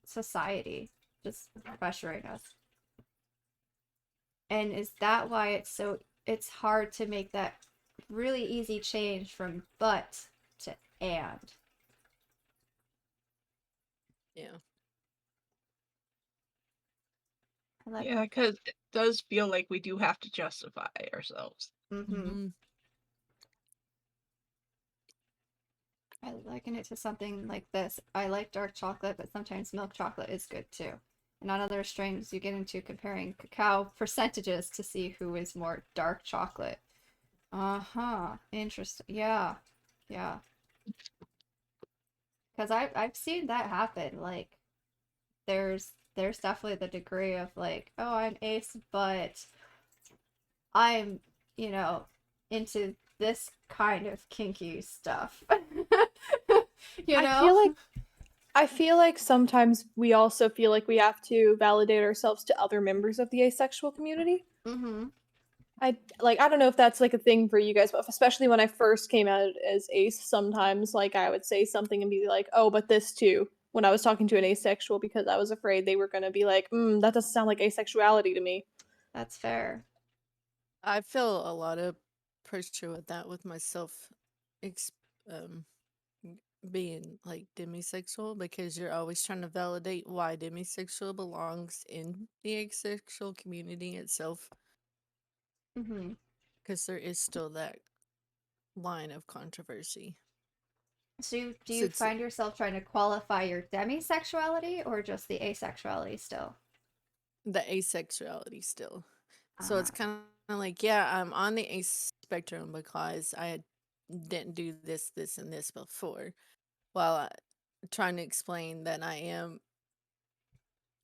society just pressuring us? And is that why it's hard to make that really easy change from but to and? Yeah. Like, Yeah, because it does feel like we do have to justify ourselves. mm-hmm. I liken it to something like this. I like dark chocolate, but sometimes milk chocolate is good too. And on other streams, you get into comparing cacao percentages to see who is more dark chocolate. Uh-huh. Interesting. Yeah. Yeah. Because I've seen that happen. Like, there's definitely the degree of like, oh, I'm ace, but I'm, you know, into this kind of kinky stuff. You know? I feel like sometimes we also feel like we have to validate ourselves to other members of the asexual community. Mm-hmm. I don't know if that's like a thing for you guys, but especially when I first came out as ace, sometimes like I would say something and be like, "Oh, but this too." When I was talking to an asexual because I was afraid they were going to be like, that doesn't sound like asexuality to me." That's fair. I feel a lot of pressure with that with myself ex- um being like demisexual because you're always trying to validate why demisexual belongs in the asexual community itself Mm-hmm. because there is still that line of controversy. So do So you it's find yourself trying to qualify your demisexuality or just the asexuality still? the asexuality still. So it's Ah, kind of like, yeah, I'm on the ace spectrum because didn't do this, this, and this before, while trying to explain that I am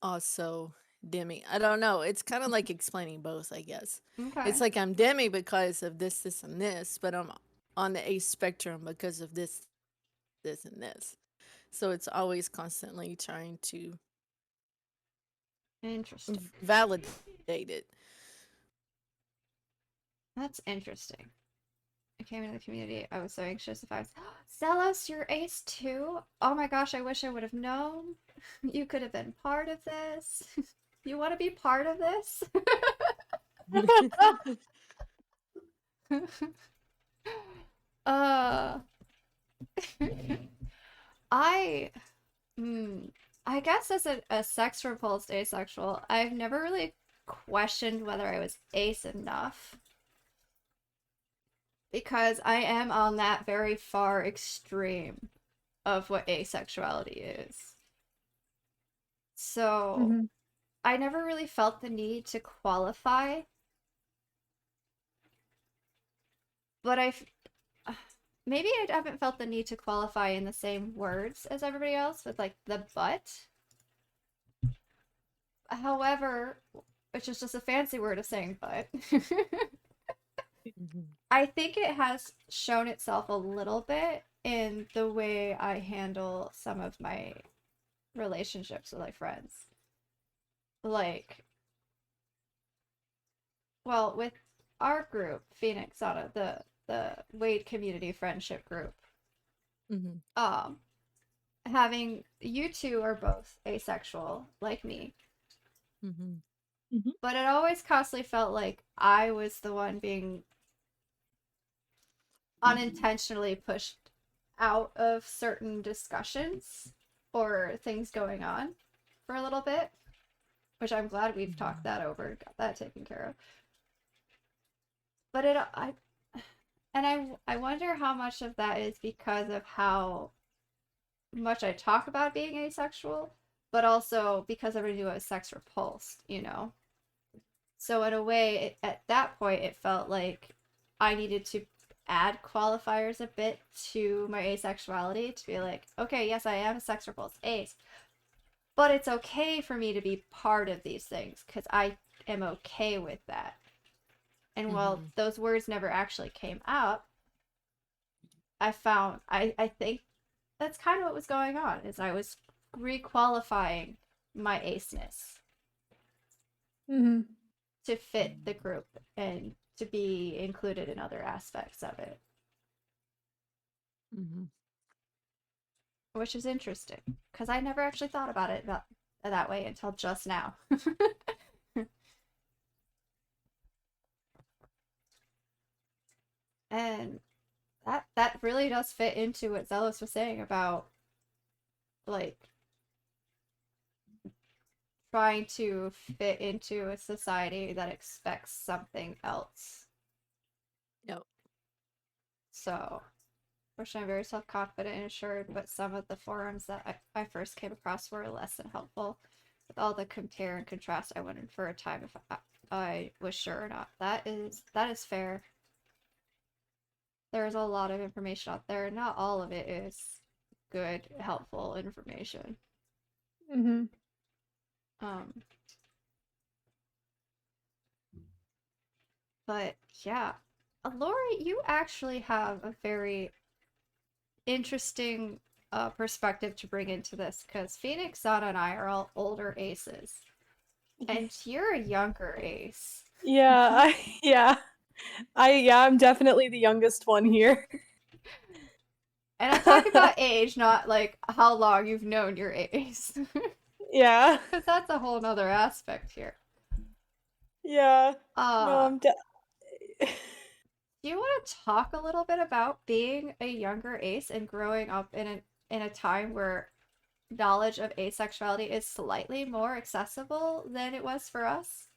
also demi. I don't know. It's kind of like explaining both, I guess. It's okay. like I'm demi because of this, this, and this, but I'm on the ace spectrum because of this, this, and this. So it's always constantly trying to Interesting. validate it. That's interesting. I came into the community. I was so anxious if I was Zealous, you're ace too? Oh my gosh, I wish I would have known. You could have been part of this. You want to be part of this? uh I I guess as a sex repulsed asexual, I've never really questioned whether I was ace enough because I am on that very far extreme of what asexuality is. So Mm-hmm. I never really felt the need to qualify, but maybe I haven't felt the need to qualify in the same words as everybody else with like the but. However, which is just a fancy word of saying but. I think it has shown itself a little bit in the way I handle some of my relationships with my friends. Like, well, with our group, Phoenix Auto, the Wade Community Friendship Group, Mm-hmm. having you two are both asexual, like me, Mm-hmm. but it always constantly felt like I was the one being unintentionally pushed out of certain discussions or things going on for a little bit, which I'm glad we've talked that over and got that taken care of. But I wonder how much of that is because of how much I talk about being asexual, but also because I knew I was sex repulsed, you know? So in a way, at that point, it felt like I needed to add qualifiers a bit to my asexuality to be like, okay, yes, I am a sex repulsed ace, but it's okay for me to be part of these things because I am okay with that. And while those words never actually came out, I think that's kind of what was going on is I was requalifying my aceness Mm-hmm. to fit the group and to be included in other aspects of it, Mm-hmm. which is interesting because I never actually thought about it that way until just now. And that really does fit into what Zealous was saying about like trying to fit into a society that expects something else. Yep. So, fortunately, I'm very self-confident and assured, but some of the forums that I first came across were less than helpful. With all the compare and contrast, I wondered for a time if I was sure or not. That is fair. There's a lot of information out there. Not all of it is good, helpful information. Mm-hmm. But yeah, Lori, you actually have a very interesting perspective to bring into this because Phoenix, Zana, and I are all older aces, and you're a younger ace. Yeah, I'm definitely the youngest one here. And I'm talking about age, not like how long you've known your ace, Yeah, because that's a whole nother aspect here. yeah. No, Do you want to talk a little bit about being a younger ace and growing up in a time where knowledge of asexuality is slightly more accessible than it was for us?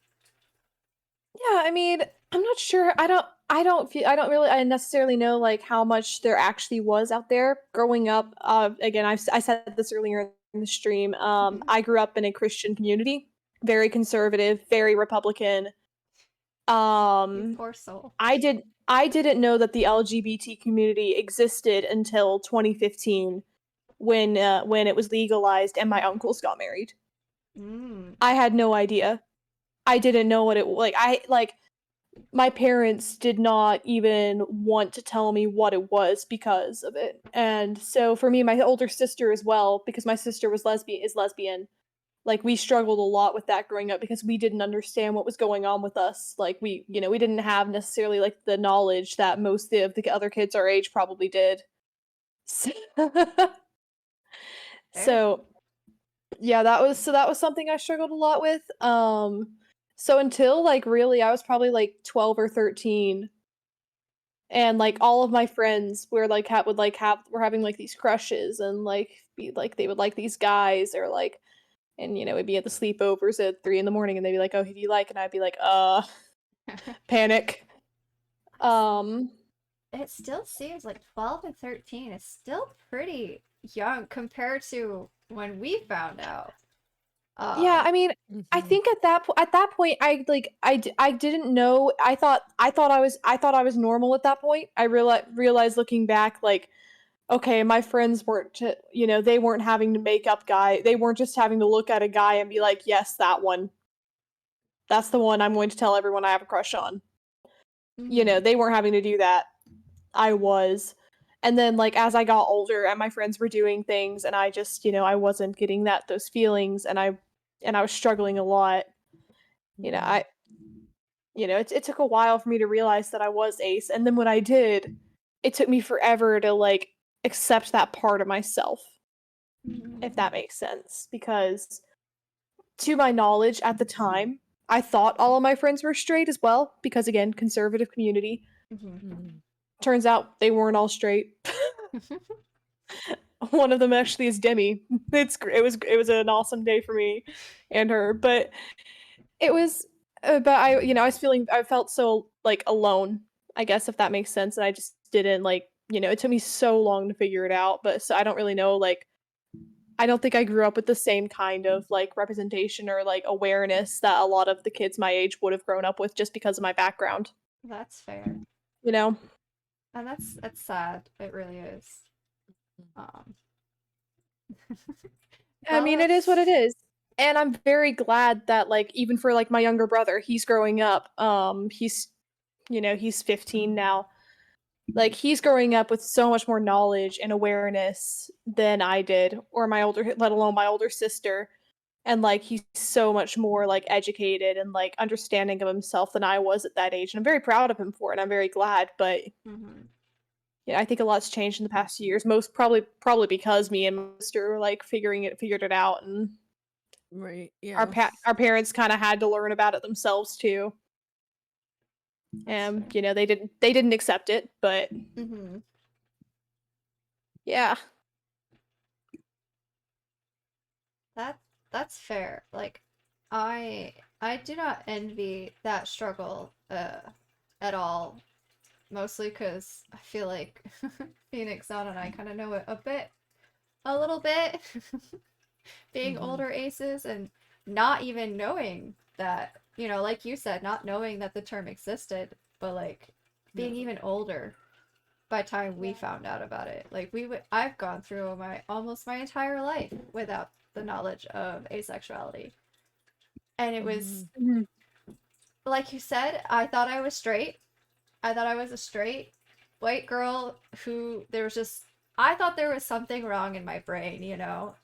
Yeah, I mean, I'm not sure. I necessarily know like how much there actually was out there growing up. Again, I said this earlier in the stream. I grew up in a Christian community, very conservative, very Republican. You poor soul. I didn't know that the LGBT community existed until 2015 when it was legalized and my uncles got married. I had no idea. I didn't know what it like my parents did not even want to tell me what it was because of it. And so for me, my older sister as well, because my sister is lesbian, like we struggled a lot with that growing up because we didn't understand what was going on with us. Like we didn't have necessarily like the knowledge that most of the other kids our age probably did. So yeah, that was something I struggled a lot with. So until like really I was probably like 12 or 13 and like all of my friends were like were having like these crushes and like be like they would like these guys or like and we'd be at the sleepovers at 3 in the morning and they'd be like, oh, who do you like? And I'd be like, panic. It still seems like 12 and 13 is still pretty young compared to when we found out. Yeah, I mean, I think at that point I didn't know. I thought I was normal at that point. I realized looking back like okay, my friends weren't they weren't having to make up guy. They weren't just having to look at a guy and be like, "Yes, that one. That's the one I'm going to tell everyone I have a crush on." You know, Mhm. they weren't having to do that. I was. And then like as I got older and my friends were doing things and I just, I wasn't getting those feelings and I was struggling a lot. You know, Mhm. it took a while for me to realize that I was ace, and then when I did, it took me forever to like accept that part of myself, if Mhm. that makes sense, because to my knowledge at the time, I thought all of my friends were straight as well because again, conservative community. Mhm. Mhm. Turns out they weren't all straight. One of them actually is Demi. It was an awesome day for me and her, but it was but I felt so like alone, I guess if that makes sense, and I just didn't like, it took me so long to figure it out, but so I don't really know like I don't think I grew up with the same kind of like representation or like awareness that a lot of the kids my age would have grown up with just because of my background, That's fair. you know? And that's sad. It really is. Um I well, mean, it is what it is. And I'm very glad that like even for like my younger brother, he's growing up. He's 15 now. Like he's growing up with so much more knowledge and awareness than I did or let alone my older sister. And like he's so much more like educated and like understanding of himself than I was at that age. And I'm very proud of him for it. I'm very glad, but Mhm. yeah, I think a lot's changed in the past few years. Most probably because me and my sister were like figured it out, and Right. our Yeah. our parents kind of had to learn about it themselves too. That's And fair. they didn't accept it, but Mhm. yeah. That that's fair. Like I do not envy that struggle at all. Mostly cuz I feel like Phoenix on and I kind of know it a little bit. Being Mhm. older aces and not even knowing that, like you said, not knowing that the term existed, but like Yeah. being even older by the time we Yeah. found out about it. Like I've gone through my almost my entire life without the knowledge of asexuality. And it was Mhm. Mhm. like you said, I thought I was straight. I thought I was a straight white girl who there was just I thought there was something wrong in my brain,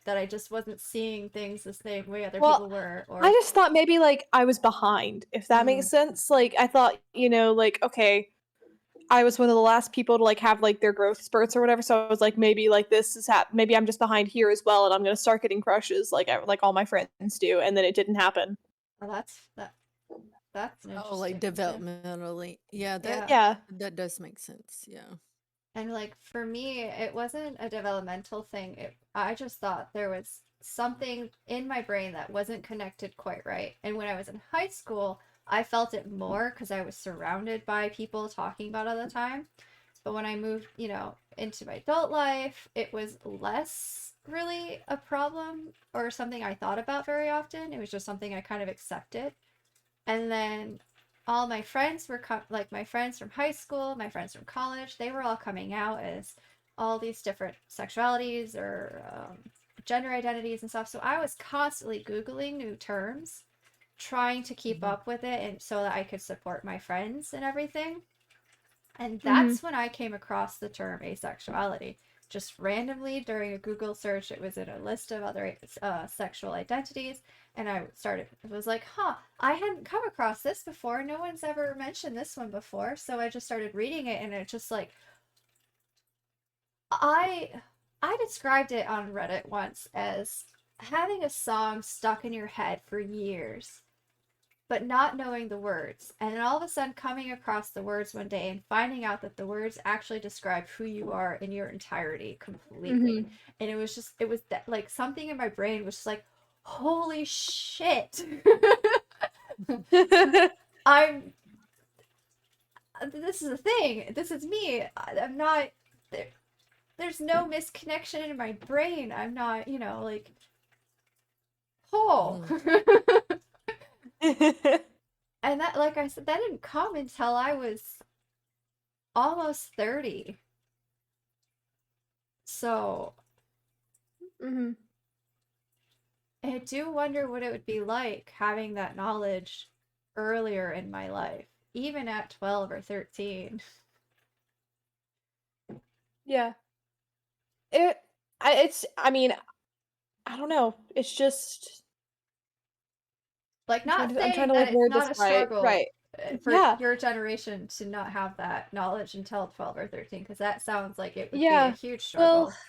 that I just wasn't seeing things the same way other Well, people were I or just thought maybe like I was behind, if that makes mm, sense. Like I thought, like okay, I was one of the last people to like have like their growth spurts or whatever. So I was like, maybe like maybe I'm just behind here as well, and I'm gonna start getting crushes like all my friends do, and then it didn't happen. well, that's an Oh, like interesting too. developmentally. Yeah, that Yeah. Yeah. that does make sense. Yeah. And like for me, it wasn't a developmental thing. I just thought there was something in my brain that wasn't connected quite right. And when I was in high school, I felt it more because I was surrounded by people talking about it all the time. But when I moved, into my adult life, it was less really a problem or something I thought about very often. It was just something I kind of accepted. And then all my friends were like my friends from high school, my friends from college, they were all coming out as all these different sexualities or gender identities and stuff. So I was constantly Googling new terms, trying to keep Mhm. up with it and so that I could support my friends and everything. And Mm-hmm. that's when I came across the term asexuality. Just randomly during a Google search, it was in a list of other sexual identities. And it was like, huh, I hadn't come across this before. No one's ever mentioned this one before. So I just started reading it and it just like, I, I described it on Reddit once as having a song stuck in your head for years but not knowing the words. And then all of a sudden coming across the words one day and finding out that the words actually describe who you are in your entirety completely. Mm-hmm. And it was that, like something in my brain was just like, holy shit. I'm, this is a thing. This is me. I'm not, there's no misconnection in my brain. I'm not, like, oh. Mhm. And that, like I said, that didn't come until I was almost 30. So Mm-hmm. I do wonder what it would be like having that knowledge earlier in my life. even at 12 or 13. Yeah. I mean, I don't know. It's just Like, I'm trying not to I'm trying saying to that like it's word this not a right. struggle Right. for Yeah. your generation to not have that knowledge until 12 or 13, because that sounds like it would be a Yeah. huge Well, struggle.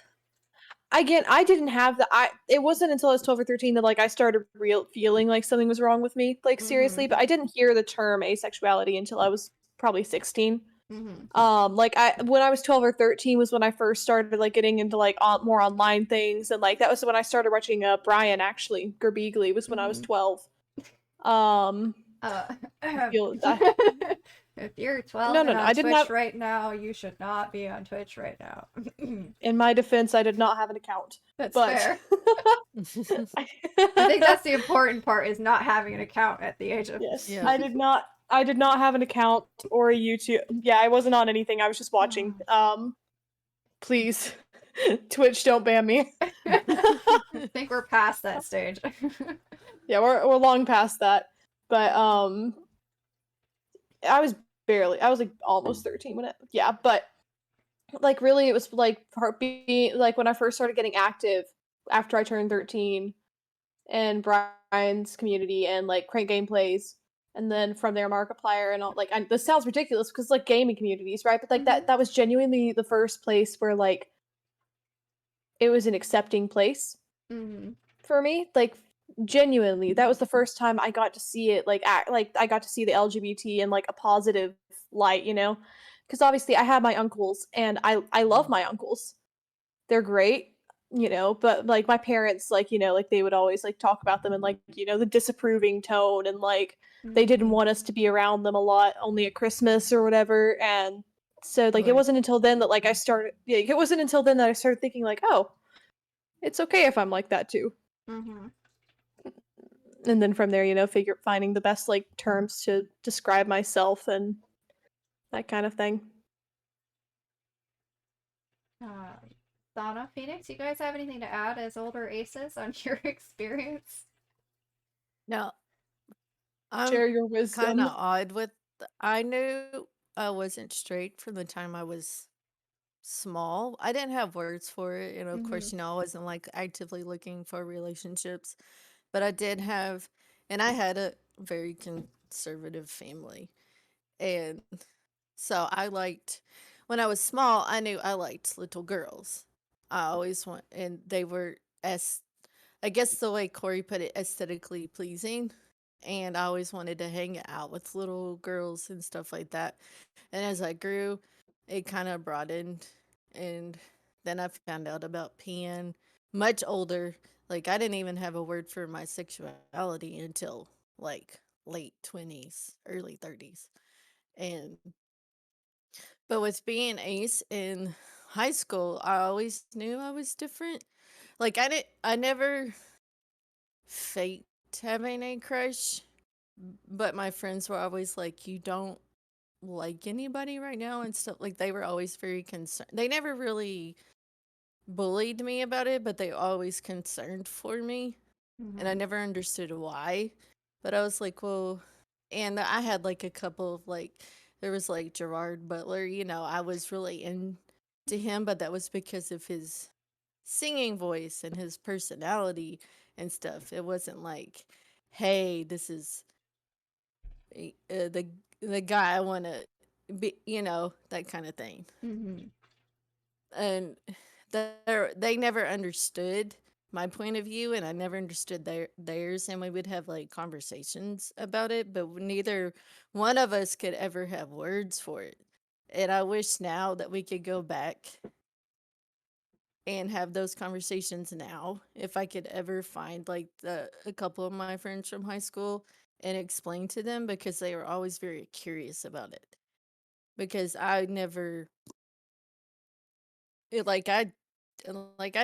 again, I didn't have it wasn't until I was 12 or 13 that like I started real feeling like something was wrong with me, like seriously, but I didn't hear the term asexuality until I was probably 16. Like when I was 12 or 13 was when I first started like getting into like more online things, and like that was when I started watching Brian actually Gerbeegly was when I was 12. I feel that If you're 12 no, and no, on I didn't Twitch have. right now, you should not be on Twitch right now. In my defense, I did not have an account. That's But fair. I think that's the important part, is not having an account at the age of yes. Yeah. I did not have an account or a YouTube. Yeah, I wasn't on anything. I was just watching. Please, Twitch, don't ban me. I think we're past that stage. Yeah, we're long past that. But I was like almost 13 when but like really it was like being like when I first started getting active after I turned 13 and Brian's community and like Crank Gameplays, and then from there Markiplier and all. Like, this sounds ridiculous because like gaming communities, right? But like that was genuinely the first place where like it was an accepting place for me. Like, genuinely, that was the first time I got to see it like I got to see the LGBT in like a positive light, you know? Because obviously I have my uncles and I love my uncles. They're great, you know, but like my parents, like, you know, like they would always like talk about them in like, you know, the disapproving tone, and like they didn't want us to be around them a lot, only at Christmas or whatever. And so like it Right. wasn't until then that like I started thinking like, oh, it's okay if I'm like that too. And then from there, you know, finding the best like terms to describe myself and that kind of thing. Donna, Phoenix, you guys have anything to add as older aces on your experience? Now, Share I'm your kind wisdom. of odd with. I knew I wasn't straight from the time I was small. I didn't have words for it, and of course, you know, I wasn't like actively looking for relationships, but I did have, and I had a very conservative family, and so I liked. When I was small, I knew I liked little girls. I always want, and they were as, I guess the way Corey put it, aesthetically pleasing. And I always wanted to hang out with little girls and stuff like that. And as I grew, it kind of broadened. And then I found out about pan much older. Like, I didn't even have a word for my sexuality until like late 20s, early 30s. And, but with being ace in high school, I always knew I was different. Like, I never faked having a crush, but my friends were always like, "You don't like anybody right now," and stuff. Like, they were always very concerned. They never really bullied me about it, but they always concerned for me, and I never understood why. But I was like, well, and I had like a couple of like, there was like Gerard Butler. You know, I was really into him, but that was because of his singing voice and his personality and stuff. It wasn't like, hey, this is the guy I want to be, you know, that kind of thing. And they never understood my point of view, and I never understood theirs, and we would have like conversations about it, but neither one of us could ever have words for it. And I wish now that we could go back and have those conversations now, if I could ever find like a couple of my friends from high school and explain to them, because they were always very curious about it. Because I never it, like I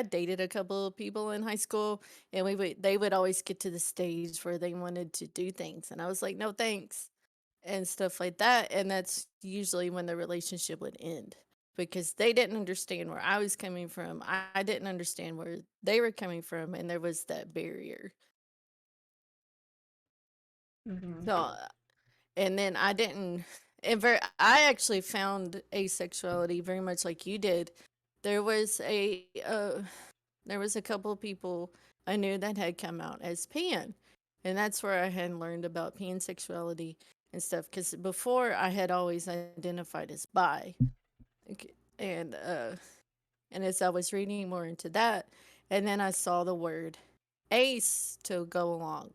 dated a couple of people in high school, and they would always get to the stage where they wanted to do things, and I was like, no thanks, and stuff like that. And that's usually when the relationship would end, because they didn't understand where I was coming from. I didn't understand where they were coming from, and there was that barrier. So and then I didn't. I actually found asexuality very much like you did. There was a couple of people I knew that had come out as pan, and that's where I had learned about pansexuality and stuff. Because before I had always identified as bi, and as I was reading more into that, and then I saw the word ace to go along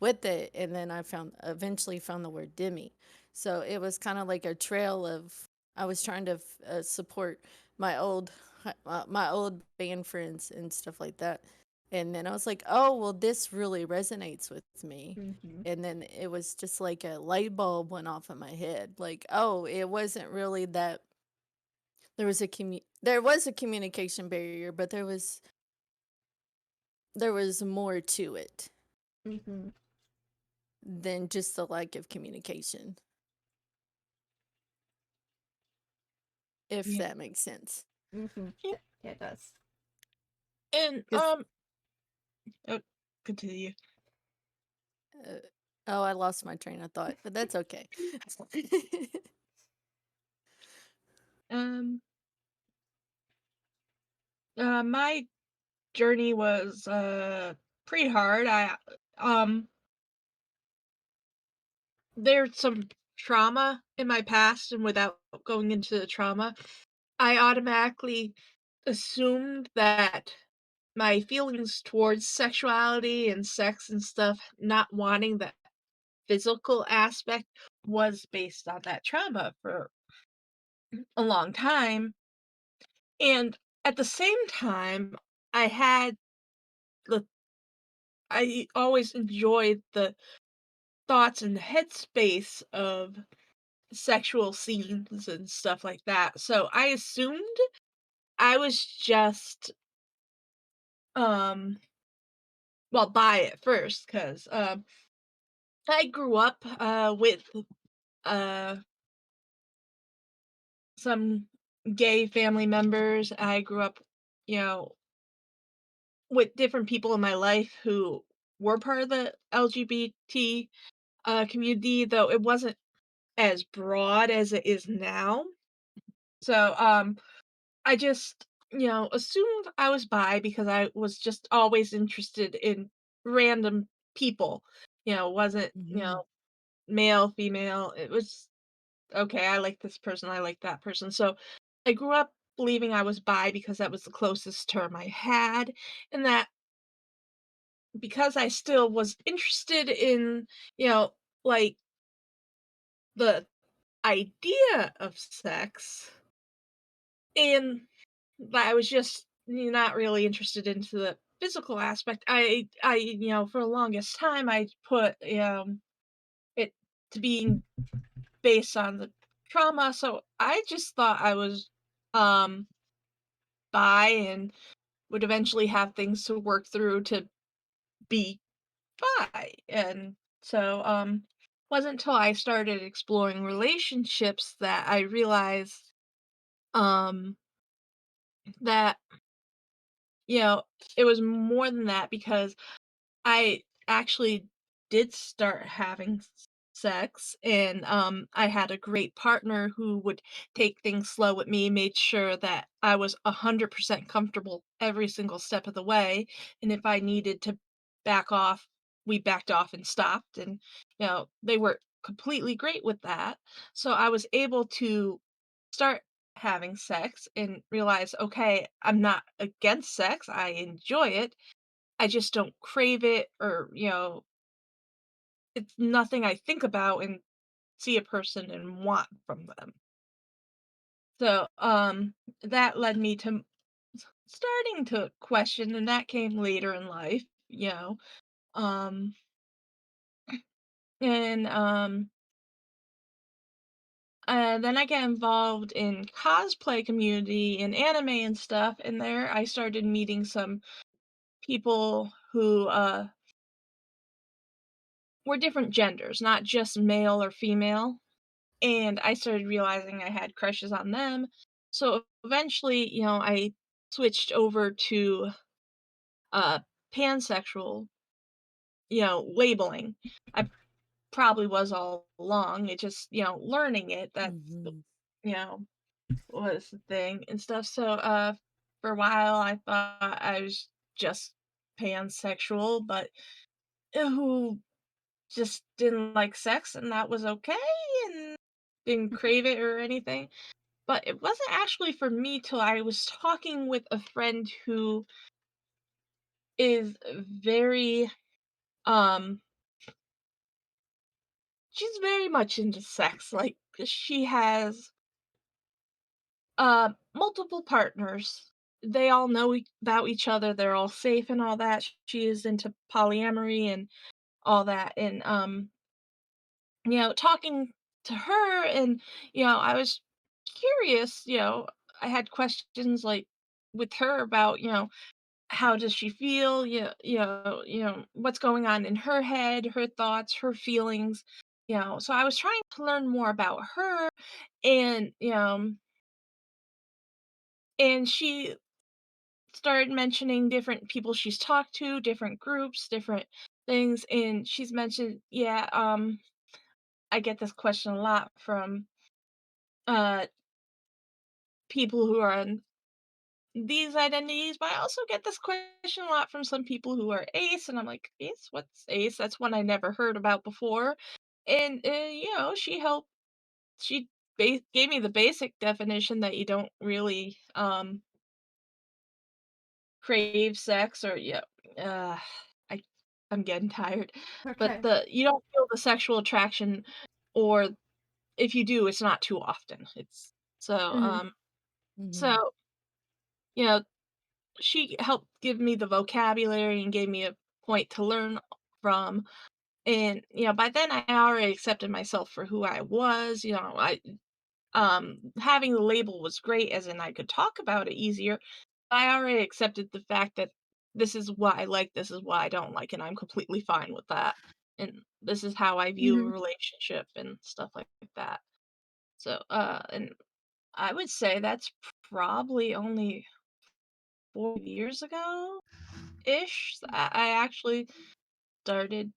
with it, and then I eventually found the word demi. So it was kind of like a trail of I was trying to support my old band friends and stuff like that. And then I was like, oh, well, this really resonates with me. Mm-hmm. And then it was just like a light bulb went off in my head. Like, oh, it wasn't really that there was a communication barrier, but there was more to it Mm-hmm. than just the lack of communication, if Yeah. that makes sense. Mm-hmm. Yeah. Yeah, it does. And 'Cause, oh, continue. oh, I lost my train of thought, but that's okay. Um, my journey was pretty hard. Um there's some trauma in my past, and without going into the trauma, I automatically assumed that my feelings towards sexuality and sex and stuff, not wanting that physical aspect, was based on that trauma for a long time. And at the same time, I had the I always enjoyed the thoughts and headspace of sexual scenes and stuff like that. So I assumed I was just um well bi at first because I grew up with uh some gay family members. I grew up, you know, with different people in my life who were part of the LGBT community, though it wasn't as broad as it is now. So I just, assumed I was bi because I was just always interested in random people. Wasn't, Mhm. male, female. It was okay, I like this person, I like that person. So I grew up believing I was bi because that was the closest term I had, and that because I still was interested in, like the idea of sex, and that I was just not really interested into the physical aspect. For the longest time I put it to being based on the trauma. So I just thought I was um bi and would eventually have things to work through to be bi. And so wasn't until I started exploring relationships that I realized um that you know it was more than that, because I actually did start having sex, and I had a great partner who would take things slow with me, made sure that I was 100% comfortable every single step of the way, and if I needed to back off, we backed off and stopped, and they were completely great with that. So I was able to start having sex and realize, okay, I'm not against sex, I enjoy it, I just don't crave it, or, it's nothing I think about and see a person and want from them. So, that led me to starting to question, and that came later in life, um, and then I got involved in cosplay community and anime and stuff, and there I started meeting some people who were different genders, not just male or female. And I started realizing I had crushes on them. So eventually, I switched over to uh pansexual, labeling. I probably was all along. It just, learning it, that's, Mhm. you know, was the thing and stuff. So, for a while, I thought I was just pansexual, but who just didn't like sex, and that was okay, and didn't crave it or anything. But it wasn't actually for me till I was talking with a friend who is very, um, she's very much into sex. Like, she has multiple partners. They all know about each other. They're all safe and all that. She is into polyamory and all that. And talking to her, and I was curious. I had questions like with her about how does she feel, what's going on in her head, her thoughts, her feelings. So I was trying to learn more about her, and and she started mentioning different people she's talked to, different groups, different things, and she's mentioned, yeah, I get this question a lot from uh people who are in these identities, but I also get this question a lot from some people who are ace, and I'm like, ace, what's ace? That's one I never heard about before. And she gave me the basic definition that you don't really crave sex, or I I'm getting tired. But Okay. the you don't feel the sexual attraction, or if you do, it's not too often. It's so Mhm. Mhm. so you know she helped give me the vocabulary and gave me a point to learn from. And by then I already accepted myself for who I was. I having the label was great, as in I could talk about it easier. I already accepted the fact that this is what I like, this is what I don't like, and I'm completely fine with that. And this is how I view a Mhm. relationship and stuff like that. So, and I would say that's probably only 4 years ago ish. I actually started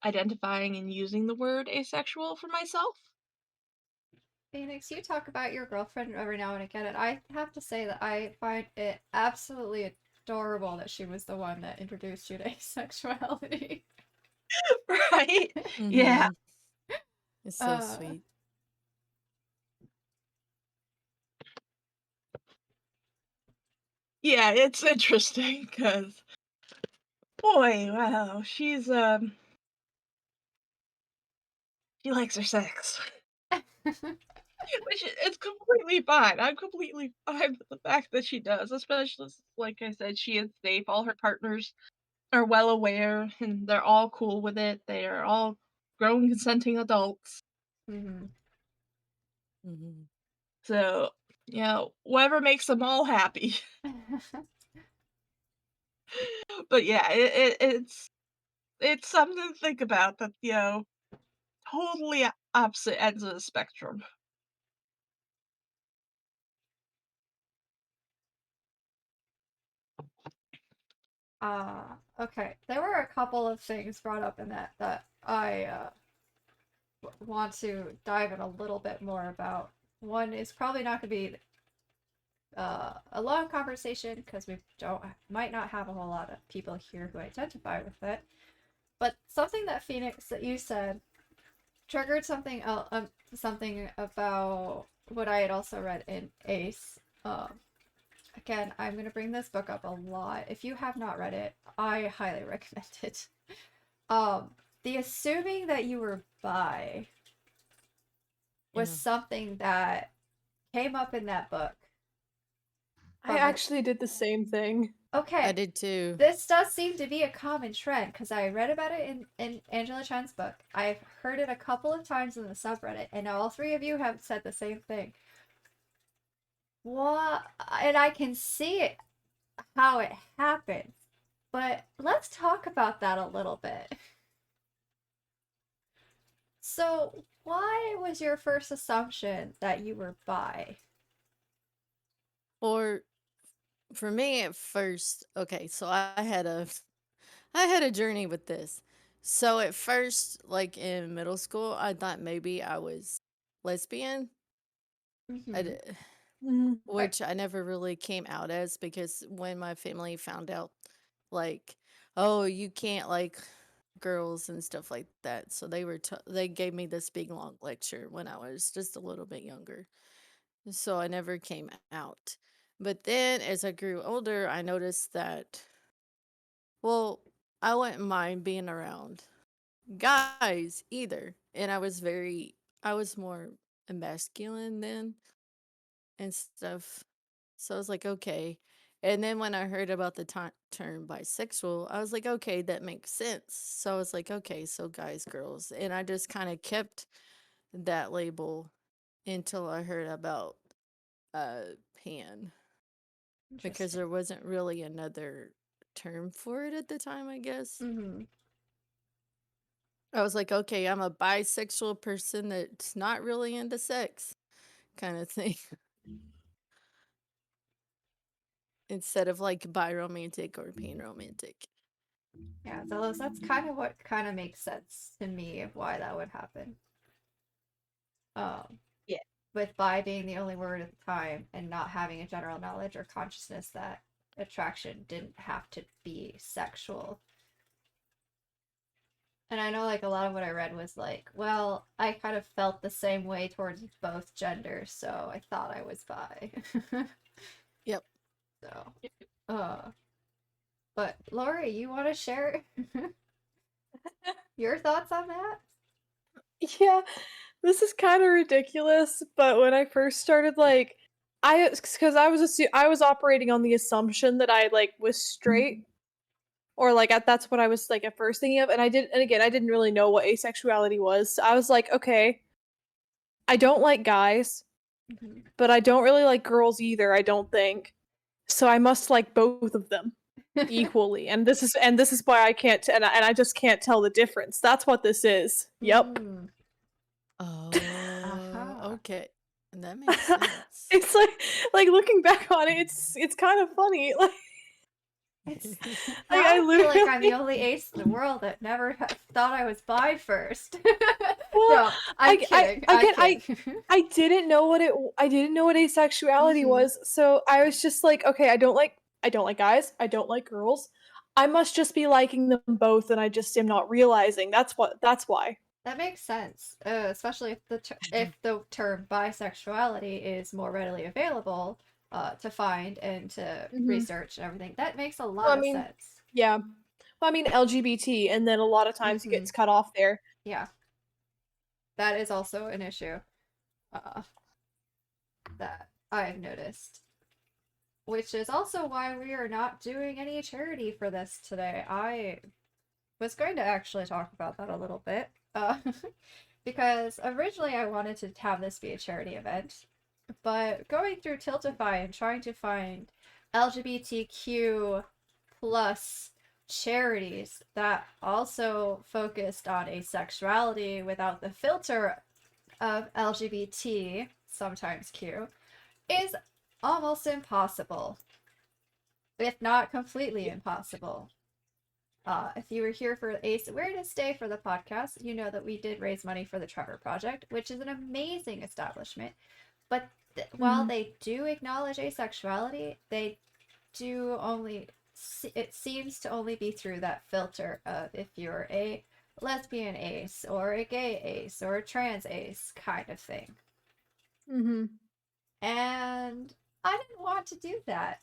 identifying and using the word asexual for myself. Phoenix, you talk about your girlfriend every now and again, and I have to say that I find it absolutely adorable that she was the one that introduced you to asexuality. Right? Yeah. Mhm. It's so uh, sweet. Yeah, it's interesting because, boy, wow, she likes her sex. Which it's completely fine. I'm completely fine with the fact that she does, especially like I said, she is safe. All her partners are well aware, and they're all cool with it. They are all grown, consenting adults. mhm. Mhm. So, whatever makes them all happy. But yeah, it's something to think about that, totally opposite ends of the spectrum. Okay. There were a couple of things brought up in that I want to dive in a little bit more about. One is probably not going to be a long conversation because we don't might not have a whole lot of people here who identify with it. But something that Phoenix that you said triggered something about what I had also read in Ace. Again, I'm gonna bring this book up a lot. If you have not read it, I highly recommend it. Um, the assuming that you were bi was Yeah. something that came up in that book I from actually did the same thing. I okay, did too. this does seem to be a common trend because I read about it in Angela Chan's book. I've heard it a couple of times in the subreddit, and all three of you have said the same thing. What? And I can see it, how it happens, but let's talk about that a little bit. So, why was your first assumption that you were bi? Or for me at first, okay, so I had a journey with this. So at first, like in middle school, I thought maybe I was lesbian. I d- Mhm. which I never really came out as, because when my family found out, like, oh, you can't like girls and stuff like that, so they gave me this big long lecture when I was just a little bit younger. So I never came out. But then as I grew older, I noticed that, well, I wouldn't mind being around guys either. And I was more masculine then and stuff. So I was like, okay. And then when I heard about the term bisexual, I was like, okay, that makes sense. So I was like, okay, so guys, girls. And I just kind of kept that label until I heard about pan, because Interesting. there wasn't really another term for it at the time, I guess. Mm-hmm. I was like, okay, I'm a bisexual person that's not really into sex, kind of thing. Instead of like biromantic or panromantic. Yeah, that's kind of what kind of makes sense to me of why that would happen. Um, Yeah. with bi being the only word at the time and not having a general knowledge or consciousness that attraction didn't have to be sexual. And I know like a lot of what I read was like, well, I kind of felt the same way towards both genders, so I thought I was bi. Yep. So, uh, but Lori, you want to share your thoughts on that? Yeah, this is kind of ridiculous, but when I first started, like, because I was operating on the assumption that I like was straight, or like that's what I was like at first thinking of, and again, I didn't really know what asexuality was. So I was like, okay, I don't like guys, Mhm. but I don't really like girls either. I don't think so. I must like both of them equally, and this is why I can't, and I just can't tell the difference. That's what this is. Yep. Mm, Oh, aha. okay. That makes sense. It's like looking back on it, it's kind of funny. It's Like now I I feel like I'm the literally only ace in the world that never thought I was bi first. well, No, I'm I kidding. I'm again kidding. I didn't know what asexuality Mhm. was, so I was just like, okay, I don't like guys, I don't like girls. I must just be liking them both, and I just am not realizing. That's why. That makes sense, especially if if the term bisexuality is more readily available to find and to Hmm. research and everything. That makes a Well, lot I of mean, sense. yeah. Well, I mean LGBT, and then a lot of times it Hmm. gets cut off there. Yeah, that is also an issue uh, that I've noticed. Which is also why we are not doing any charity for this today. I was going to actually talk about that a little bit. Because originally I wanted to have this be a charity event, but going through Tiltify and trying to find LGBTQ plus charities that also focused on asexuality without the filter of LGBT, sometimes Q, is almost impossible, if not completely impossible. If you were here for Ace Awareness Day for the podcast, you know that we did raise money for the Trevor Project, which is an amazing establishment. But while Mhm. they do acknowledge asexuality, they do only, it seems to only be through that filter of if you're a lesbian ace or a gay ace or a trans ace kind of thing. Mhm. And I didn't want to do that.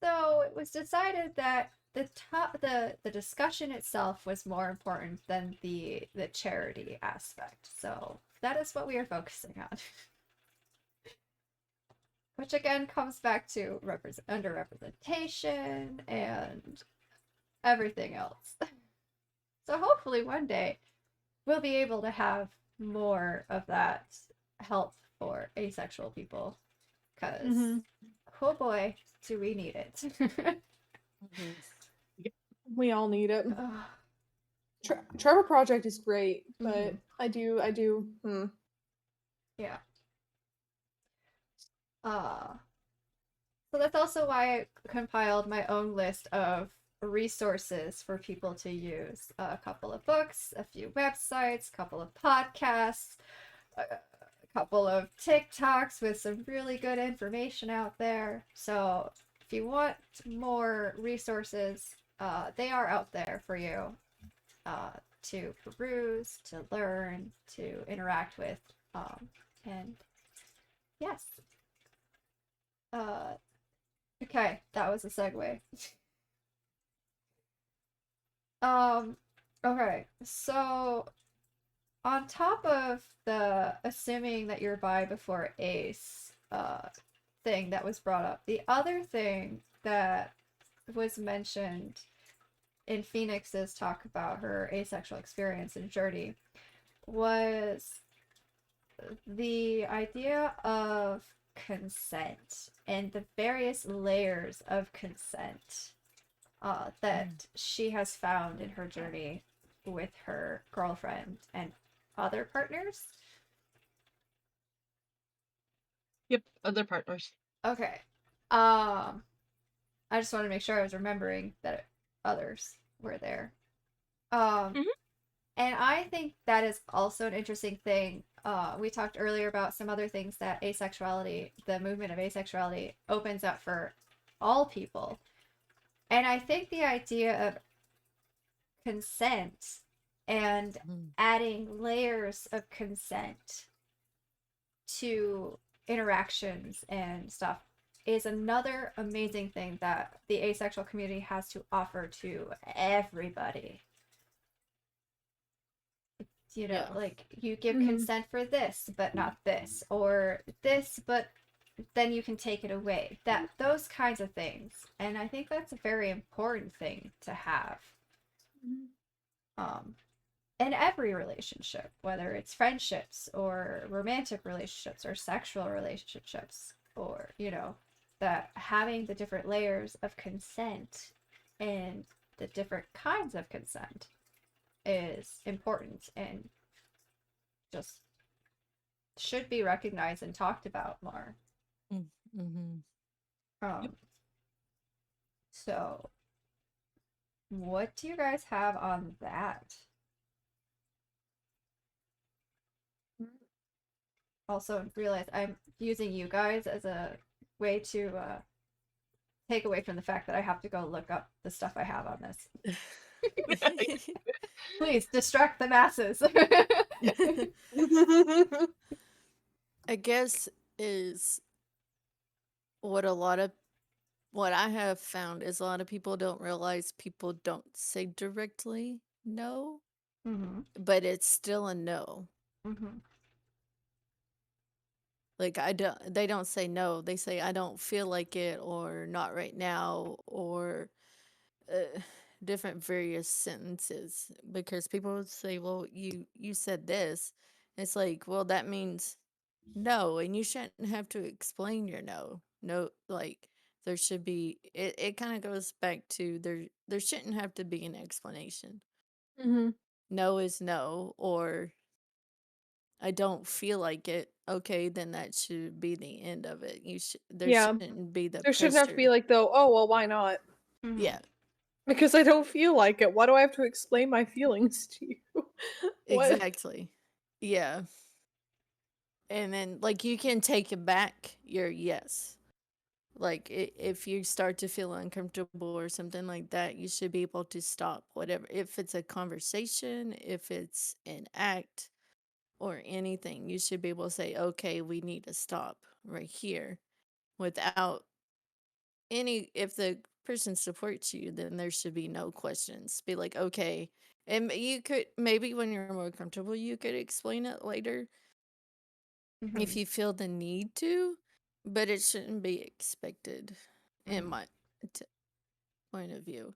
So it was decided that the discussion itself was more important than the charity aspect. So that is what we are focusing on. Which again comes back to underrepresentation and everything else. So hopefully one day we'll be able to have more of that help for asexual people. Because, Mhm. oh boy, do we need it. Mhm. We all need it. Ugh, Trevor Project is great, but mhm, I do. yeah. So that's also why I compiled my own list of resources for people to use. A couple of books, a few websites, a couple of podcasts, a couple of TikToks with some really good information out there. So if you want more resources, they are out there for you to peruse, to learn, to interact with. And yes. Okay, that was a segue. Okay, so on top of the assuming that you're bi before ace thing that was brought up, the other thing that was mentioned in Phoenix's talk about her asexual experience and journey was the idea of consent and the various layers of consent that she has found in her journey with her girlfriend and other partners. Yep, other partners. Okay. I just wanted to make sure I was remembering that others were there. Mhm. And I think that is also an interesting thing. We talked earlier about some other things that asexuality, the movement of asexuality, opens up for all people. And I think the idea of consent and adding layers of consent to interactions and stuff is another amazing thing that the asexual community has to offer to everybody. You know, Yeah. like you give Mhm. consent for this, but not this, or this, but then you can take it away. That those kinds of things. And I think that's a very important thing to have. In every relationship, whether it's friendships or romantic relationships or sexual relationships, or, you know, that having the different layers of consent and the different kinds of consent is important and just should be recognized and talked about more. Mm-hmm. So what do you guys have on that? Also realize I'm using you guys as a way to take away from the fact that I have to go look up the stuff I have on this. Please distract the masses. I guess is what what I have found is a lot of people don't realize people don't say directly no, Mm-hmm. but it's still a no. Mm-hmm. Like they don't say no. They say I don't feel like it or not right now or uh, different various sentences because people would say, "Well, you said this." It's like, "Well, that means no, and you shouldn't have to explain your no." No, like there should be it kind of goes back to there shouldn't have to be an explanation. Mm-hmm. No is no or I don't feel like it. Okay, then that should be the end of it. There Yeah. shouldn't be the There shouldn't have to be pressure. like, though, oh, well, why not? Mm-hmm. Yeah, Because I don't feel like it. Why do I have to explain my feelings to you? What? exactly. Yeah. And then like you can take it back your yes. Like if you start to feel uncomfortable or something like that, you should be able to stop whatever. If it's a conversation, if it's an act or anything, you should be able to say, "Okay, we need to stop right here," without any. If the person supports you, then there should be no questions. Be like, "Okay," and you could maybe when you're more comfortable, you could explain it later Mm-hmm. if you feel the need to, but it shouldn't be expected in my t- point of view.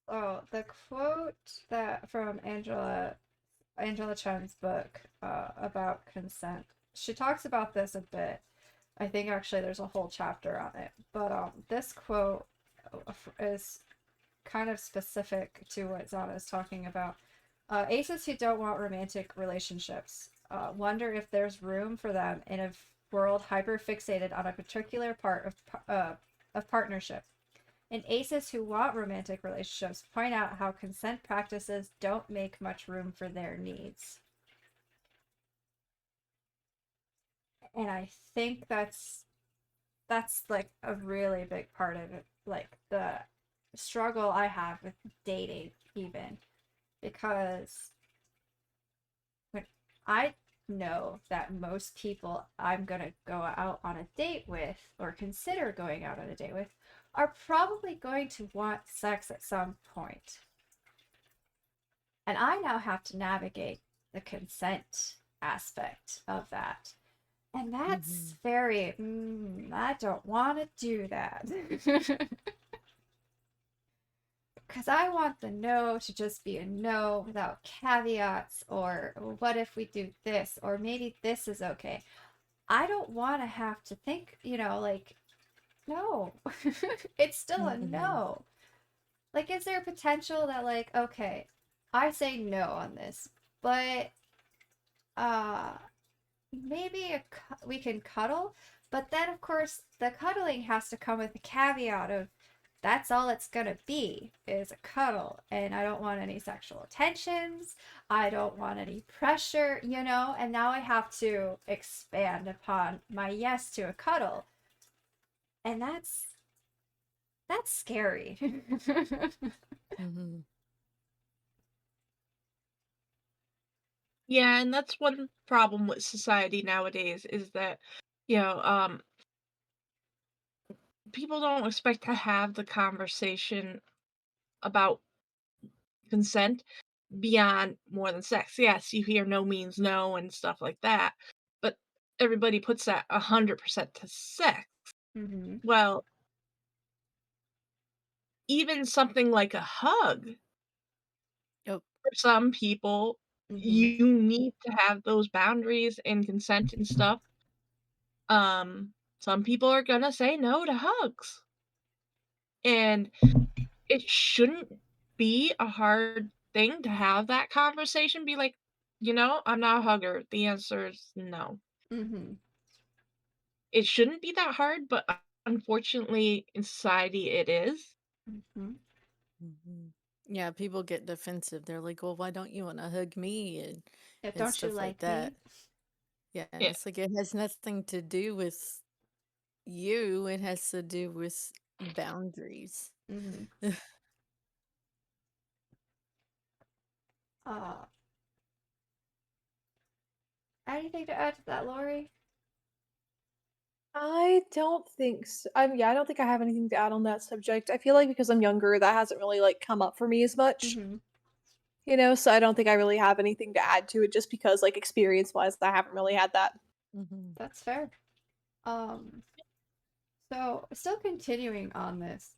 Oh, the quote that from Angela Chen's book about consent. She talks about this a bit. I think actually there's a whole chapter on it. But this quote is kind of specific to what Zana is talking about. Aces who don't want romantic relationships wonder if there's room for them in a world hyper fixated on a particular part of partnership. And aces who want romantic relationships point out how consent practices don't make much room for their needs. And I think that's like a really big part of it, like the struggle I have with dating, even because when I know that most people I'm gonna go out on a date with or consider going out on a date with are probably going to want sex at some point. And I now have to navigate the consent aspect of that. And that's very, I don't want to do that. Because I want the no to just be a no without caveats, or what if we do this, or maybe this is okay. I don't want to have to think, like, no, it's still a no. Like, is there potential that, like, okay, I say no on this, but maybe we can cuddle, but then of course the cuddling has to come with a caveat of that's all it's gonna be is a cuddle, and I don't want any sexual attentions, I don't want any pressure, and now I have to expand upon my yes to a cuddle, and that's scary. Yeah, and that's one problem with society nowadays is that, you know, people don't expect to have the conversation about consent beyond more than sex. Yes, you hear no means no and stuff like that, but everybody puts that 100% to sex. Mm-hmm. Well, even something like a hug, Yep. for some people, Mm-hmm. you need to have those boundaries and consent and stuff. Some people are gonna say no to hugs. And it shouldn't be a hard thing to have that conversation, be like, "I'm not a hugger." The answer is no. Mm-hmm. It shouldn't be that hard, but unfortunately, in society, it is. Mm-hmm. Yeah, people get defensive. They're like, "Well, why don't you want to hug me?" Yeah, and don't you stuff like like that. me? Yeah, and Yeah. it's like it has nothing to do with you. It has to do with boundaries. Mm-hmm. uh Anything to add to that, Lori? I don't think so. Yeah, I don't think I have anything to add on that subject. I feel like because I'm younger, that hasn't really like come up for me as much. Mm-hmm. So I don't think I really have anything to add to it just because like experience wise I haven't really had that. That's fair. Um, so still continuing on this.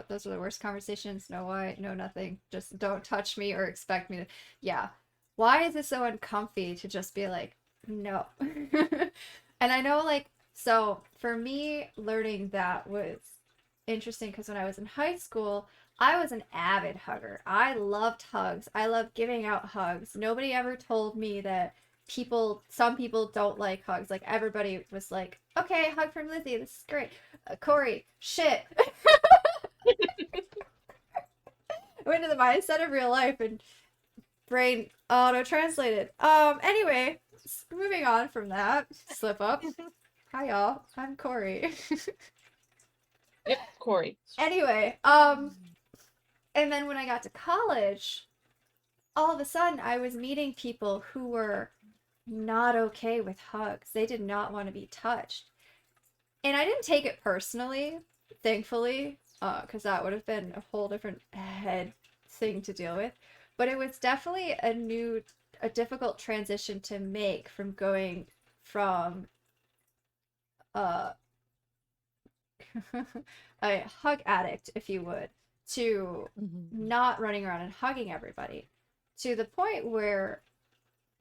Those are the worst conversations. No why, no nothing. Just don't touch me or expect me to. Yeah. Why is it so uncomfy to just be like, no? And I know, like, so for me, learning that was interesting because when I was in high school, I was an avid hugger. I loved hugs. I loved giving out hugs. Nobody ever told me that some people don't like hugs. Like, everybody was like, okay, hug from Lizzie. This is great. Corey, shit. Went to the mindset of real life and brain auto translated. Anyway, moving on from that slip up. Hi y'all, I'm Corey. Yep, Corey. Anyway, and then when I got to college, all of a sudden I was meeting people who were not okay with hugs. They did not want to be touched. And I didn't take it personally, thankfully, because that would have been a whole different head thing to deal with. But it was definitely a difficult transition to make from going from uh, a hug addict, if you would, to not running around and hugging everybody, to the point where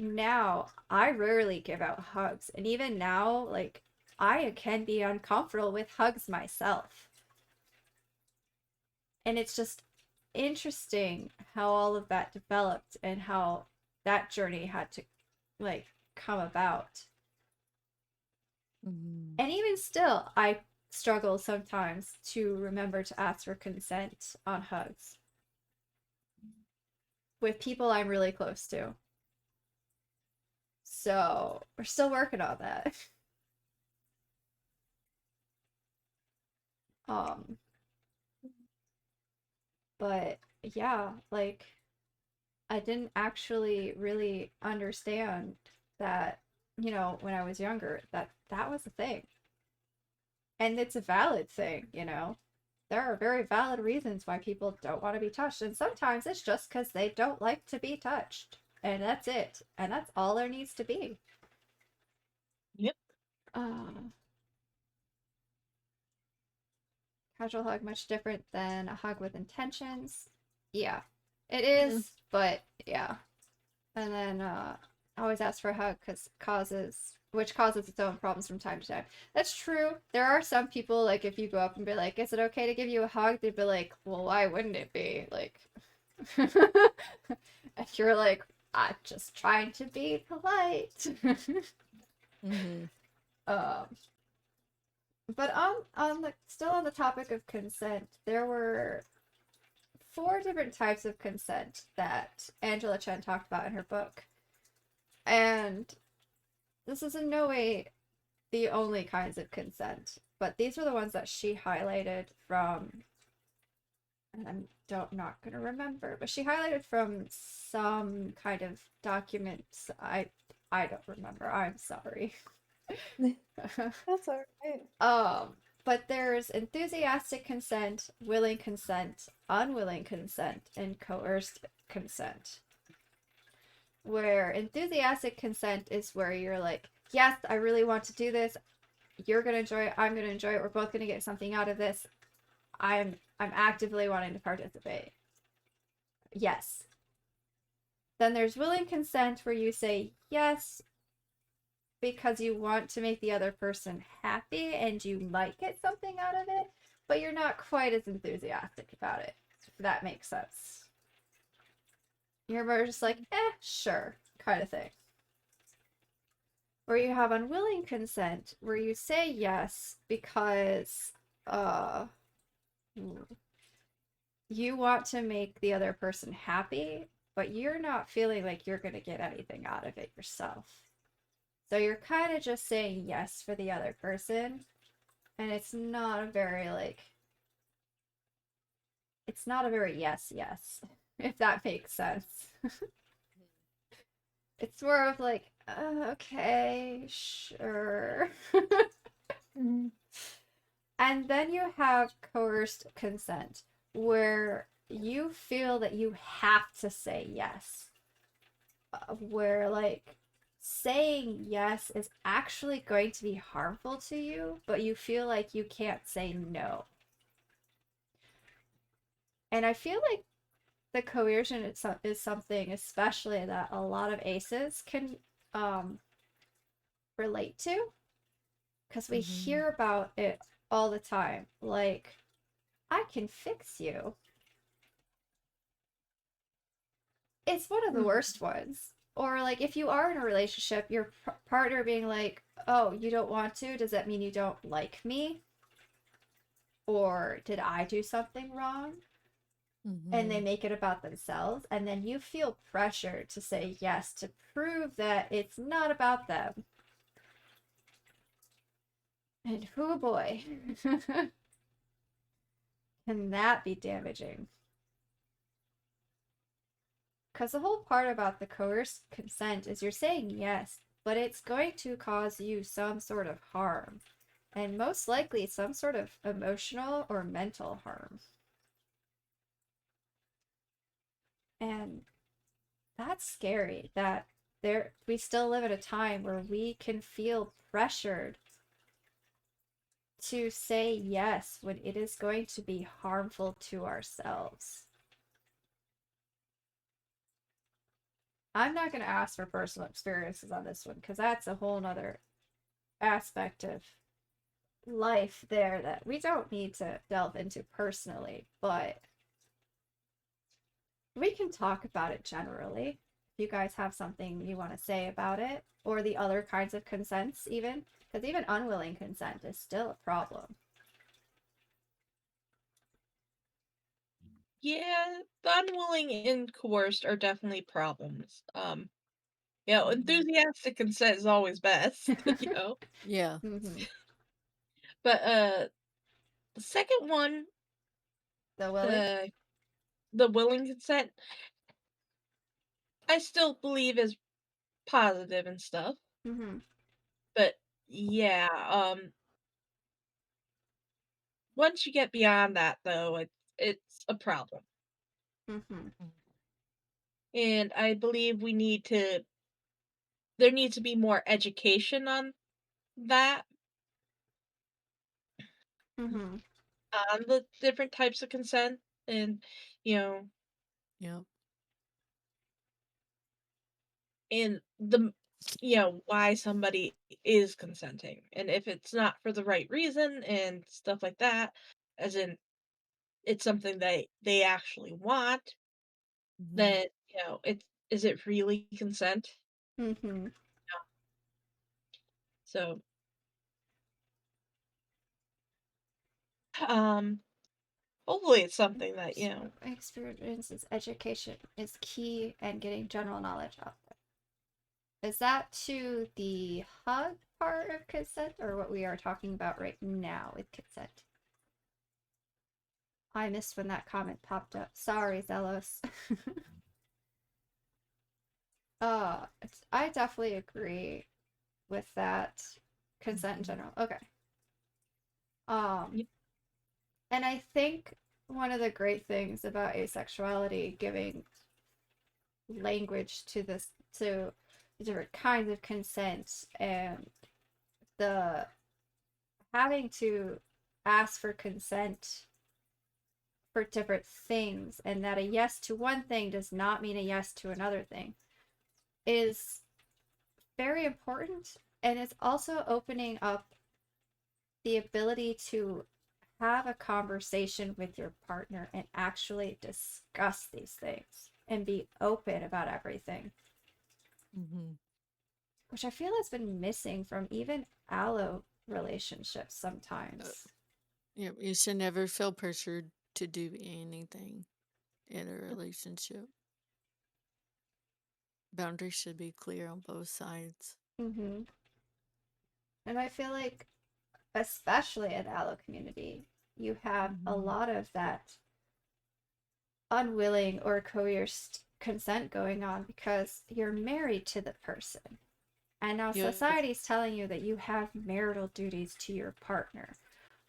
now I rarely give out hugs. And even now, like, I can be uncomfortable with hugs myself. And it's just interesting how all of that developed and how that journey had to, like, come about. And even still, I struggle sometimes to remember to ask for consent on hugs with people I'm really close to. So we're still working on that. Um, but yeah, like I didn't actually really understand that, you know, when I was younger, that that was a thing. And it's a valid thing, you know. There are very valid reasons why people don't want to be touched, and sometimes it's just because they don't like to be touched. And that's it. And that's all there needs to be. Yep. Casual hug much different than a hug with intentions. Yeah, it is, but yeah. And then always ask for a hug which causes its own problems from time to time. That's true. There are some people, like, if you go up and be like, is it okay to give you a hug? They'd be like, well, why wouldn't it be? Like, and you're like, I'm just trying to be polite. Mm-hmm. But still on the topic of consent, there were 4 different types of consent that Angela Chen talked about in her book. And this is in no way the only kinds of consent, but these were the ones that she highlighted from, and I'm not gonna remember, but she highlighted from some kind of documents. I don't remember. I'm sorry. That's all right. But there's enthusiastic consent, willing consent, unwilling consent, and coerced consent. Where enthusiastic consent is where you're like, yes, I really want to do this. You're gonna enjoy it. I'm gonna enjoy it. We're both gonna get something out of this. I'm actively wanting to participate. Yes. Then there's willing consent where you say yes because you want to make the other person happy and you might get something out of it, but you're not quite as enthusiastic about it, if that makes sense. You're more just like, sure, kind of thing. Or you have unwilling consent, where you say yes because you want to make the other person happy, but you're not feeling like you're going to get anything out of it yourself. So you're kind of just saying yes for the other person, and it's not a very, like, it's not a very yes, if that makes sense. It's more of like, okay, sure. Mhm. And then you have coerced consent, where you feel that you have to say yes. Where, like, saying yes is actually going to be harmful to you, but you feel like you can't say no. And I feel like the coercion is something especially that a lot of aces can relate to, because we hear about it all the time. Like, I can fix you. It's one of the worst ones. Or, like, if you are in a relationship, your partner being like, oh, you don't want to? Does that mean you don't like me? Or did I do something wrong? And they make it about themselves, and then you feel pressure to say yes to prove that it's not about them. And oh boy, can that be damaging? Because the whole part about the coerced consent is you're saying yes, but it's going to cause you some sort of harm, and most likely some sort of emotional or mental harm. And that's scary that we still live at a time where we can feel pressured to say yes when it is going to be harmful to ourselves. I'm not going to ask for personal experiences on this one because that's a whole nother aspect of life there that we don't need to delve into personally, but we can talk about it generally. If you guys have something you want to say about it, or the other kinds of consents, even, because even unwilling consent is still a problem. Yeah, the unwilling and coerced are definitely problems. Enthusiastic consent is always best, Yeah. Mm-hmm. But the second one, The willing. the willing consent, I still believe is positive and stuff. Mm-hmm. But yeah, once you get beyond that though, it's a problem. Mm-hmm. And I believe there needs to be more education on that, Mm-hmm. on the different types of consent and, you know, Yep. and why somebody is consenting. And if it's not for the right reason and stuff like that, as in it's something they actually want, Mhm. then, is it really consent? Mm-hmm. So, um, hopefully it's something that, So experiences education is key and getting general knowledge out there. Is that to the hug part of consent or what we are talking about right now with consent? I missed when that comment popped up. Sorry, Zelos. I definitely agree with that. Consent in general. Okay. Yep. And I think one of the great things about asexuality giving language to the different kinds of consent and the having to ask for consent for different things and that a yes to one thing does not mean a yes to another thing is very important, and it's also opening up the ability to have a conversation with your partner and actually discuss these things and be open about everything, Mhm. which I feel has been missing from even allo relationships sometimes. Yep. You should never feel pressured to do anything in a relationship. Boundaries should be clear on both sides. Mm-hmm. And I feel like, especially in the allo community, you have a Mhm. lot of that unwilling or coerced consent going on because you're married to the person. And now Yep. society's telling you that you have marital duties to your partner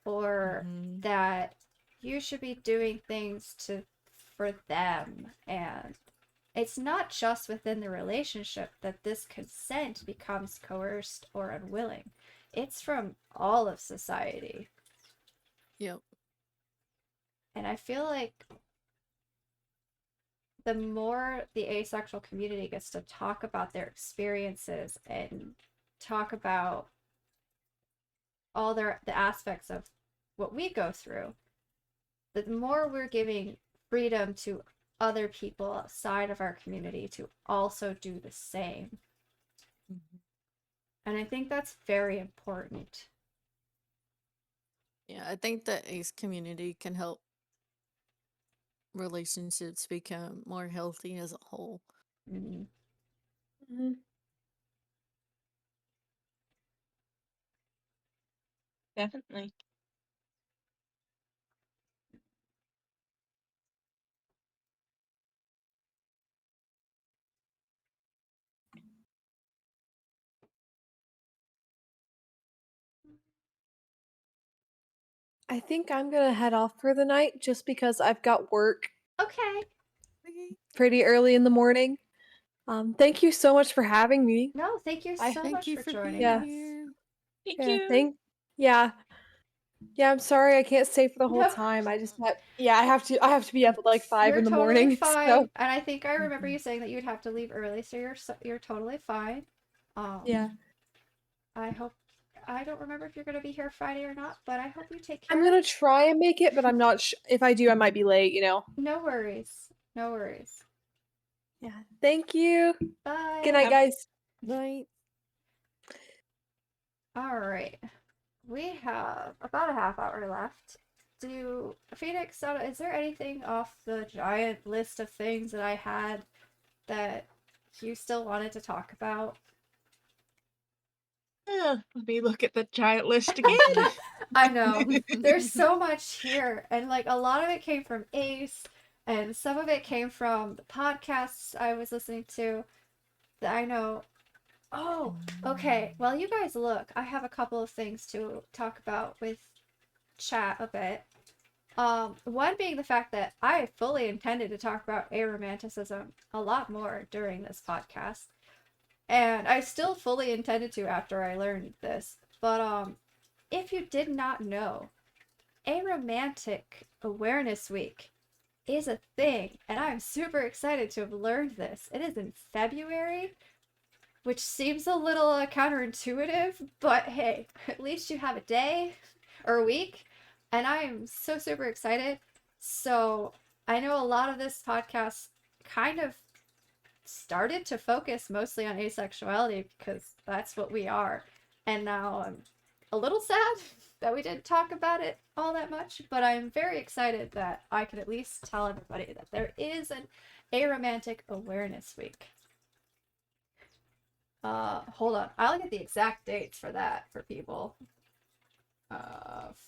or Mhm. that you should be doing things for them, and it's not just within the relationship that this consent becomes coerced or unwilling. It's from all of society. Yep. And I feel like the more the asexual community gets to talk about their experiences and talk about all the aspects of what we go through, the more we're giving freedom to other people outside of our community to also do the same. Mhm. And I think that's very important. Yeah, I think the ace community can help relationships become more healthy as a whole. Mm-hmm. Mhm. Definitely. I think I'm gonna head off for the night just because I've got work Okay. Okay. pretty early in the morning. Thank you so much for having me. No, thank you I so Thank much you for for joining being Yeah. us. here. Thank yeah, you. thank yeah. Yeah, I'm sorry I can't stay for the whole No, time. I have to be up at like 5 you're in the totally morning. fine. So And I think I remember Mhm. you saying that you'd have to leave early, so you're totally fine. yeah. I hope I don't remember if you're going to be here Friday or not, but I hope you take I'm care. gonna try and make it, but I'm not if I do I might be late. No worries. No worries. Yeah. Thank you. Good Bye. night, guys. Night. All right. We have about a half hour left. Phoenix, is there anything off the giant list of things that I had that you still wanted to talk about? Let me look at the giant list again. I know. There's so much here. And like a lot of it came from Ace, and some of it came from the podcasts I was listening to that I know. Oh, okay. Well, you guys look. I have a couple of things to talk about with chat a bit. One being the fact that I fully intended to talk about aromanticism a lot more during this podcast. And I still fully intended to after I learned this. But if you did not know, Aromantic Awareness Week is a thing, and I'm super excited to have learned this. It is in February, which seems a little counterintuitive, but hey, at least you have a day or a week, and I am so super excited. So I know a lot of this podcast kind of started to focus mostly on asexuality because that's what we are, and now I'm a little sad that we didn't talk about it all that much, but I'm very excited that I could at least tell everybody that there is an Aromantic Awareness Week. Hold on. I'll get the exact dates for that for people.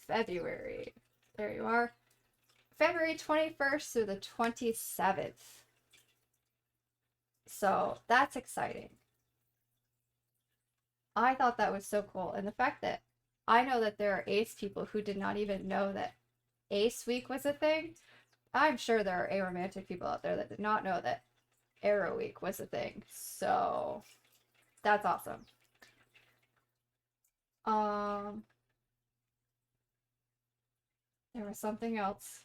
February. There you are. February 21st through the 27th. So that's exciting. I thought that was so cool. And the fact that I know that there are ace people who did not even know that Ace Week was a thing. I'm sure there are aromantic people out there that did not know that Arrow Week was a thing. So that's awesome. There was something else.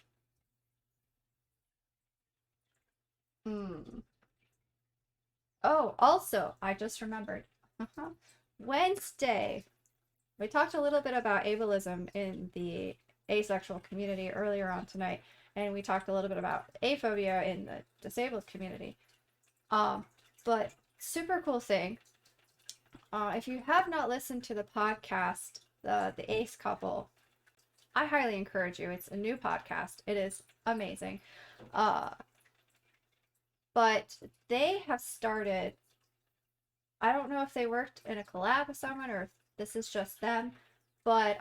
Oh, also, I just remembered. Wednesday. We talked a little bit about ableism in the asexual community earlier on tonight, and we talked a little bit about aphobia in the disabled community. But super cool thing. If you have not listened to the podcast, the Ace Couple, I highly encourage you. It's a new podcast. It is amazing. But they have started, I don't know if they worked in a collab with someone or if this is just them, but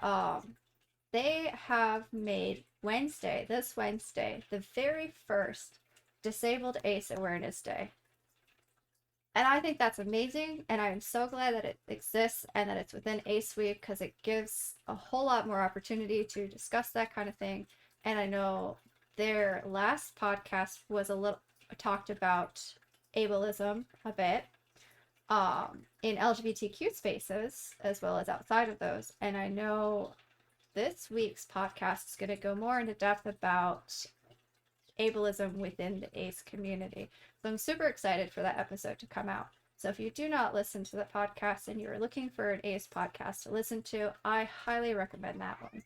they have made Wednesday, this Wednesday, the very first Disabled Ace Awareness Day. And I think that's amazing, and I'm so glad that it exists and that it's within Ace Week because it gives a whole lot more opportunity to discuss that kind of thing. And I know their last podcast was a little talked about ableism a bit in LGBTQ spaces as well as outside of those. And I know this week's podcast is going to go more into depth about ableism within the ACE community. So I'm super excited for that episode to come out. So if you do not listen to the podcast and you're looking for an ACE podcast to listen to, I highly recommend that one.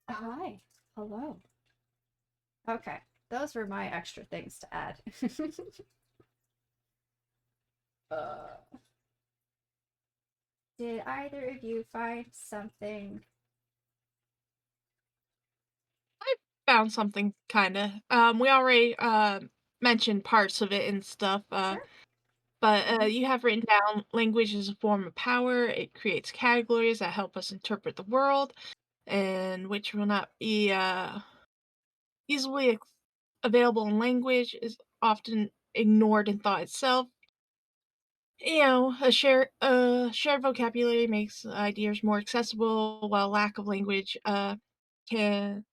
Hi. Hello. Okay. Those were my extra things to add. Did either of you find something? Found something kinda. We already mentioned parts of it and stuff. Sure. But you have written down language is a form of power. It creates categories that help us interpret the world, and which will not be easily available in language is often ignored in thought itself. You know, a shared vocabulary makes ideas more accessible, while lack of language can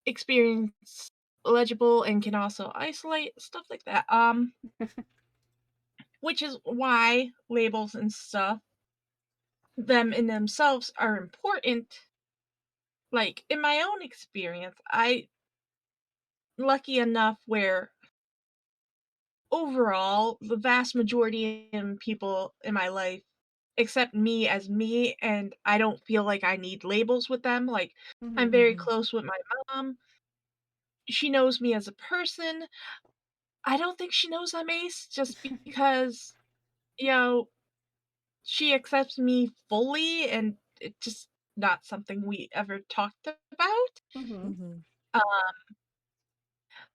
experience legible and can also isolate stuff like that. Which is why labels and stuff, them in themselves are important. Like in my own experience, I lucky enough where overall the vast majority of people in my life accept me as me, and I don't feel like I need labels with them. Like I'm very close with my mom. She knows me as a person. I don't think she knows I'm ace just because, you know, she accepts me fully, and it just not something we ever talked about. Mm-hmm. Mm-hmm.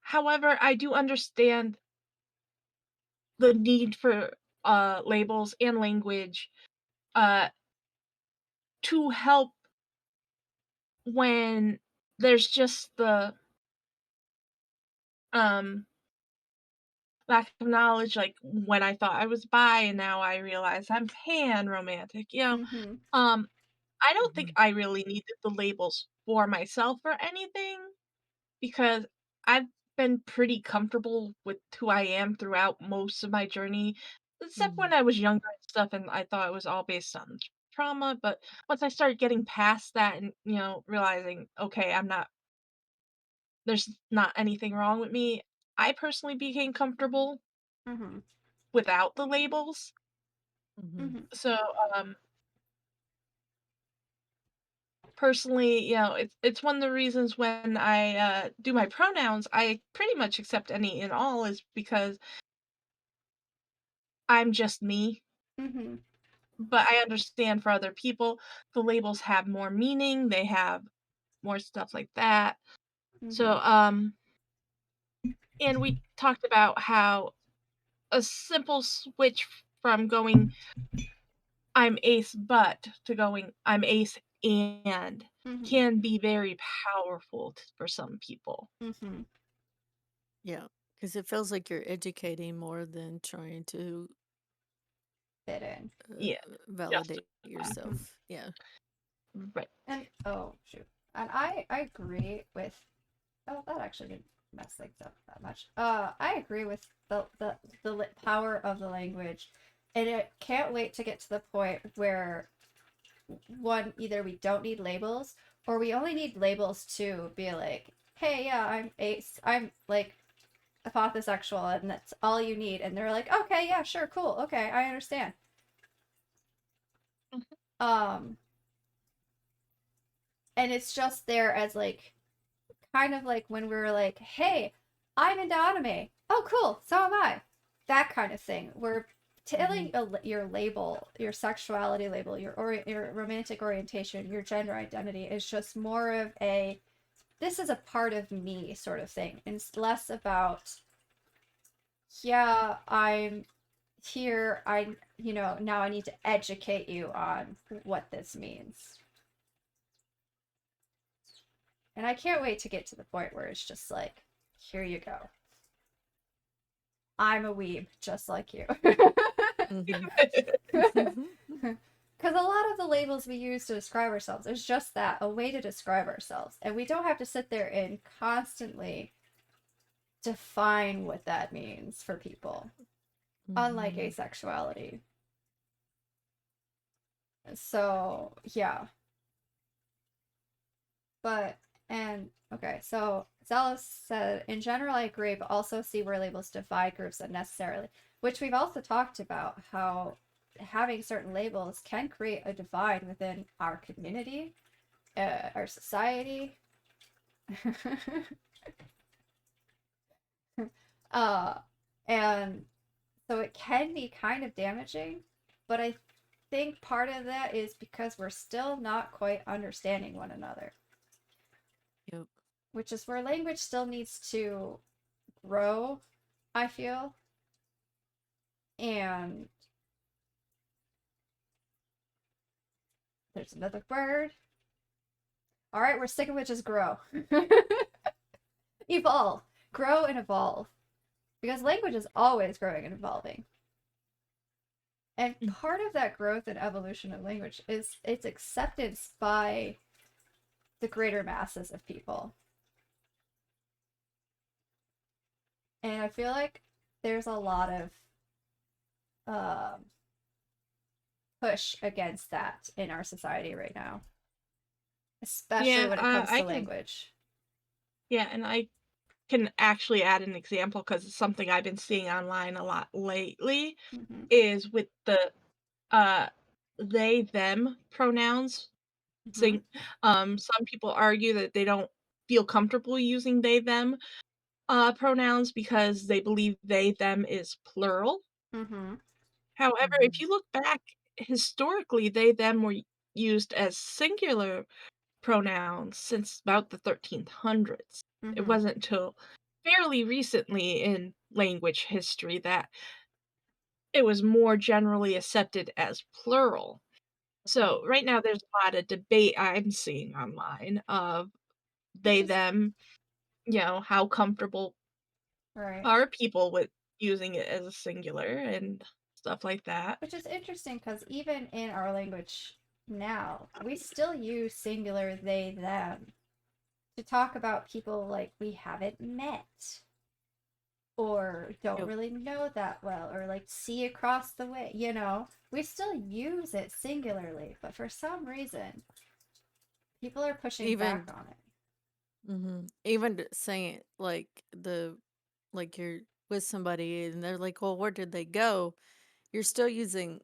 However, I do understand the need for labels and language uh to help when there's just the um lack of knowledge, like when I thought I was bi and now I realize I'm pan romantic, Mm-hmm. um I don't think Mm-hmm. I really needed the labels for myself or anything, because I've been pretty comfortable with who I am throughout most of my journey, except Mm-hmm. when I was younger and stuff, and I thought it was all based on trauma. But once I started getting past that and, realizing, okay, there's not anything wrong with me, I personally became comfortable Mm-hmm. without the labels. Mm-hmm. Mm-hmm. So, um, personally, it's one of the reasons when I do my pronouns, I pretty much accept any and all, is because I'm just me. Mm-hmm. But I understand for other people, the labels have more meaning, they have more stuff like that. So, Mm-hmm. and we talked about how a simple switch from going I'm ace but to going I'm ace and Mm-hmm. can be very powerful for some people. Mm-hmm. Yeah, because it feels like you're educating more than trying to Fit in. Yeah, validate justify. yourself. Yeah. Right. And oh shoot. And I agree with oh that actually didn't mess things up that much. I agree with the power of the language. And it can't wait to get to the point where one either we don't need labels or we only need labels to be like, hey, yeah, I'm like Fictosexual, and that's all you need. And they're like, okay, yeah, sure, cool, okay, I understand. Mhm. Um, and it's just there as like kind of like when we were like, hey, I'm into anime. Oh, cool, so am I. That kind of thing. We're telling your label, your sexuality label, your romantic orientation, your gender identity is just more of a this is a part of me sort of thing. And it's less about yeah, I'm here. Now I need to educate you on what this means. And I can't wait to get to the point where it's just like, here you go. I'm a weeb, just like you. Mm-hmm. Because a lot of the labels we use to describe ourselves is just that, a way to describe ourselves. And we don't have to sit there and constantly define what that means for people, unlike asexuality. So, yeah. But, and, okay, so Zealous said, in general, I agree, but also see where labels divide groups unnecessarily, which we've also talked about how having certain labels can create a divide within our community, our society. uh, and so it can be kind of damaging, but I think part of that is because we're still not quite understanding one another, Yep. which is where language still needs to grow, I feel. And there's another word. All right, we're sticking with just grow. Evolve. Grow and evolve. Because language is always growing and evolving. And part of that growth and evolution of language is its acceptance by the greater masses of people. And I feel like there's a lot of um, push against that in our society right now, especially Yeah, when it comes I to can. language. Yeah, and I can actually add an example because it's something I've been seeing online a lot lately. Mm-hmm. Is with the uh they them pronouns. Mm-hmm. Saying, some people argue that they don't feel comfortable using they them pronouns because they believe they them is plural. Mm-hmm. However, if you look back historically, they them were used as singular pronouns since about the 1300s. It Mm-hmm. wasn't until fairly recently in language history that it was more generally accepted as plural. So right now there's a lot of debate I'm seeing online of Which they, is them, how comfortable right. are people with using it as a singular and stuff like that. Which is interesting because even in our language now, we still use singular they, them to talk about people like we haven't met or don't Yep. really know that well or like see across the way, you know? We still use it singularly, but for some reason, people are pushing back Even on it. even saying it like you're with somebody and they're like, "Well, where did they go?" You're still using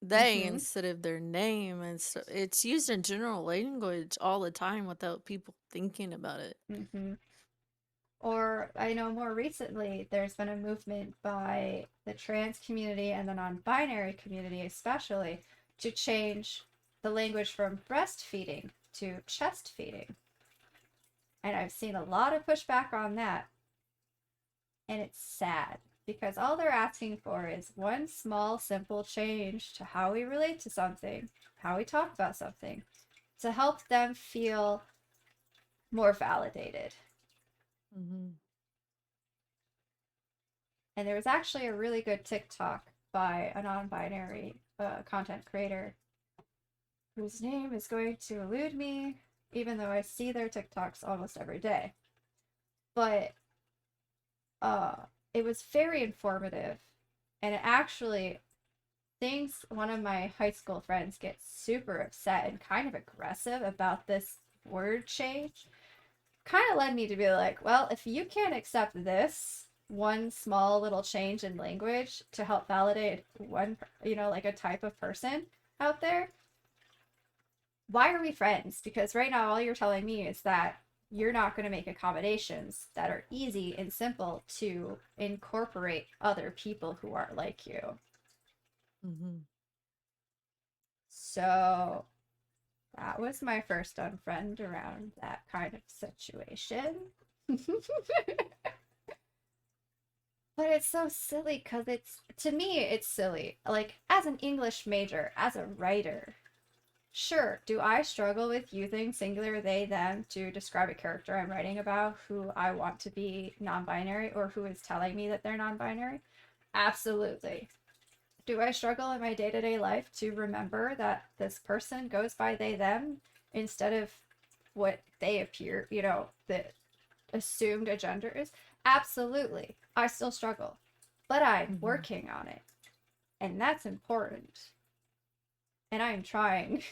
they Mm-hmm. instead of their name, and so it's used in general language all the time without people thinking about it. Mm-hmm. Or I know more recently there's been a movement by the trans community and the non binary community, especially, to change the language from breastfeeding to chest feeding. And I've seen a lot of pushback on that. And it's sad because all they're asking for is one small, simple change to how we relate to something, how we talk about something, to help them feel more validated. Mm-hmm. And there was actually a really good TikTok by a non binary content creator whose name is going to elude me, even though I see their TikToks almost every day. But uh, it was very informative. And it actually, things one of my high school friends gets super upset and kind of aggressive about this word change kind of led me to be like, well, if you can't accept this one small little change in language to help validate one, like a type of person out there, why are we friends? Because right now, all you're telling me is that you're not going to make accommodations that are easy and simple to incorporate other people who are like you. Mm-hmm. So that was my first unfriend around that kind of situation. But it's so silly because to me, it's silly. Like, as an English major, as a writer, sure, do I struggle with using singular they, them to describe a character I'm writing about who I want to be non binary or who is telling me that they're non binary? Absolutely. Do I struggle in my day to day life to remember that this person goes by they, them instead of what they appear, the assumed a gender is? Absolutely. I still struggle, but I'm Mm-hmm. working on it, and that's important. And I'm trying.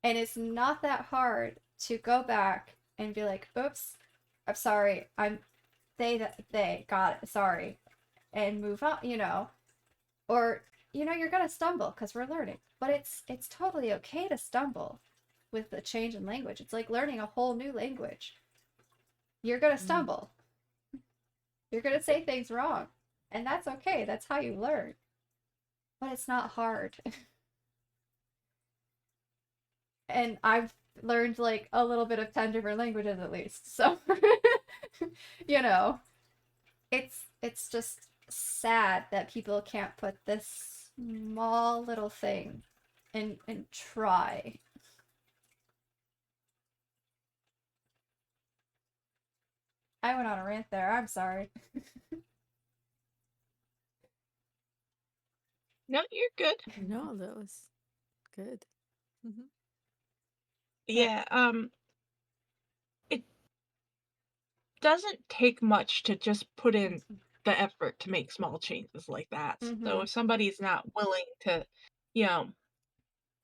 And it's not that hard to go back and be like, oops, I'm sorry. They got it. Sorry. And move on. Or, you're going to stumble because we're learning. But it's totally okay to stumble with the change in language. It's like learning a whole new language. You're going to stumble. You're going to say things wrong. And that's okay. That's how you learn. But it's not hard. And I've learned like a little bit of 10 different languages at least. So, you know, it's just sad that people can't put this small little thing and try. I went on a rant there. I'm sorry. No, you're good. No, that was good. Mm-hmm. Yeah, it doesn't take much to just put in the effort to make small changes like that. So Mm-hmm. if somebody's not willing to, you know,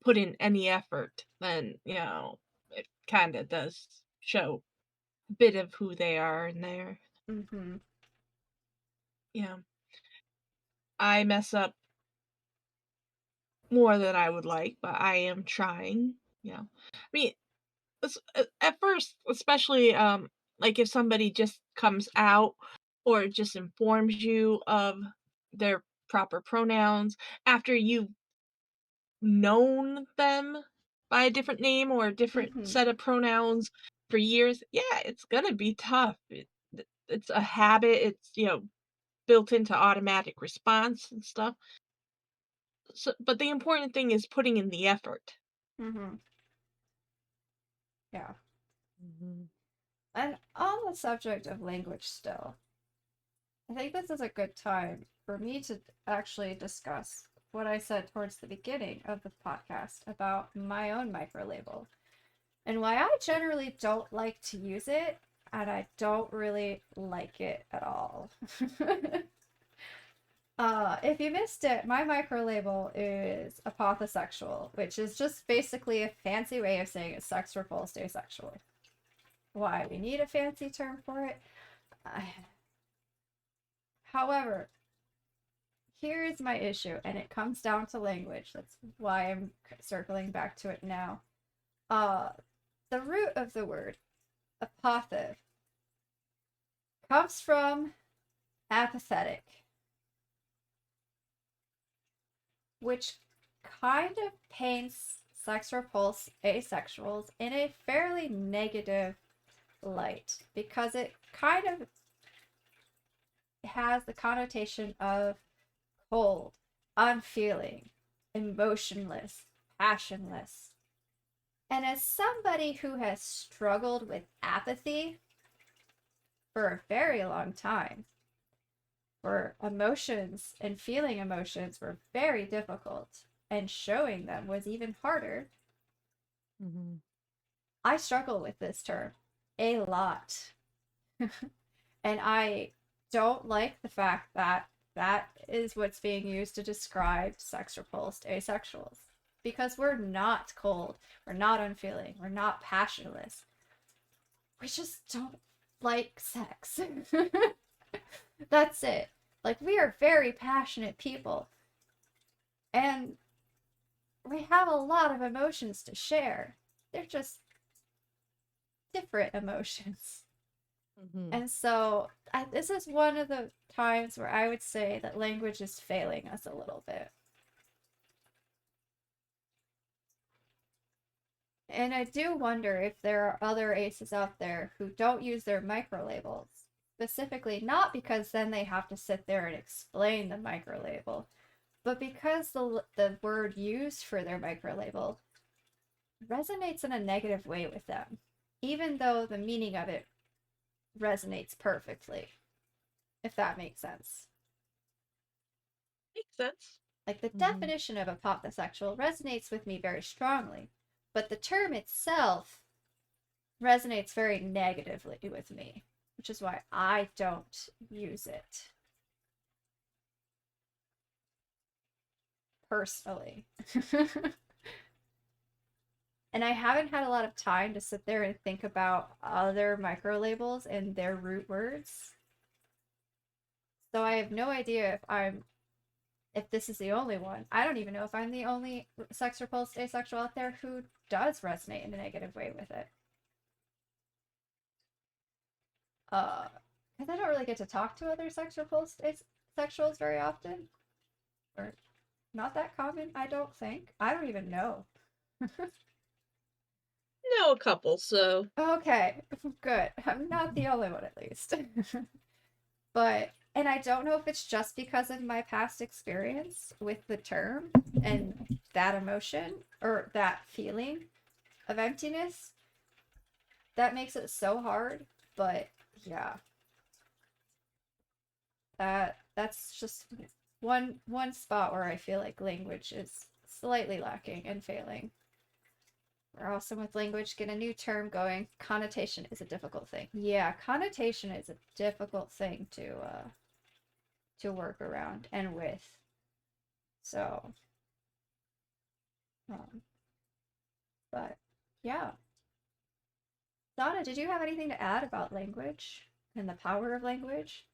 put in any effort, then, it kind of does show a bit of who they are in there. Mm-hmm. Yeah, I mess up more than I would like, but I am trying. I mean, at first, especially like if somebody just comes out or just informs you of their proper pronouns after you known them by a different name or a different Mhm. set of pronouns for years, yeah, it's gonna be tough. It's a habit. It's built into automatic response and stuff. So, but the important thing is putting in the effort. Mhm. Yeah. Mhm. And on the subject of language still, I think this is a good time for me to actually discuss what I said towards the beginning of the podcast about my own microlabel and why I generally don't like to use it, and I don't really like it at all. If you missed it, my microlabel is apothosexual, which is just basically a fancy way of saying it's sex repulsed asexual. Why we need a fancy term for it? However, here's my issue, and it comes down to language. That's why I'm circling back to it now. The root of the word apothe comes from apathetic, which kind of paints sex repulsed asexuals in a fairly negative light because it kind of has the connotation of cold, unfeeling, emotionless, passionless. And as somebody who has struggled with apathy for a very long time, where emotions and feeling emotions were very difficult, and showing them was even harder, Mhm. I struggle with this term a lot. And I don't like the fact that that is what's being used to describe sex repulsed asexuals. Because we're not cold, we're not unfeeling, we're not passionless. We just don't like sex. That's it. Like, we are very passionate people, and we have a lot of emotions to share. They're just different emotions. Mhm. And so, this is one of the times where I would say that language is failing us a little bit. And I do wonder if there are other aces out there who don't use their microlabels. Specifically, not because then they have to sit there and explain the microlabel, but because the word used for their microlabel resonates in a negative way with them, even though the meaning of it resonates perfectly, if that makes sense. Makes sense. Like, the Mhm. definition of apothosexual resonates with me very strongly, but the term itself resonates very negatively with me, which is why I don't use it personally. And I haven't had a lot of time to sit there and think about other microlabels and their root words. So I have no idea if this is the only one. I don't even know if I'm the only sex repulsed asexual out there who does resonate in a negative way with it. Because I don't really get to talk to other sex repulsed asexuals very often. Or not that common, I don't think. I don't even know. Know a couple, so Okay, good. I'm not the only one, at least. But, and I don't know if it's just because of my past experience with the term and that emotion or that feeling of emptiness that makes it so hard. But yeah, that's just one spot where I feel like language is slightly lacking and failing. We're also with language, get a new term going. Connotation is a difficult thing. Yeah, connotation is a difficult thing to work around and with. So, um, but yeah. Donna, did you have anything to add about language and the power of language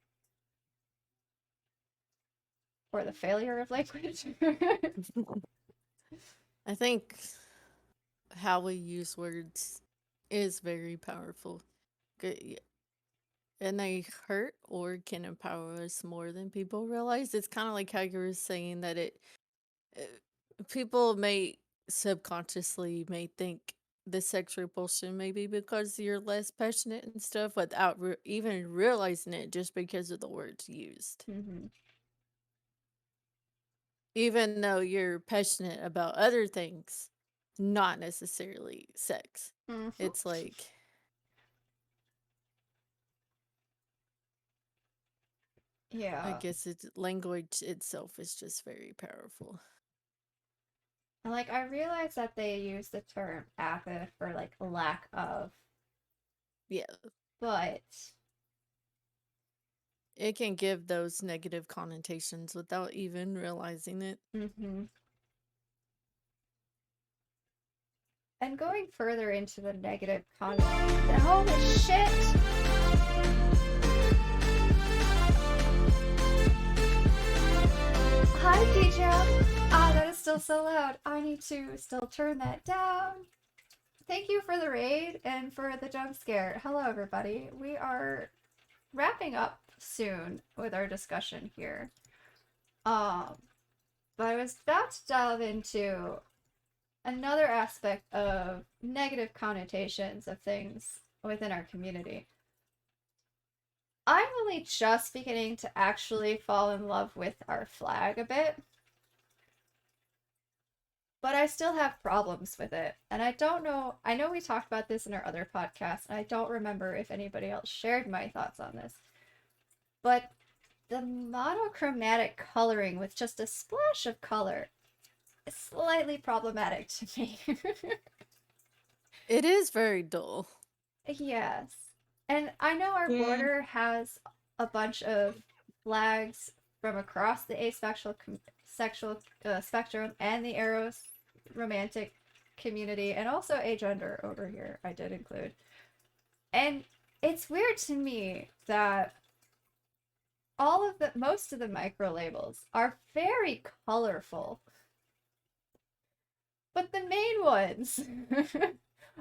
or the failure of language? I think how we use words is very powerful. And they hurt or can empower us more than people realize. It's kind of like how you were saying that it people may subconsciously may think the sex repulsion may be because you're less passionate and stuff without even realizing it just because of the words used. Mm-hmm. Even though you're passionate about other things, not necessarily sex. Mm-hmm. It's like, I Yeah. guess it's language itself is just very powerful. And like I realize that they use the term apid for like lack of, Yeah, but it can give those negative connotations without even realizing it. mm-hmm. And going further into the negative holy shit! Hi, DJ. Ah, that is still so loud. I need to still turn that down. Thank you for the raid and for the jump scare. Hello, everybody. We are wrapping up soon with our discussion here. But I was about to delve into another aspect of negative connotations of things within our community. I'm only just beginning to actually fall in love with our flag a bit. But I still have problems with it. And I don't know, I know we talked about this in our other podcast, and I don't remember if anybody else shared my thoughts on this. But the monochromatic coloring with just a splash of color is slightly problematic to me. It is very dull. Yes. And I know our Yeah. border has a bunch of flags from across the asexual sexual spectrum and the eros romantic community, and also agender over here I did include. And it's weird to me that most of the micro labels are very colorful, but the main ones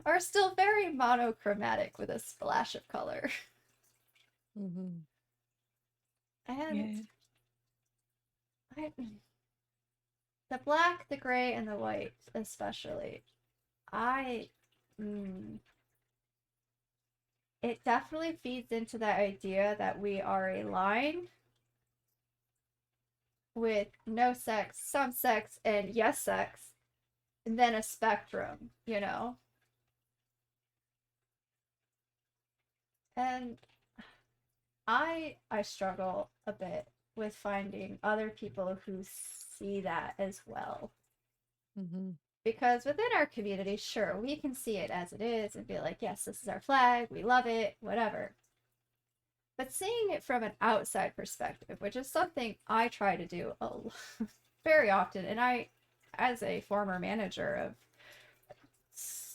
are still very monochromatic with a splash of color. Mm-hmm. And the black, the gray, and the white, especially, it definitely feeds into that idea that we are a line with no sex, some sex, and yes sex, and then a spectrum, you know? And I struggle a bit with finding other people who see that as well. Mm-hmm. Because within our community, sure, we can see it as it is and be like, yes, this is our flag, we love it, whatever. But seeing it from an outside perspective, which is something I try to do very often, and I, as a former manager of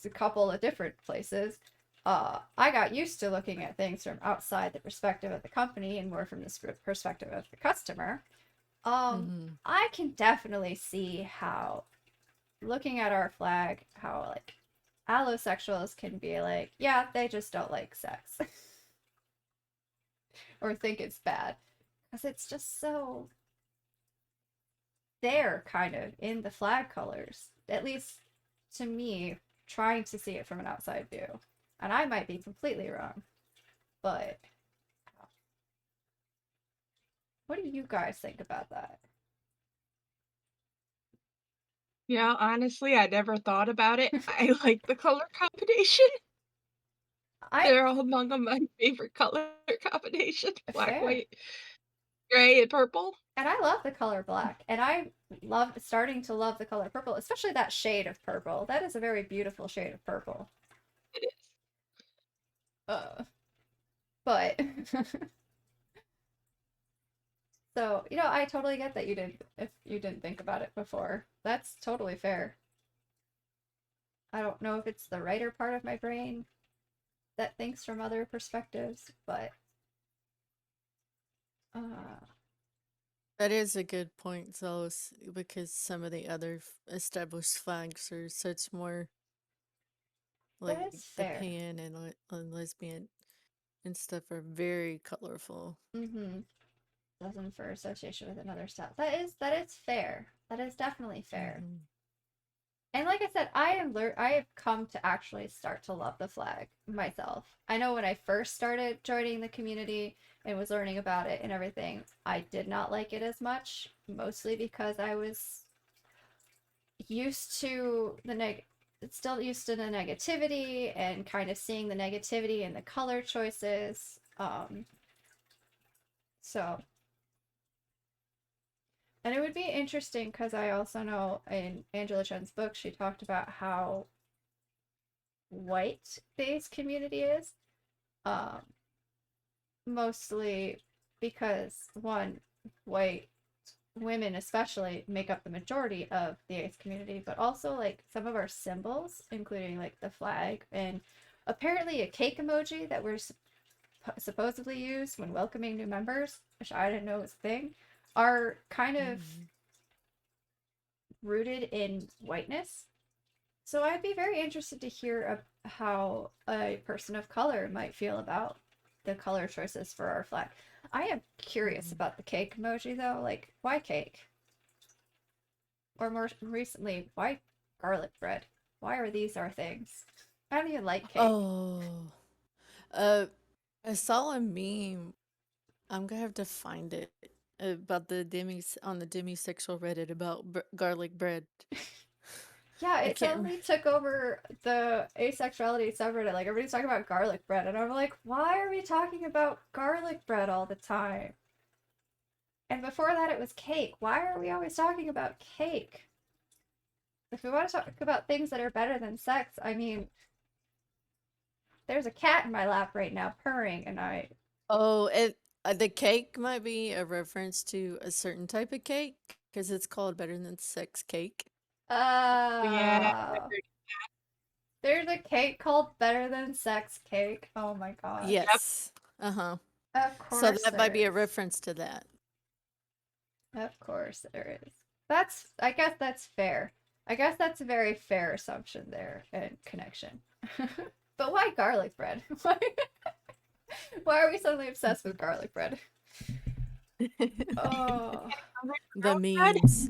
a couple of different places, I got used to looking at things from outside the perspective of the company and more from the perspective of the customer. I can definitely see how looking at our flag, how like allosexuals can be like, yeah, they just don't like sex or think it's bad because it's just so there kind of in the flag colors, at least to me, trying to see it from an outside view. And I might be completely wrong, but what do you guys think about that? Yeah, honestly, I never thought about it. I like the color combination. I They're all among my favorite color combination. Black, fair. white, gray, and purple. And I love the color black, and I love starting to love the color purple, especially that shade of purple. That is a very beautiful shade of purple. It is. But so, you know, I totally get that if you didn't think about it before. That's totally fair. I don't know if it's the writer part of my brain that thinks from other perspectives, but That is a good point, Zealous, because some of the other established flags are such more like that is the fair. pan and lesbian and stuff are very colorful. Mm-hmm. Doesn't for association with another style. That is fair. That is definitely fair. Mhm. And like I said, I have come to actually start to love the flag myself. I know when I first started joining the community and was learning about it and everything, I did not like it as much, mostly because I was used to still used to the negativity and kind of seeing the negativity in the color choices. So, and it would be interesting because I also know in Angela Chen's book, she talked about how white based community is. Um, Mostly because one, white women especially make up the majority of the ace community, but also like some of our symbols, including like the flag and apparently a cake emoji that we're supposedly used when welcoming new members, which I didn't know was a thing, are kind of rooted in whiteness. So I'd be very interested to hear how a person of color might feel about the color choices for our flag. I am curious about the cake emoji though. Like, why cake? Or more recently, why garlic bread? Why are these our things? I don't even like cake. Oh, uh, I saw a meme. I'm gonna have to find it about the on the demisexual Reddit about garlic bread. Yeah, I it can't. suddenly took over the asexuality subreddit. Like everybody's talking about garlic bread, and I'm like, why are we talking about garlic bread all the time? And before that, it was cake. Why are we always talking about cake? If we want to talk about things that are better than sex, I mean, there's a cat in my lap right now purring, and Oh, the cake might be a reference to a certain type of cake because it's called better than sex cake. Yeah. uh, there's a cake called Better Than Sex Cake. Oh my gosh. Yes. Uh-huh. Of So course that might there be a is. reference to that. Of course there is. I guess that's fair. I guess that's a very fair assumption there and connection. But why garlic bread? Why are we suddenly obsessed with garlic bread? Oh, The memes.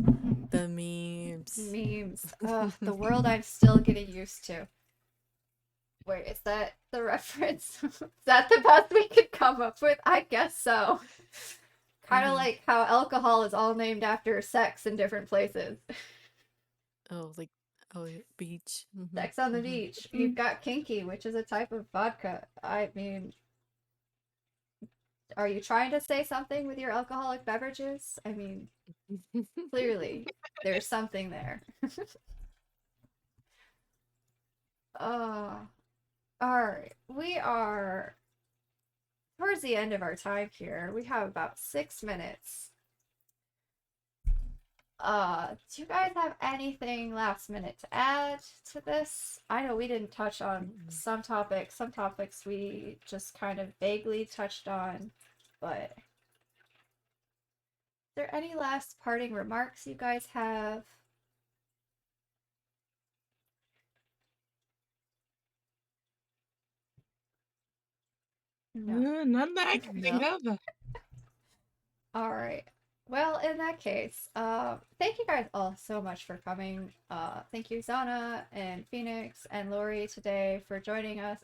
The memes. memes. Ugh, the world I'm still getting used to. Wait, is that the reference? Is that the best we could come up with? I guess so. Kind of Mhm. like how alcohol is all named after sex in different places. Oh, like, oh, yeah, beach. Sex on the beach. You've got kinky, which is a type of vodka. I mean, are you trying to say something with your alcoholic beverages? I mean, clearly there's something there. Oh, all right. We are towards the end of our time here. We have about 6 minutes. Do you guys have anything last minute to add to this? I know we didn't touch on some topics. Some topics we just kind of vaguely touched on, but is there any last parting remarks you guys have? No. None that I can think No. of. All right. Well, in that case, thank you guys all so much for coming. Thank you, Zana and Phoenix and Lori today for joining us.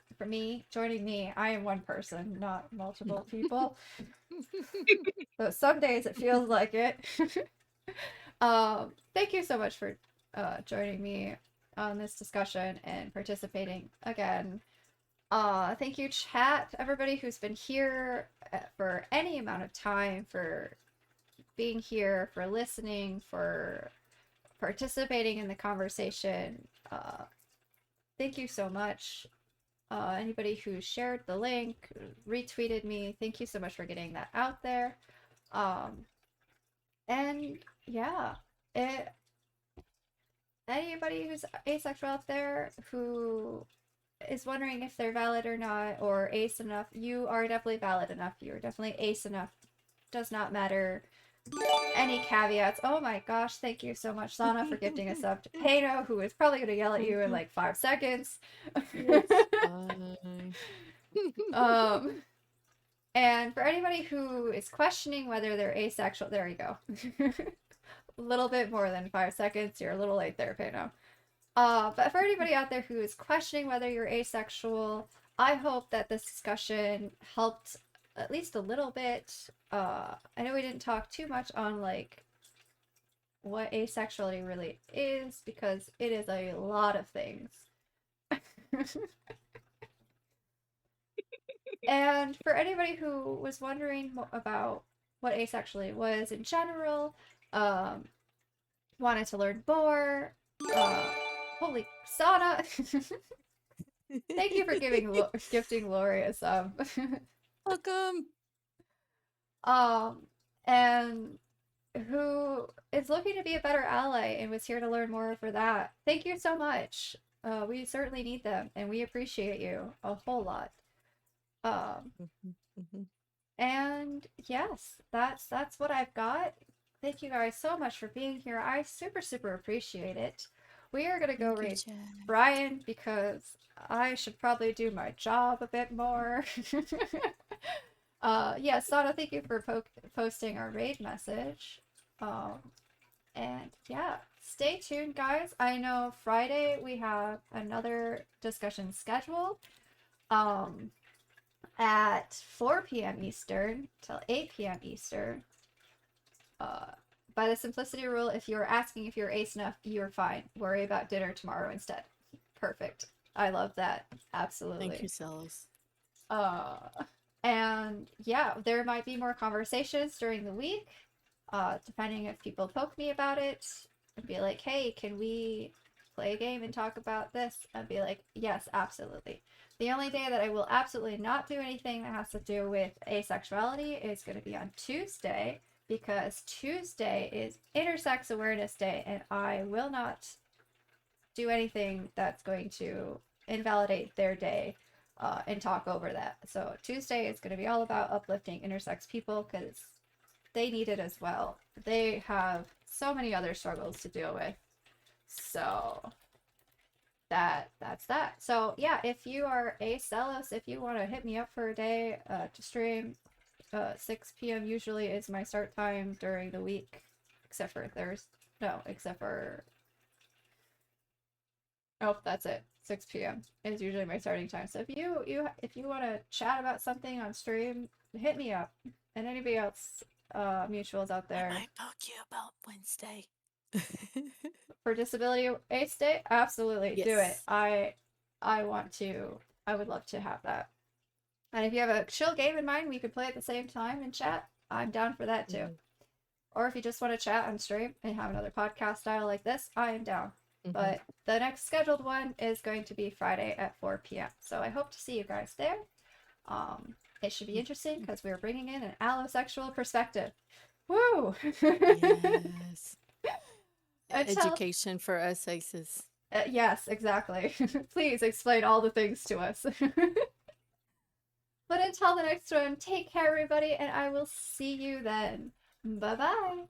Joining me. I am one person, not multiple people. So some days it feels like it. Thank you so much for joining me on this discussion and participating again. Thank you, chat, everybody who's been here for any amount of time, for being here, for listening, for participating in the conversation. Thank you so much. Anybody who shared the link, retweeted me, thank you so much for getting that out there. And yeah, anybody who's asexual out there who is wondering if they're valid or not, or ace enough, you are definitely valid enough. You're definitely ace enough. Does not matter. Any caveats? Oh my gosh, thank you so much, Sana, for gifting us up to Pano, who is probably going to yell at you in like 5 seconds. um, and for anybody who is questioning whether they're asexual, there you go. A little bit more than 5 seconds. You're a little late there, Pano. But for anybody out there who is questioning whether you're asexual, I hope that this discussion helped at least a little bit. I know we didn't talk too much on like what asexuality really is, because it is a lot of things. And for anybody who was wondering about what asexuality was in general, wanted to learn more, holy Sana! Thank you for gifting Lori a sub. Welcome. And who is looking to be a better ally and was here to learn more for that. Thank you so much. We certainly need them, and we appreciate you a whole lot. And yes, that's what I've got. Thank you guys so much for being here. I super appreciate it. We are gonna go raid Brian because I should probably do my job a bit more. Yeah, Sana, thank you for posting our raid message. And yeah, stay tuned, guys. I know Friday we have another discussion scheduled. At 4 p.m. Eastern till 8 p.m. Eastern. By the simplicity rule, if you're asking if you're ace enough, you're fine. Worry about dinner tomorrow instead. Perfect. I love that. Absolutely. Thank you, Celis. And yeah, there might be more conversations during the week, depending if people poke me about it and be like, hey, can we play a game and talk about this? I'd be like, yes, absolutely. The only day that I will absolutely not do anything that has to do with asexuality is going to be on Tuesday, because Tuesday is Intersex Awareness Day, and I will not do anything that's going to invalidate their day and talk over that. So Tuesday is going to be all about uplifting intersex people, because they need it as well. They have so many other struggles to deal with. So that's that. So yeah, if you are a Celos, if you want to hit me up for a day to stream, 6 p.m. usually is my start time during the week, except for Thursday. No, except for, oh, that's it. 6 p.m. is usually my starting time. So if you want to chat about something on stream, hit me up. And anybody else, mutuals out there, I might poke you about Wednesday. for Disability Ace Day, absolutely. Yes. Do it. I would love to have that. And if you have a chill game in mind we could play at the same time and chat, I'm down for that too. Or if you just want to chat on stream and have another podcast style like this, I am down. But the next scheduled one is going to be Friday at 4 p.m. So I hope to see you guys there. It should be interesting because we're bringing in an allosexual perspective. Woo! Yes. Until- Education for us aces. Yes, exactly. Please explain all the things to us. But until the next one, take care, everybody, and I will see you then. Bye-bye.